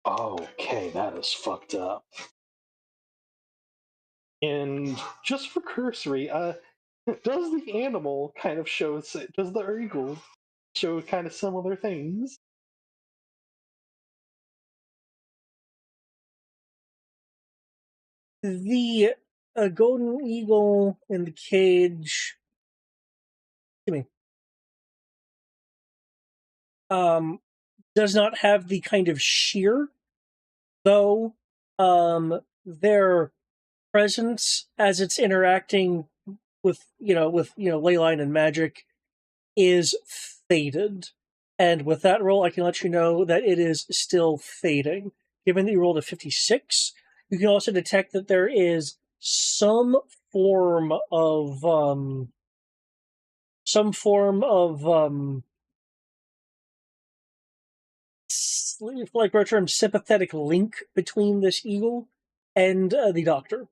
Okay, that is fucked up. And just for cursory, does the animal kind of does the eagle show kind of similar things? The golden eagle in the cage, does not have the kind of shear, though their presence as it's interacting with leyline and magic is faded. And with that roll, I can let you know that it is still fading. Given that you rolled a 56, you can also detect that there is some form of like our term, sympathetic link between this eagle and the doctor.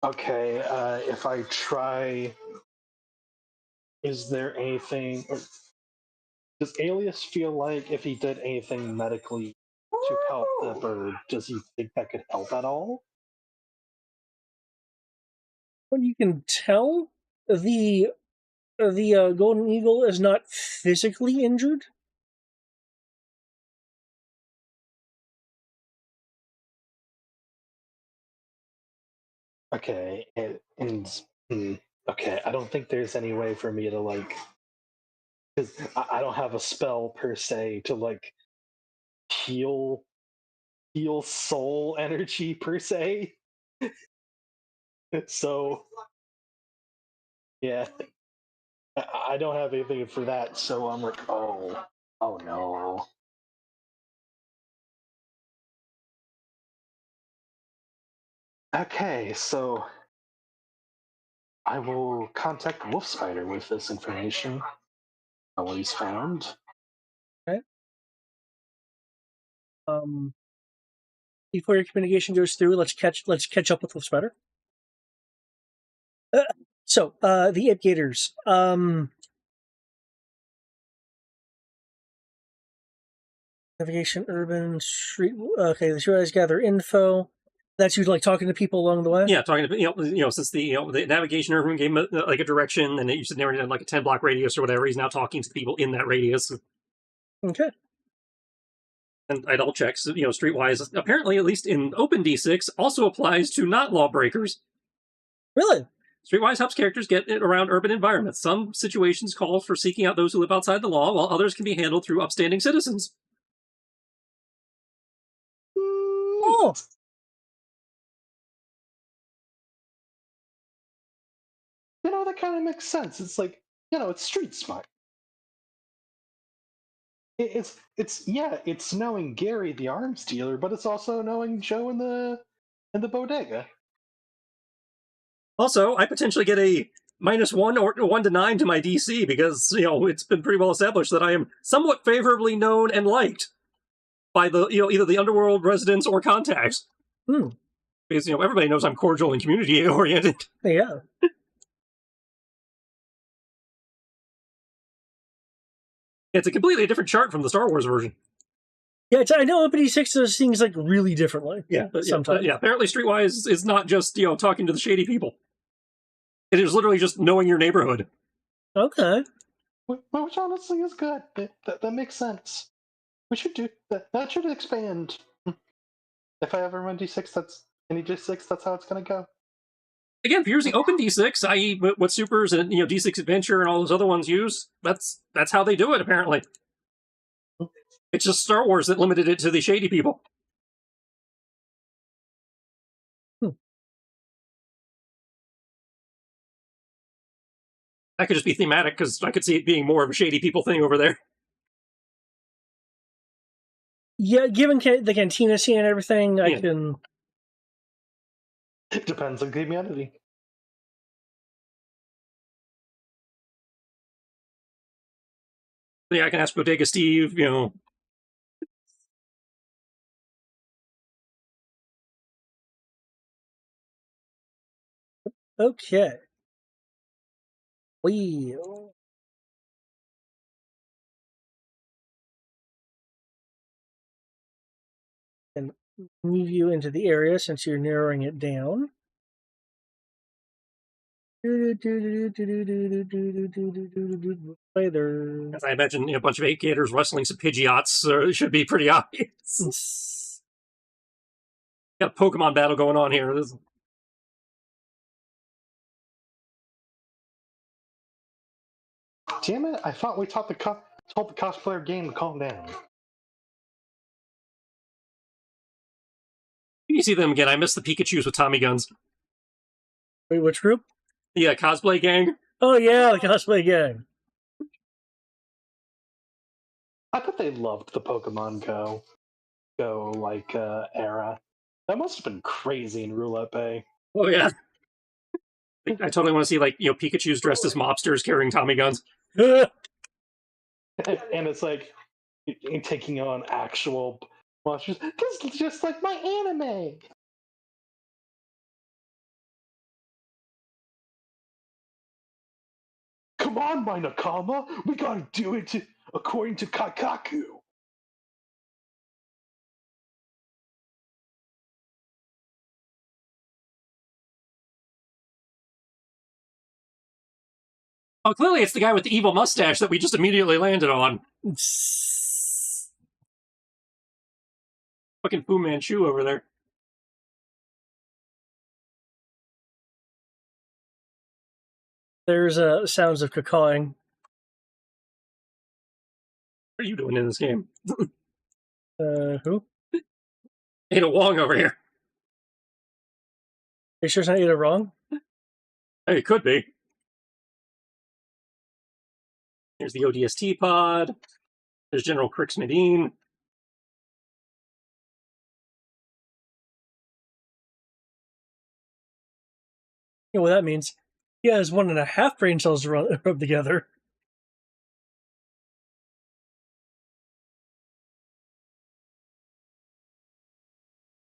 Okay, if I try, is there anything? Does Alias feel like if he did anything medically to help the bird, does he think that could help at all? Well, you can tell the golden eagle is not physically injured. Okay, okay, I don't think there's any way for me to because I don't have a spell per se to heal soul energy per se. So yeah, I don't have anything for that. So I'm like, oh no. Okay, so I will contact Wolf Spider with this information. What he's found. Okay. Before your communication goes through, let's catch up with Wolf Spider. So the It Gators. Navigation, urban, street. Okay, the guys gather info. That's you talking to people along the way. Yeah, talking to since the the navigation urban gave him a direction, and it used to narrate in a 10-block radius or whatever. He's now talking to the people in that radius. Okay. And I double check. So, streetwise, apparently, at least in Open D6, also applies to not lawbreakers. Really? Streetwise helps characters get around urban environments. Some situations call for seeking out those who live outside the law, while others can be handled through upstanding citizens. Oh. That kind of makes sense. It's it's street smart. It's knowing Gary the arms dealer, but it's also knowing Joe in the bodega. Also, I potentially get a -1 or 1 to 9 to my DC because it's been pretty well established that I am somewhat favorably known and liked by the either the underworld residents or contacts. because everybody knows I'm cordial and community oriented. Yeah. It's a completely different chart from the Star Wars version. Yeah, I know OpenD6 does things like really differently. Yeah, but sometimes. Yeah, apparently Streetwise is not just talking to the shady people. It is literally just knowing your neighborhood. Okay. Which honestly is good. That makes sense. We should do that. That should expand. If I ever run D6, that's any D6. That's how it's gonna go. Again, if you're using OpenD6, i.e., what Supers and D6 Adventure and all those other ones use, that's how they do it. Apparently, it's just Star Wars that limited it to the shady people. That could just be thematic, because I could see it being more of a shady people thing over there. Yeah, given the cantina scene and everything, I can. It depends on community. Yeah, I can ask Bodega Steve, Okay. We can move you into the area since you're narrowing it down. As I imagine, a bunch of 8-gators wrestling some Pidgeots, so it should be pretty obvious. Got a Pokemon battle going on here. Damn it! I thought we told the cosplayer game to calm down. You see them again. I miss the Pikachus with Tommy guns. Wait, which group? The cosplay gang. Oh yeah, the cosplay gang. I bet they loved the Pokemon Go era. That must have been crazy in Roulette Bay. Oh yeah. I totally want to see Pikachu's dressed as mobsters carrying Tommy guns. And it's like taking on actual monsters. This is just like my anime. Come on, my Nakama, we gotta do it according to Kakaku. Oh, clearly it's the guy with the evil mustache that we just immediately landed on. Fucking Fu Manchu over there. There's sounds of cacawing. What are you doing in this game? Who? Ada Wong over here. You sure it's not Ada wrong? Hey, it could be. There's the ODST pod. There's General Crix Medine. You know what that means? He has 1.5 brain cells rub together.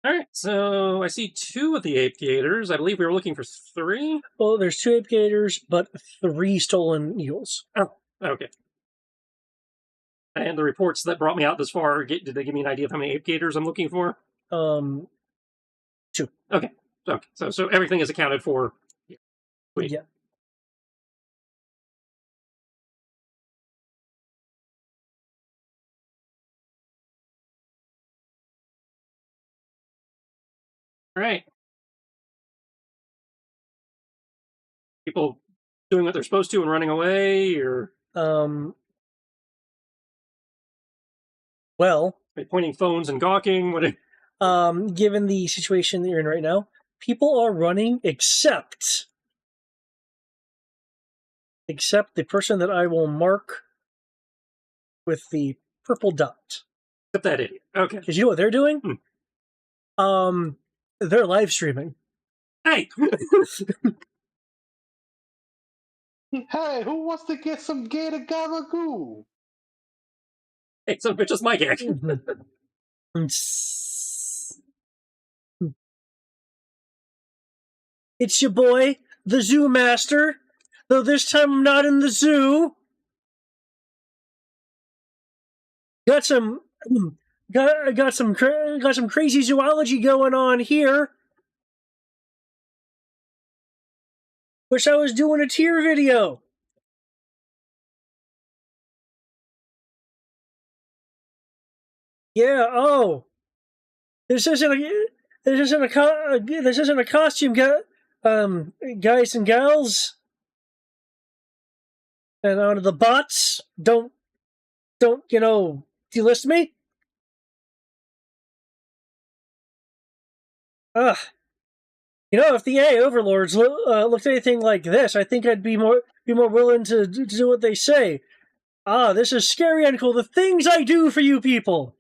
Alright, so I see 2 of the Ape Gators. I believe we were looking for 3. Well, there's 2 Ape Gators, but 3 stolen eels. Oh, okay. And the reports that brought me out this far, did they give me an idea of how many Ape Gators I'm looking for? 2. Okay. So everything is accounted for. Wait. Yeah. Right. People doing what they're supposed to and running away, or well, pointing phones and gawking. What? Given the situation that you're in right now, people are running except the person that I will mark with the purple dot. Except that idiot. Okay. Because you know what they're doing? They're live streaming. Hey! Hey, who wants to get some gator gabagoo? Hey, son of a bitch, that's my gag. It's your boy, the Zoo Master. Though this time I'm not in the zoo. Got some crazy zoology going on here. Wish I was doing a tier video. Yeah. Oh, this isn't a costume, guys and gals. And on to the bots. Don't delist me. Ugh. If the AI overlords looked anything like this, I think I'd be more willing to do what they say. Ah, this is scary and cool. The things I do for you people.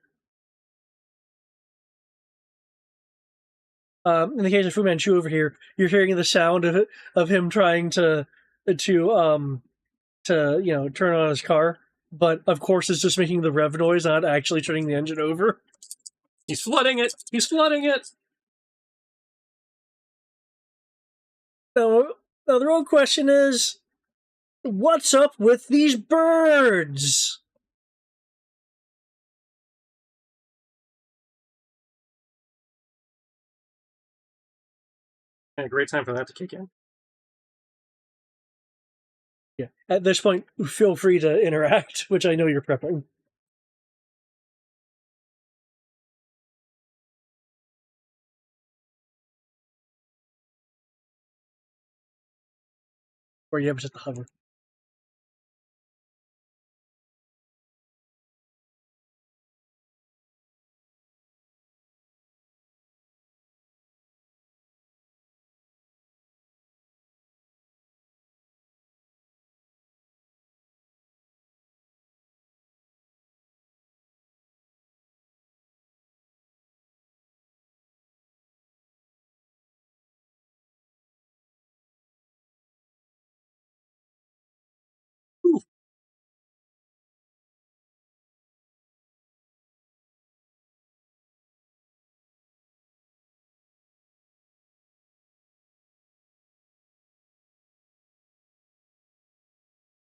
In the case of Fu Manchu over here, you're hearing the sound of him trying to turn on his car, but of course it's just making the rev noise, not actually turning the engine over. He's flooding it. Now the real question is, what's up with these birds? A great time for that to kick in. Yeah. At this point, feel free to interact, which I know you're prepping. Or you have just the hover.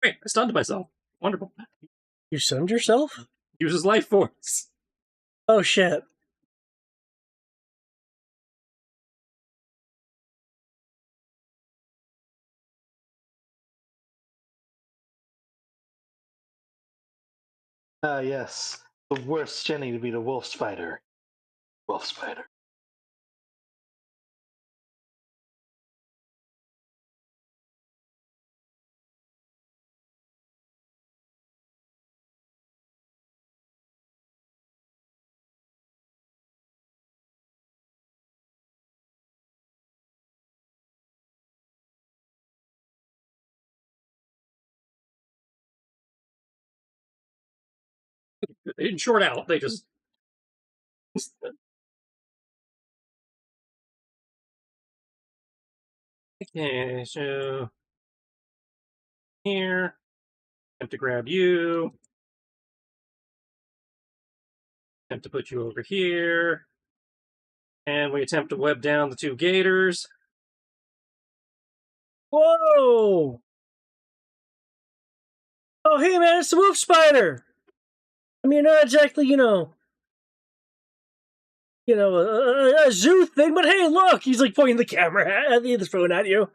Great, I stunned myself. Wonderful. You stunned yourself? Uses life force. Oh shit. Yes. The worst Jenny to be the wolf spider. Wolf spider. They didn't short out. They just. Okay, so here, attempt to grab you, attempt to put you over here, and we attempt to web down the two gators. Whoa! Oh, hey man, it's the wolf spider! I mean, not exactly, a zoo thing, but hey, look! He's like pointing the camera at the phone at you.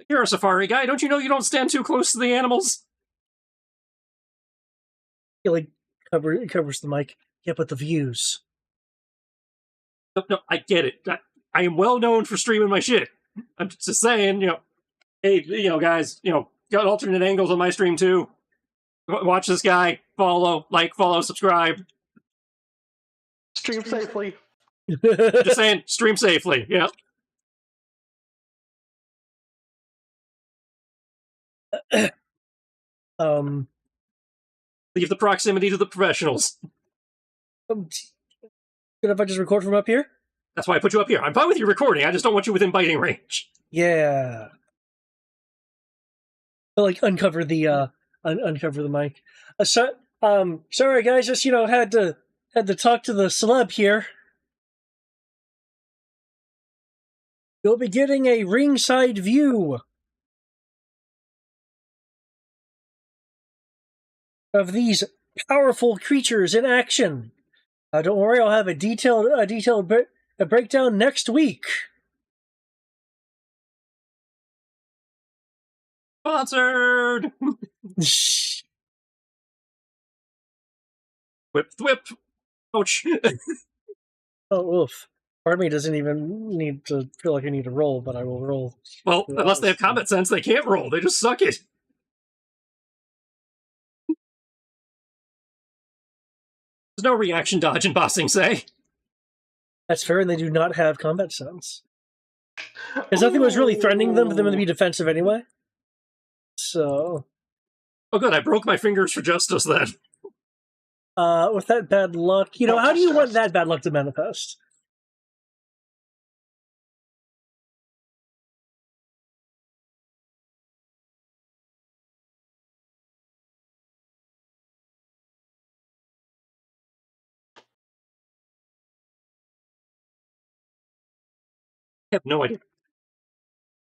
You're a safari guy. Don't you know you don't stand too close to the animals? He like covers the mic. Yeah, but the views. No, I get it. I am well known for streaming my shit. I'm just saying, hey, guys, got alternate angles on my stream too. Watch this guy. Follow, subscribe. Stream safely. Just saying, stream safely. Yeah. Leave the proximity to the professionals. Good if I just record from up here? That's why I put you up here. I'm fine with you recording. I just don't want you within biting range. Yeah. But like uncover the mic. Sorry guys, just had to talk to the celeb here. You'll be getting a ringside view of these powerful creatures in action. Don't worry, I'll have a detailed breakdown next week. Sponsored! Whip, whip. Ouch. Oh, oof. Part of me doesn't even need to feel like I need to roll, but I will roll. Well, unless they have combat sense, they can't roll. They just suck it. There's no reaction dodge in bossing, say. That's fair, and they do not have combat sense. Because nothing was really threatening them for them to be defensive anyway. So... Oh good, I broke my fingers for justice then. With that bad luck... how do you want that bad luck to manifest? I have no idea.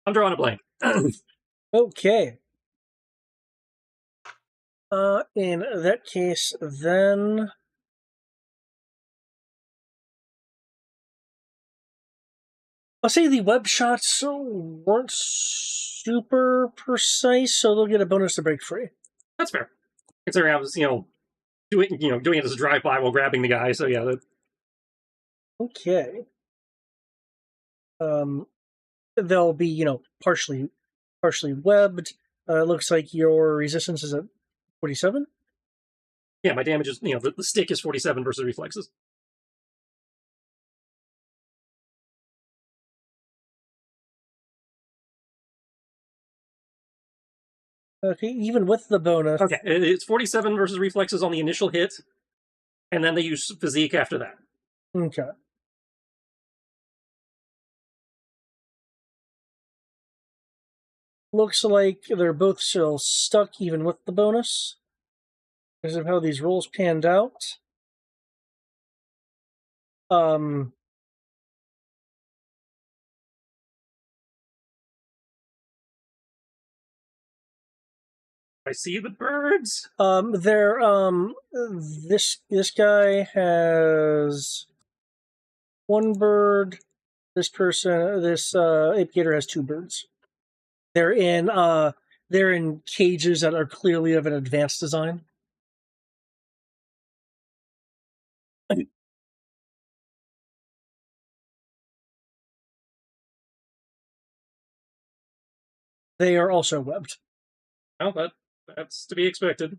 I'm drawing a blank. Okay. In that case, then... I'll say the web shots weren't super precise, so they'll get a bonus to break free. That's fair. Considering I was, doing it as a drive-by while grabbing the guy, so yeah. Okay. They'll be, partially webbed. Looks like your resistance is at 47? Yeah, my damage is, the stick is 47 versus reflexes. Okay, even with the bonus. Okay, it's 47 versus reflexes on the initial hit, and then they use physique after that. Okay. Looks like they're both still stuck even with the bonus, because of how these rolls panned out. I see the birds. They're this guy has one bird. This apiator has two birds. They're in cages that are clearly of an advanced design. They are also webbed. Well, that's to be expected.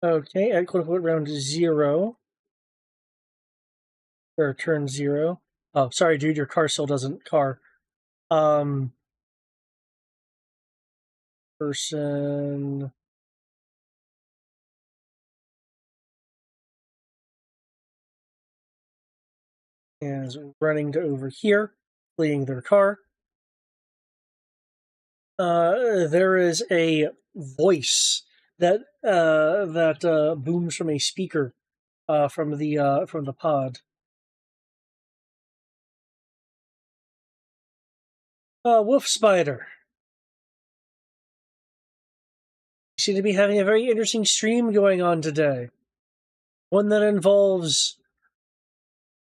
Okay, at quote-unquote round 0. Or turn 0. Oh, sorry, dude, your car still doesn't... Person... is running to over here, fleeing their car. There is a voice that booms from a speaker from the pod. Wolf Spider. You seem to be having a very interesting stream going on today. One that involves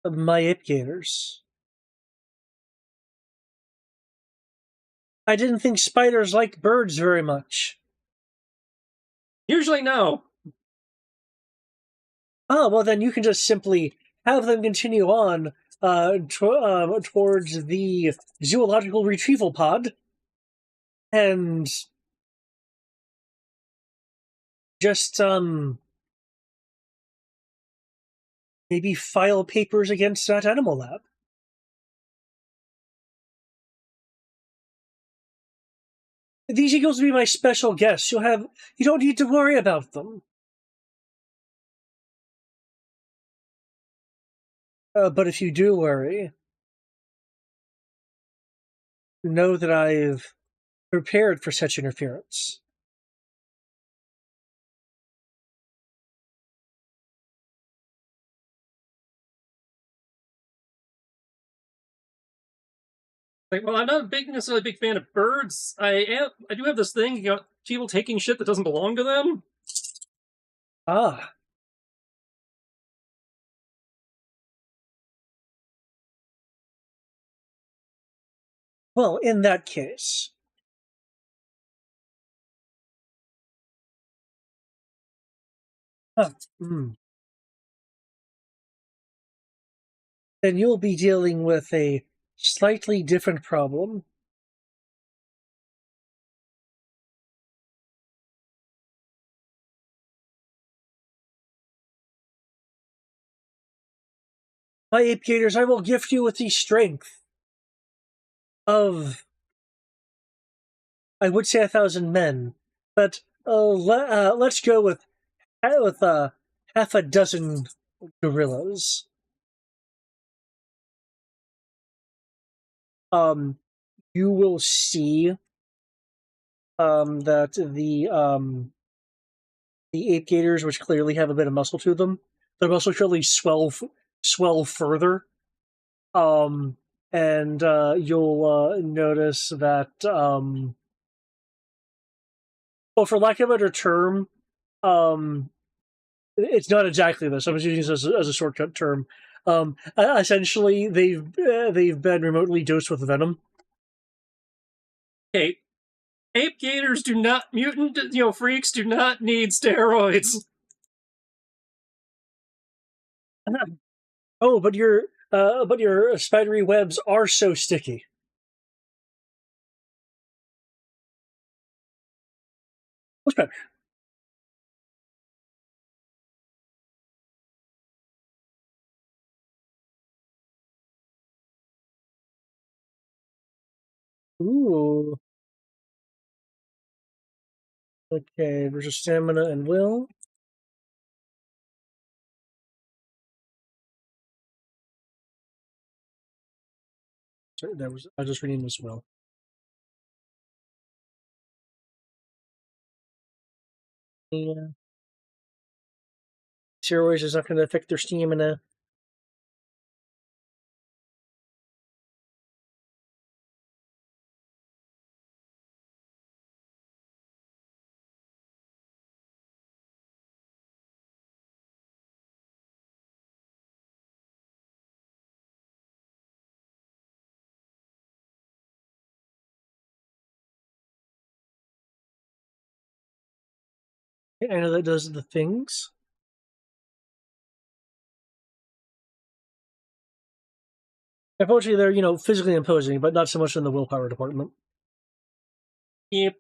my ipgators. I didn't think spiders liked birds very much. Usually no. Oh, well then you can just simply have them continue on towards the zoological retrieval pod and just maybe file papers against that animal lab. These eagles will be my special guests. You don't need to worry about them. But if you do worry, know that I've prepared for such interference. Like, well, I'm not necessarily a big fan of birds. I do have this thing, people taking shit that doesn't belong to them. Ah. Well, in that case, then you'll be dealing with a slightly different problem. My ape gators, I will gift you with the strength of, I would say, 1,000 men, but let's go with half a dozen gorillas. You will see that the ape gators, which clearly have a bit of muscle to them, their muscle surely swell further. And you'll notice that, well, for lack of a better term, it's not exactly this. I'm just using this as a shortcut term. Essentially, they've been remotely dosed with venom. Okay, ape gators do not mutant. Freaks do not need steroids. Oh, but your spidery webs are so sticky. What's better? Ooh. Okay, versus stamina and will. Sorry, I was just reading this will. Yeah. Steroids is not going to affect their stamina. I know that does the things. Unfortunately, they're physically imposing, but not so much in the willpower department. Yep.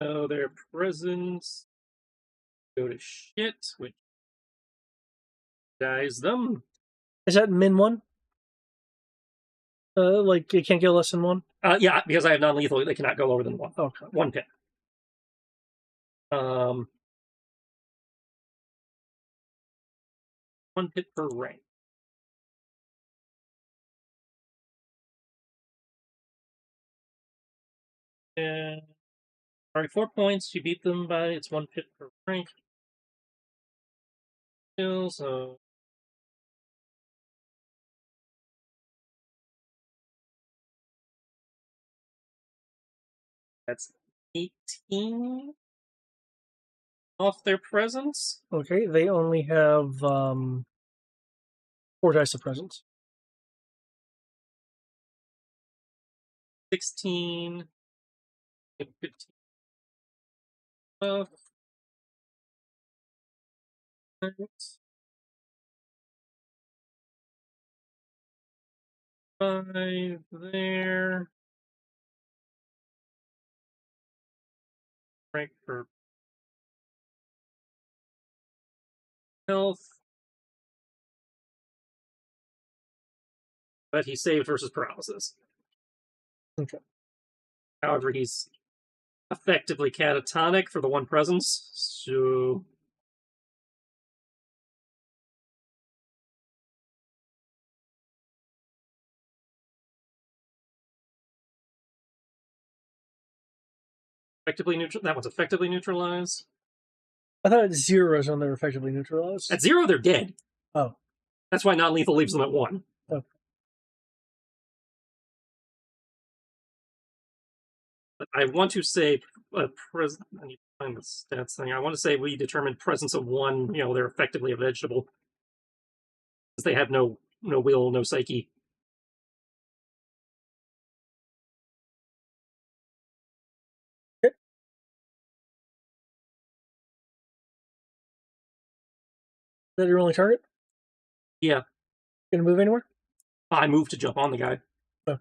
So their presence go to shit, which dies them. Is that min one? Like it can't go less than one. Yeah, because I have non-lethal, they cannot go lower than one. Okay. 1 pit. 1 pit per rank. And alright, 4 points. You beat them by it's 1 pit per rank. So that's 18 off their presence. Okay, they only have 4 dice of presence. 16, 15. 12. Five there. Rank for health. But he saved versus paralysis. Okay. However, he's effectively catatonic for the 1 presence, so Effectively neutral. That one's effectively neutralized. I thought it's zeros when they're effectively neutralized. At 0, they're dead. Oh. That's why non-lethal leaves them at 1. Okay. But I want to say, I need to find the stats thing. I want to say we determined presence of 1, they're effectively a vegetable. Because they have no will, no psyche. Okay. Is that your only target? Yeah. Gonna move anywhere? I moved to jump on the guy. Oh.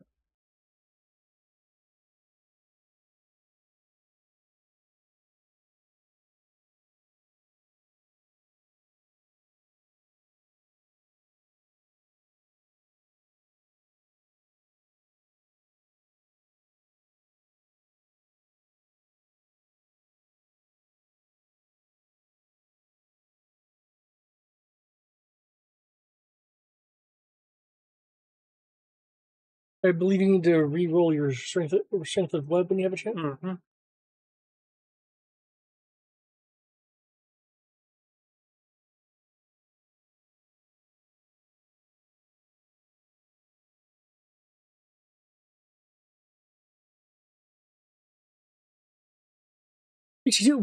I believe you need to re-roll your strength of web when you have a chance. Mm-hmm.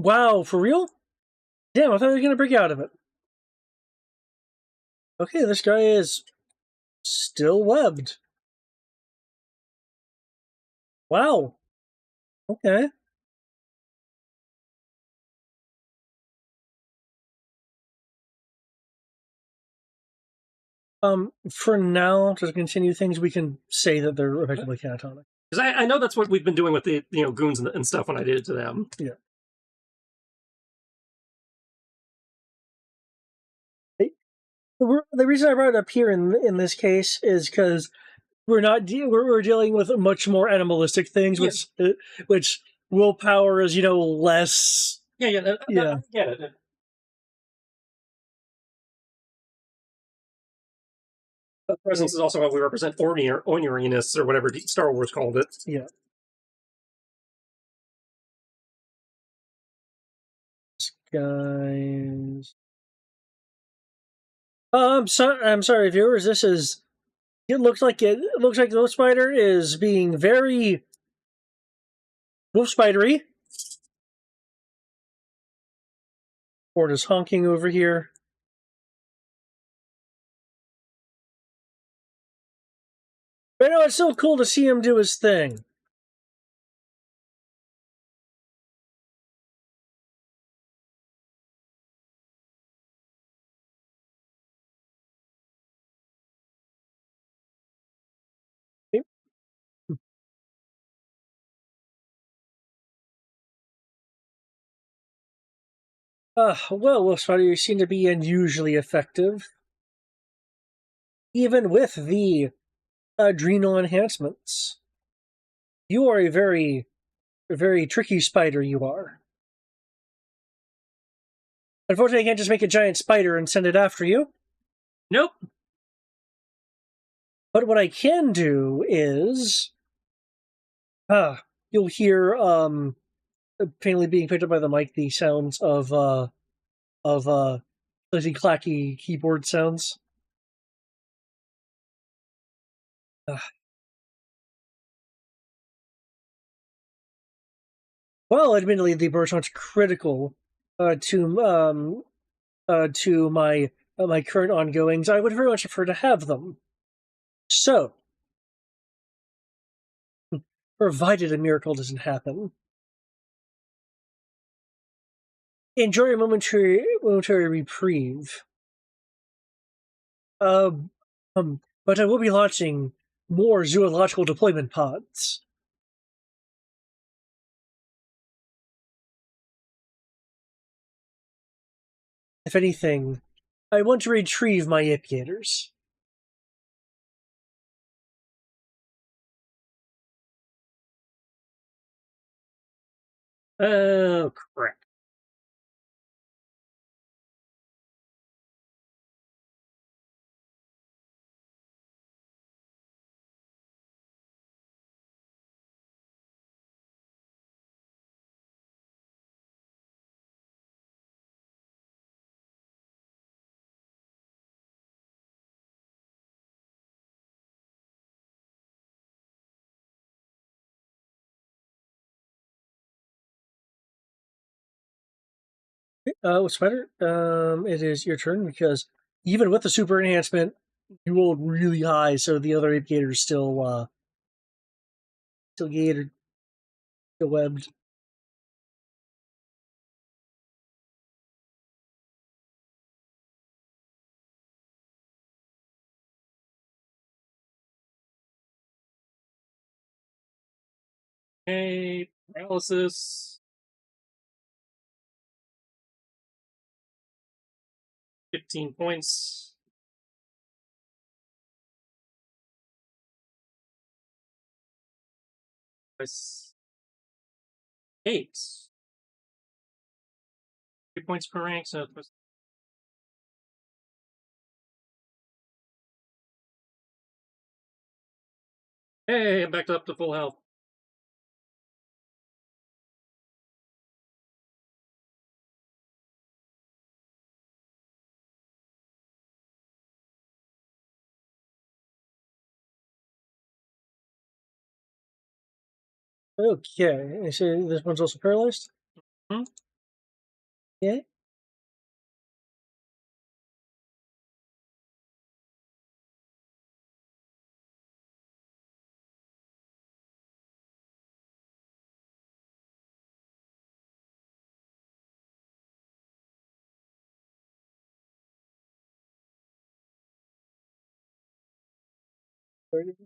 Wow, for real? Damn, I thought I was gonna break out of it. Okay, this guy is still webbed. Wow. Okay. For now, to continue things, we can say that they're effectively catatonic. Because I know that's what we've been doing with the goons and stuff when I did it to them. Yeah. The reason I brought it up here in this case is because we're dealing with much more animalistic things, which willpower is less. Yeah. I get it. Presence is also how we represent orneriness or whatever Star Wars called it. Yeah. Guys. I'm sorry, viewers. It looks like Wolf Spider is being very Wolf Spidery. Ford is honking over here. But no, it's so cool to see him do his thing. Well, Wolf Spider, you seem to be unusually effective. Even with the adrenal enhancements. You are a very, very tricky spider, you are. Unfortunately, I can't just make a giant spider and send it after you. Nope. But what I can do is... you'll hear, faintly being picked up by the mic, the sounds of fuzzy, clacky keyboard sounds. Well, admittedly, the burst not critical to my current ongoings. I would very much prefer to have them. So, provided a miracle doesn't happen, enjoy a momentary reprieve. But I will be launching more zoological deployment pods. If anything, I want to retrieve my apiators. Oh, crap. What's better? It is your turn because even with the super enhancement, you rolled really high, so the other aviators still gated, still webbed. Okay, paralysis. 15 points. Plus 8. 3 points per rank, so plus. Hey, I'm back up to full health. Okay, so this one's also paralyzed. Hmm? Okay.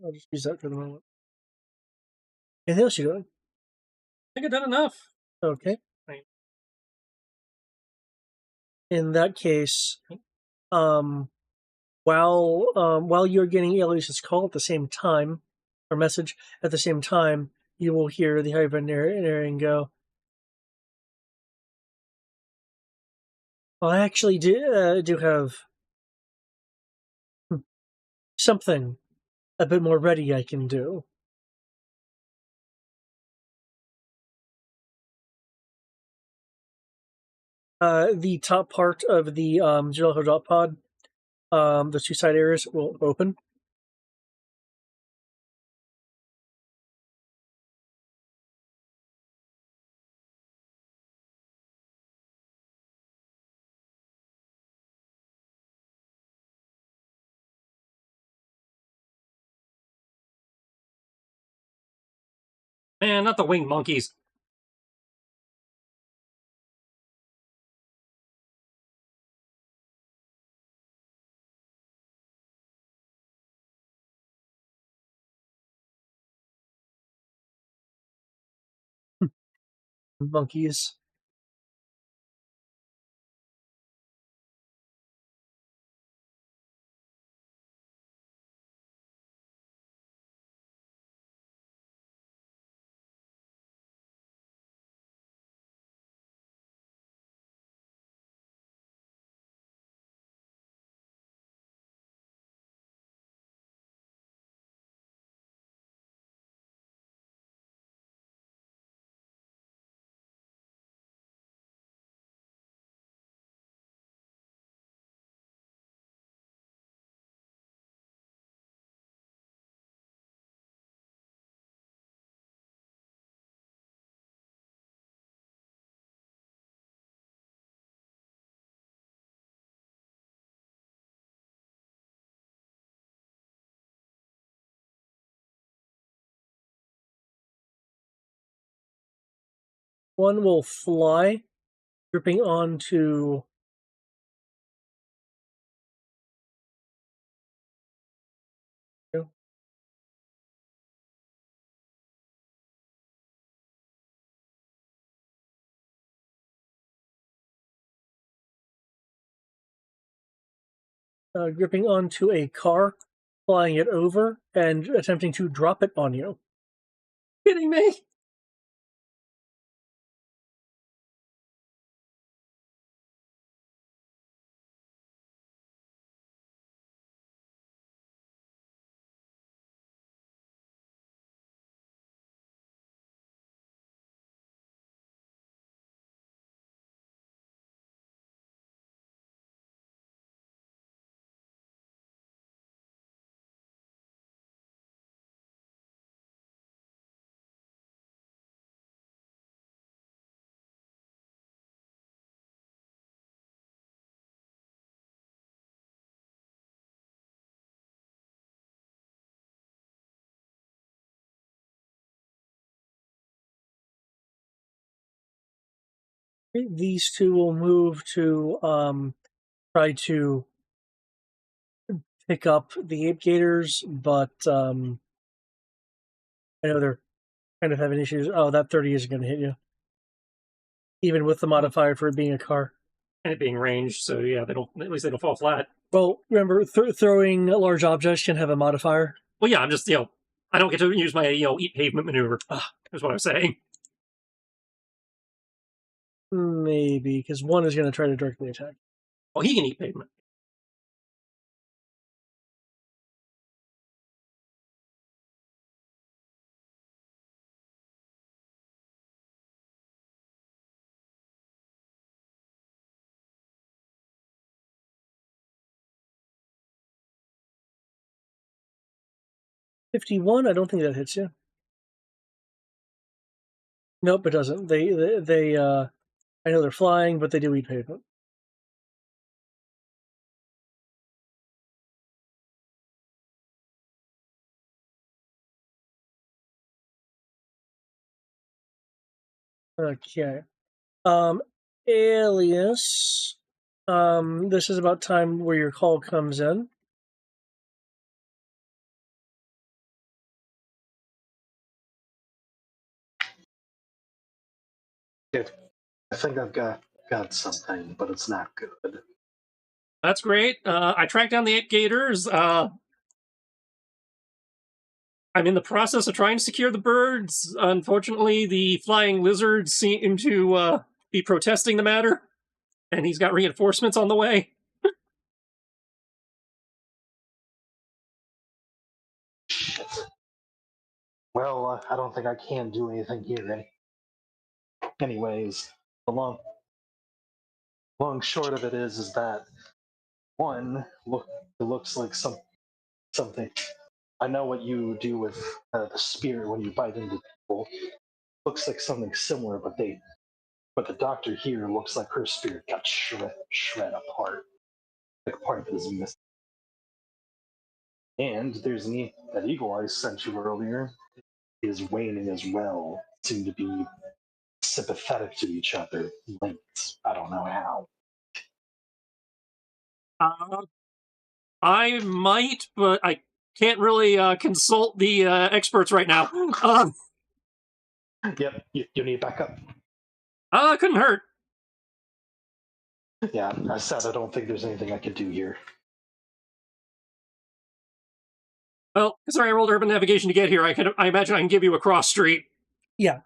I'll just use that for the moment. Anything else you're doing? I think I've done enough. Okay. Right. In that case, while you're getting Elias's call at the same time, or message at the same time, you will hear the Hyphenarian go, well, I actually do have something a bit more ready I can do. The top part of the Jello dot pod, the two side areas will open. Man, not the winged monkeys. Monkeys. One will fly, gripping onto gripping onto a car, flying it over, and attempting to drop it on you. Kidding me? These two will move to try to pick up the ape gators, but I know they're kind of having issues. Oh, that 30 isn't going to hit you, even with the modifier for it being a car and it being ranged. So yeah, they don't. At least they don't fall flat. Well, remember, throwing large objects can have a modifier. Well, yeah, I'm just I don't get to use my eat pavement maneuver. Is what I'm saying. Maybe because one is going to try to directly attack. Well, he can eat pavement. $51. I don't think that hits you. Nope, it doesn't. They I know they're flying, but they do eat pavement. Okay. Alias. This is about time where your call comes in. I think I've got something, but it's not good. That's great. I tracked down the ape gators. I'm in the process of trying to secure the birds. Unfortunately, the flying lizards seem to be protesting the matter, and he's got reinforcements on the way. Shit. Well, I don't think I can do anything here. Anyways, the long short of it is that one it looks like something. I know what you do with the spear when you bite into people. Looks like something similar, but the doctor here looks like her spear got shred apart. Like part of it is missing. And there's that eagle I sent you earlier is waning as well. Seem to be sympathetic to each other, linked. I don't know how. I might, but I can't really consult the experts right now. Yep, you need backup. Couldn't hurt. Yeah, I said I don't think there's anything I can do here. Well, sorry, I rolled urban navigation to get here. I imagine I can give you a cross street. Yeah.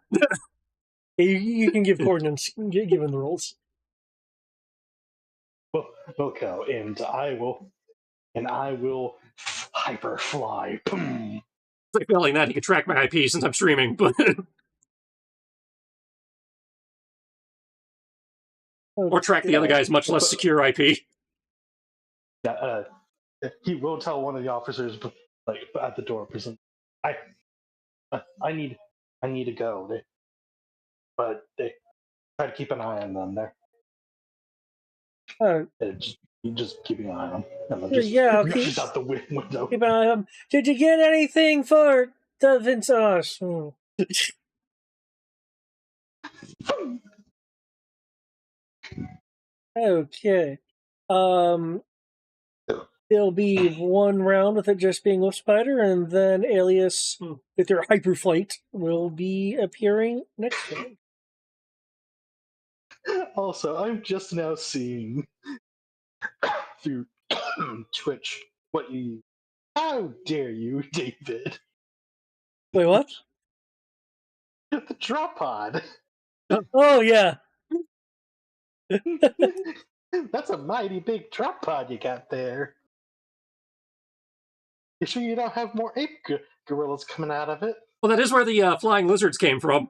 You can give coordinates given the rules. Well, go, and I will hyper fly. Boom. It's like failing that he could track my IP since I'm streaming, but or track the other guy's much less secure IP. Yeah, he will tell one of the officers, like at the door, prison. I need to go. But they try to keep an eye on them there. Just keeping an eye on them. Yeah, just out the window. Keep an eye on them. Did you get anything for dolphin sauce? Okay. There'll be one round with it just being Wolf Spider, and then Alias with their hyperflight will be appearing next round. Also, I'm just now seeing through Twitch what you. How dare you, David? Wait, what? The drop pod. Oh yeah. That's a mighty big drop pod you got there. You sure you don't have more ape gorillas coming out of it? Well, that is where the flying lizards came from.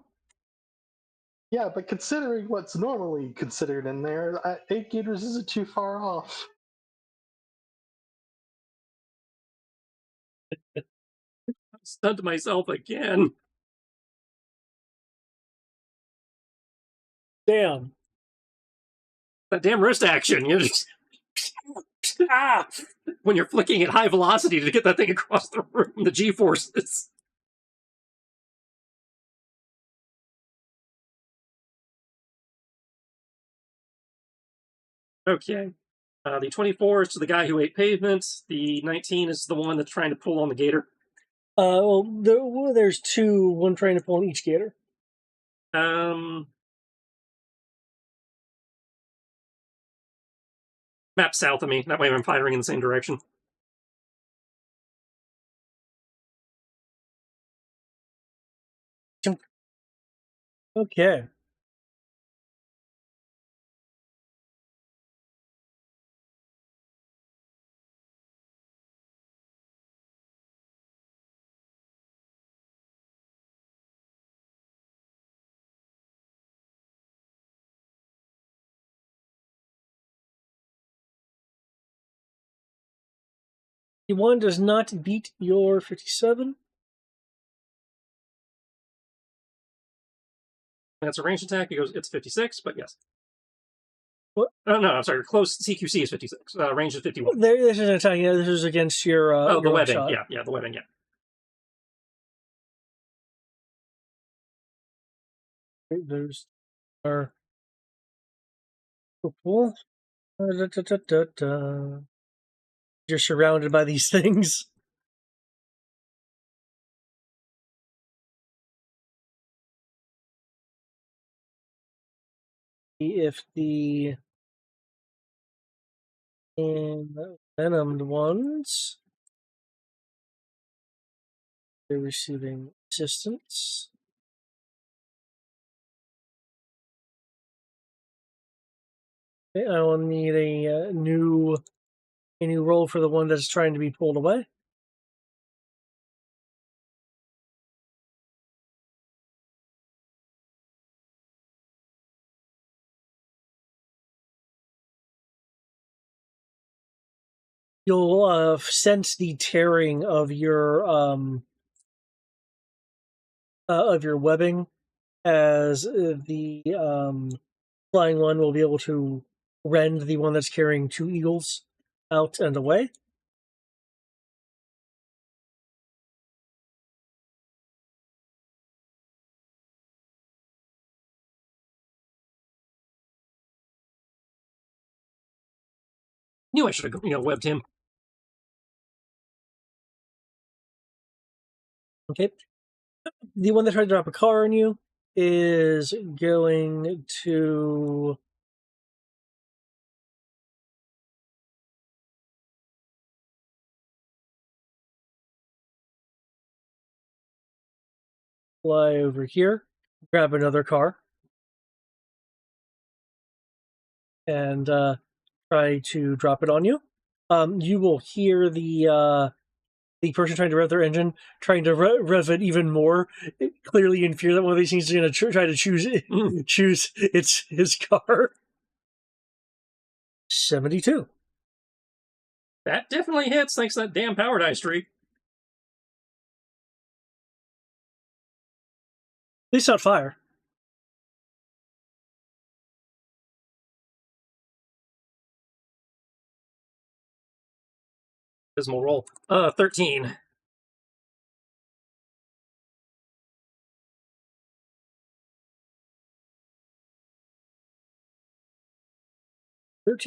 Yeah, but considering what's normally considered in there, 8 gators isn't too far off. I stunned myself again. Damn. That damn wrist action. You just when you're flicking at high velocity to get that thing across the room, the G-forces. Okay. The 24 is to the guy who ate pavement. The 19 is the one that's trying to pull on the gator. There's two, one trying to pull on each gator. Map south of me. That way I'm firing in the same direction. Okay. One does not beat your 57. That's a ranged attack. It's 56, but yes. What? Oh, no, I'm sorry. Close CQC is 56. Range is 51. This is an attack. Yeah, this is against your. The your webbing. shot. Yeah, the webbing. Yeah. Those are cool. You're surrounded by these things. If the venomed ones, they're receiving assistance. Okay, I will need a new roll for the one that's trying to be pulled away. You'll sense the tearing of your webbing as the flying one will be able to rend the one that's carrying two eagles out and away. Knew I should have, webbed him. Okay. The one that tried to drop a car on you is going to fly over here, grab another car, and try to drop it on you. You will hear the person trying to rev their engine trying to rev it even more, clearly in fear that one of these things is going to try to choose his car. 72. That definitely hits thanks to that damn power die streak. At least not fire. Dismal roll. 13.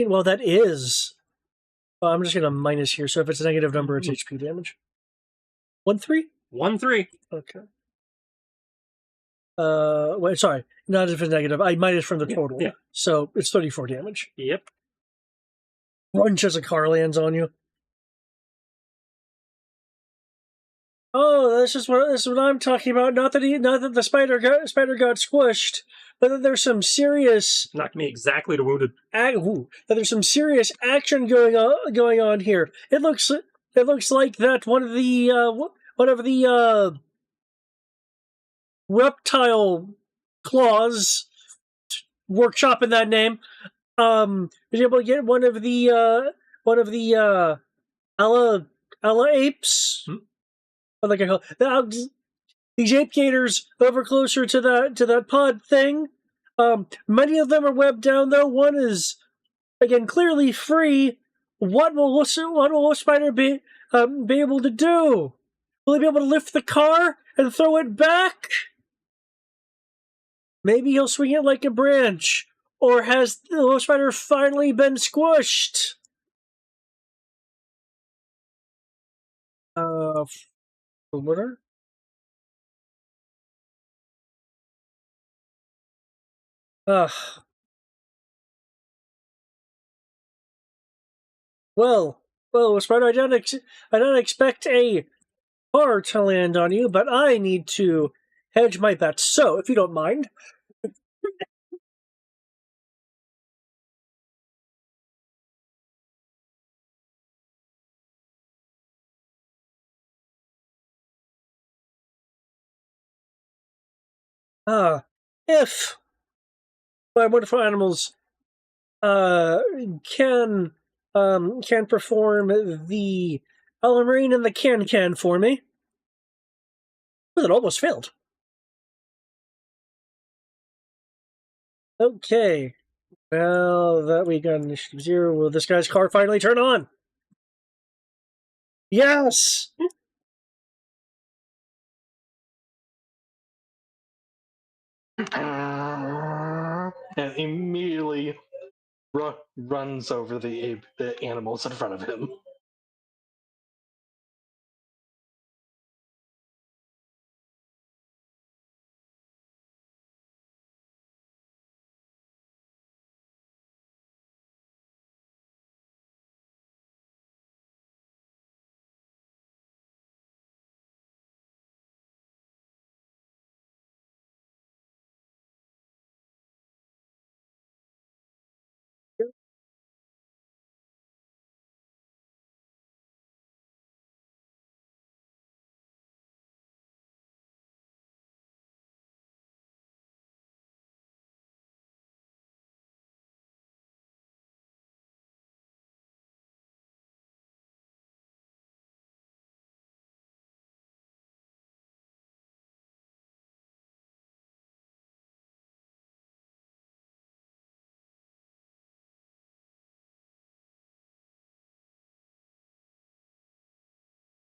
Well, that is. I'm just going to minus here. So if it's a negative number, it's HP damage. 1-3? 1-3. Okay. Wait, sorry. Not if it's negative. I minus from the total. Yeah. So it's 34 damage. Yep. Crunch as a car lands on you. Oh, this is what I'm talking about. Not that the spider got squished, but that there's some serious knocked me exactly to wounded. That there's some serious action going on here. It looks like that one of the reptile claws workshop in that name was able to get one of the Ella apes. Like these ape gators over closer to that pod thing. Many of them are webbed down though. One is again clearly free. What will Spider be able to do? Will he be able to lift the car and throw it back? Maybe he'll swing it like a branch, Or has the little spider finally been squished? Winner? Ugh. Well, Spider, I don't expect a car to land on you, but I need to hedge my bets. So, if you don't mind, if my wonderful animals uh can can perform the Alamarine and the can for me. Well, it almost failed. Okay. Now that we got initiative 0, will this guy's car finally turn on? Yes! And immediately runs over the animals in front of him.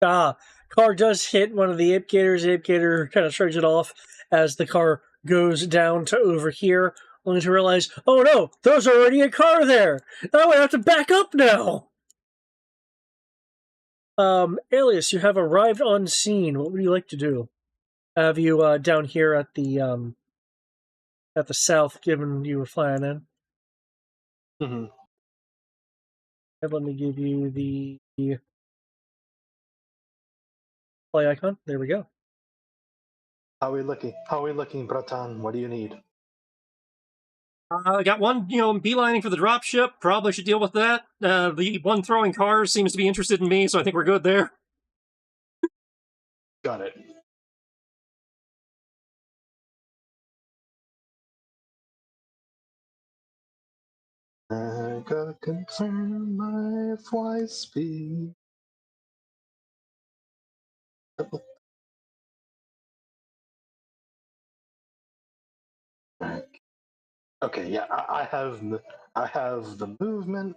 Car does hit one of the Ape Gators. Ape Gator kind of shrugs it off as the car goes down to over here, only to realize, oh no, there's already a car there. Oh, I have to back up now. Alias, you have arrived on scene. What would you like to do? Have you down here at the south, given you were flying in? Mm-hmm. Let me give you the play icon. There we go. How are we looking? How are we looking, Bratan? What do you need? I got one, beelining for the dropship. Probably should deal with that. The one throwing cars seems to be interested in me, so I think we're good there. Got it. I gotta confirm my fly speed. Okay, yeah, I have the movement.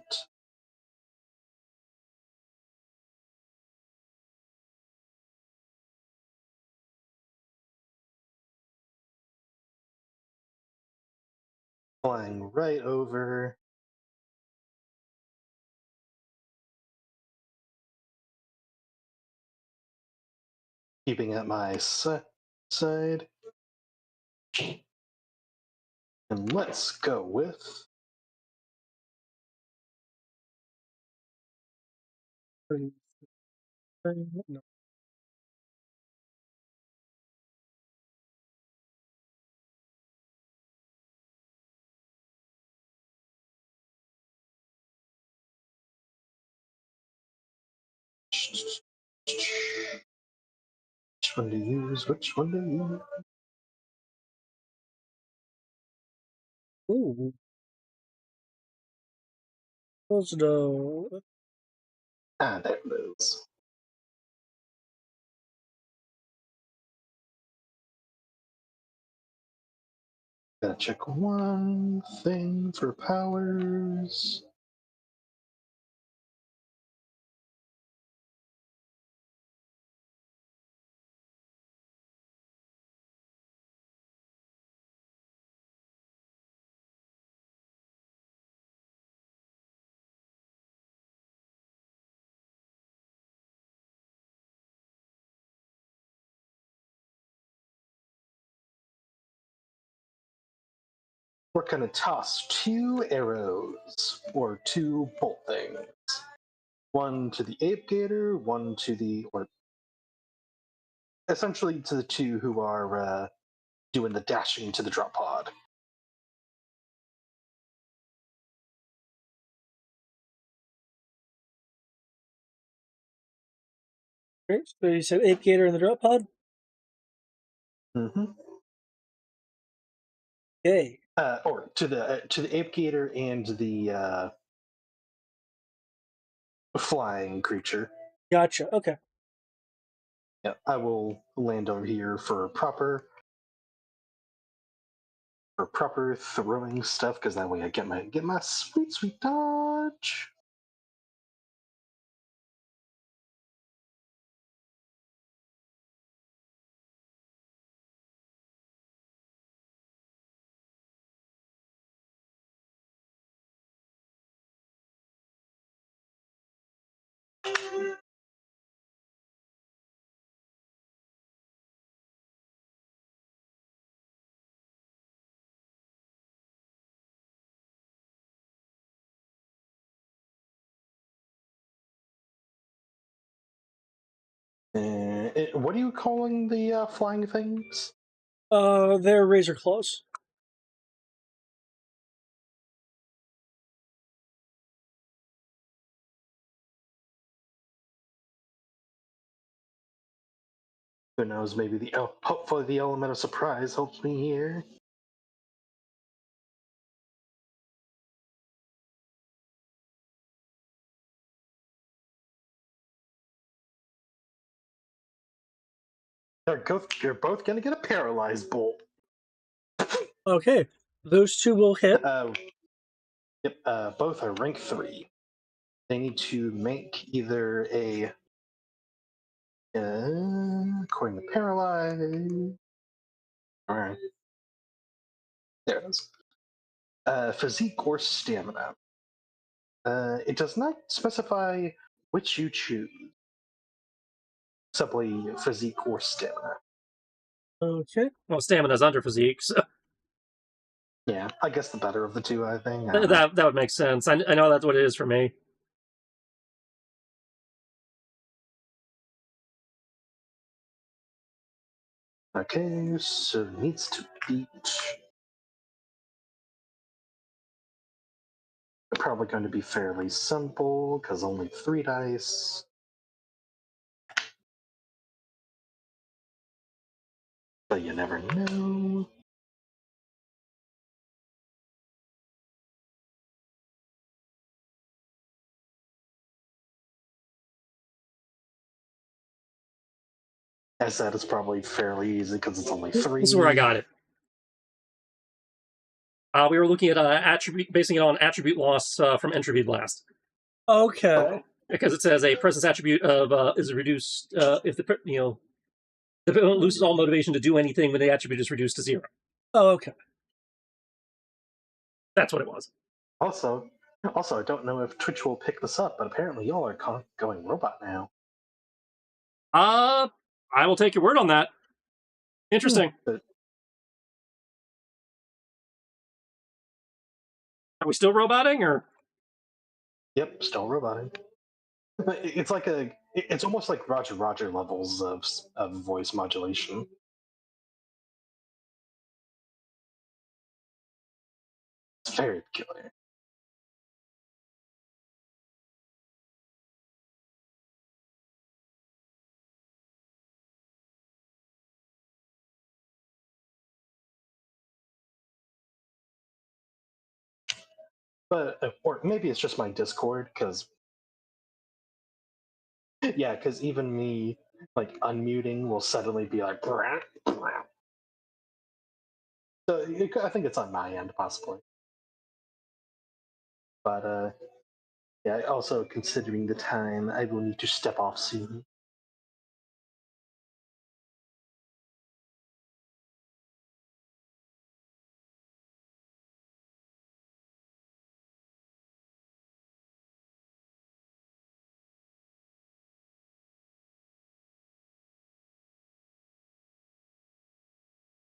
Flying right over. Keeping at my side. And let's go with No. which one to use, which one to use. Ooh. No. Ah, there it is. Gotta check one thing for powers. we're going to toss 2 arrows, or 2 bolt things. One to the ape gator, one to the, or essentially to the 2 who are doing the dashing to the drop pod. Right, so you said Ape Gator in the drop pod? Mm-hmm. Okay. Or to the ape gator and the flying creature. Gotcha. Okay. Yeah, I will land over here for proper throwing stuff, because that way I get my sweet dodge. What are you calling the flying things? They're razor claws. Who knows? Maybe hopefully the element of surprise helps me here. You're both gonna get a paralyzed bolt. Okay. Those 2 will hit. Yep. Both are rank 3. They need to make either a according to paralyzed. All right. There it is. Physique or stamina. It does not specify which you choose. Simply physique or stamina. Okay. Well, stamina's under physique, so Yeah, I guess the better of the 2, I think. that would make sense. I know that's what it is for me. Okay, so it needs to beat. They're probably going to be fairly simple, because only 3 dice. But you never know. As that is probably fairly easy because it's only 3. This is where I got it. We were looking at basing it on attribute loss from entropy blast. Okay. Because it says a presence attribute of is reduced if the opponent loses all motivation to do anything when the attribute is reduced to 0. Oh, okay. That's what it was. Also, I don't know if Twitch will pick this up, but apparently y'all are going robot now. I will take your word on that. Interesting. But, Are we still roboting, or? yep, still roboting. It's like it's almost like Roger levels of voice modulation. It's very peculiar. But or maybe it's just my Discord, because yeah, because even me like unmuting will suddenly be like. Brah, brah. So I think it's on my end possibly. But yeah, also considering the time, I will need to step off soon.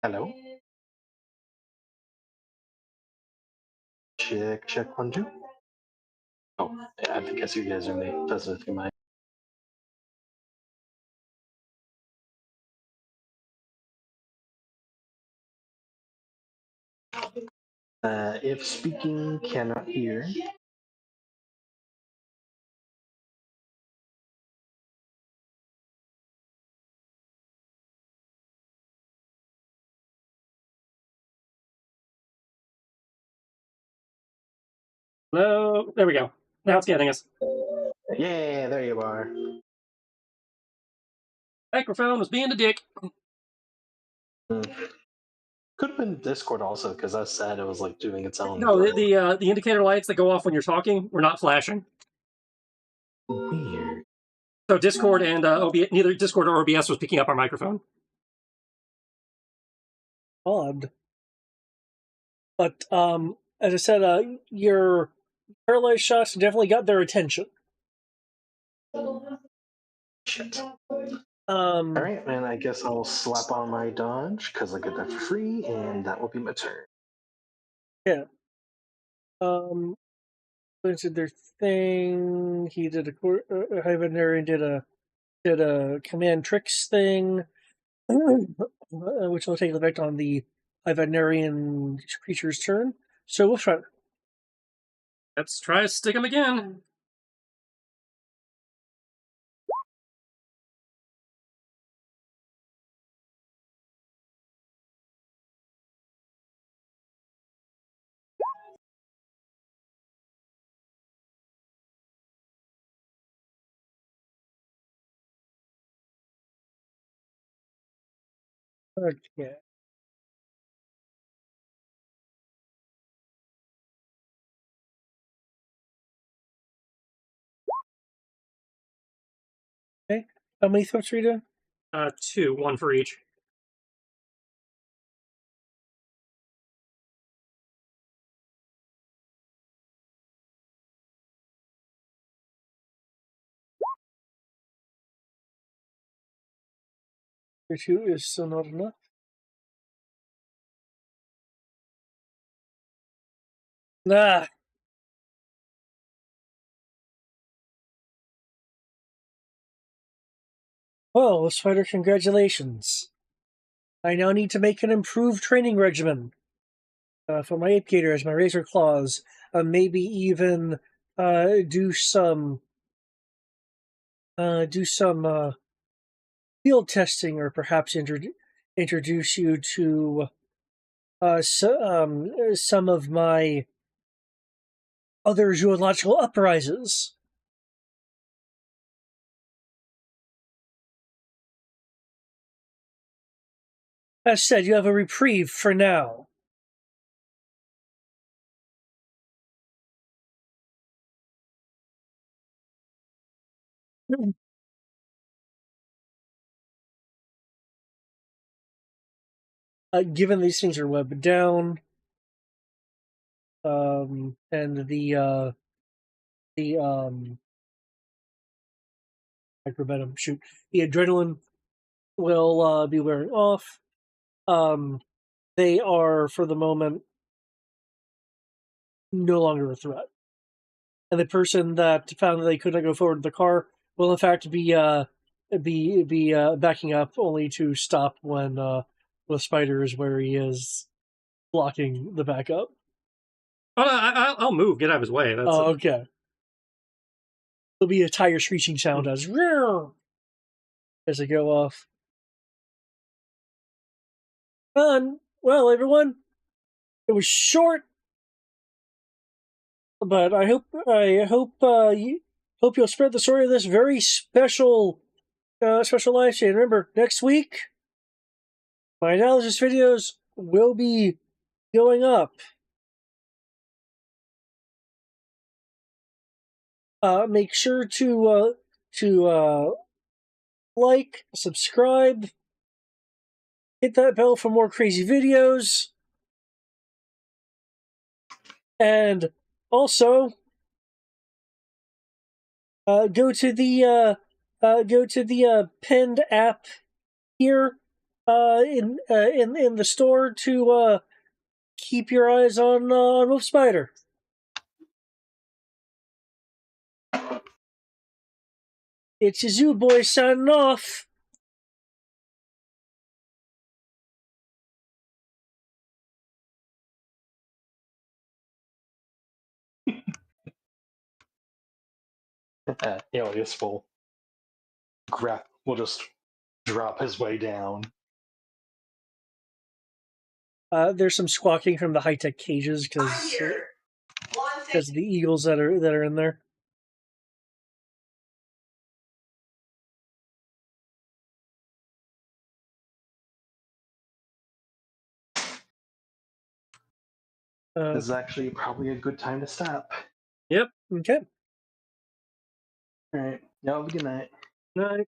Hello? Check 1 2. Oh, yeah, I guess you guys are messing with my. If speaking, cannot hear. Hello. There we go. Now it's getting us. Yeah, there you are. Microphone was being a dick. Could have been Discord also, because I said it was like doing its own. No, the indicator lights that go off when you're talking were not flashing. Weird. So Discord and OBS, neither Discord or OBS was picking up our microphone. Odd. But as I said, your paralyzed shots definitely got their attention. Shit. All right, and I guess I'll slap on my dodge because I get that for free, and that will be my turn. Yeah. Did their thing. He did Hyvenarian did a command tricks thing, which will take effect on the Hyvenarian creature's turn. So we'll try. Let's try to stick him again. Okay. Okay. How many throats are you doing? 2, 1 for each. Your 2 is still not enough. Ah. Well, Spider, congratulations. I now need to make an improved training regimen for my ape gators, my razor claws, maybe even do some field testing, or perhaps introduce you to some of my other zoological uprises. As said, you have a reprieve for now. Given these things are webbed down, and the microvenom, the adrenaline will be wearing off. They are, for the moment, no longer a threat. And the person that found that they could not go forward to the car will, in fact, be backing up, only to stop when the spider is where he is, blocking the backup. Oh, no, I'll move, get out of his way. That's okay. There'll be a tire screeching sound as they go off. Well, everyone, it was short, but I hope you'll spread the story of this very special live stream. Remember, next week my analysis videos will be going up. Make sure to like, subscribe, hit that bell for more crazy videos, and also go to the pinned app here in the store to keep your eyes on Wolf Spider. It's a zoo boy signing off. Alias will just drop his way down. There's some squawking from the high-tech cages because of the eagles that are in there. This is actually probably a good time to stop. Yep. Okay. All right. Y'all have a good night. Night.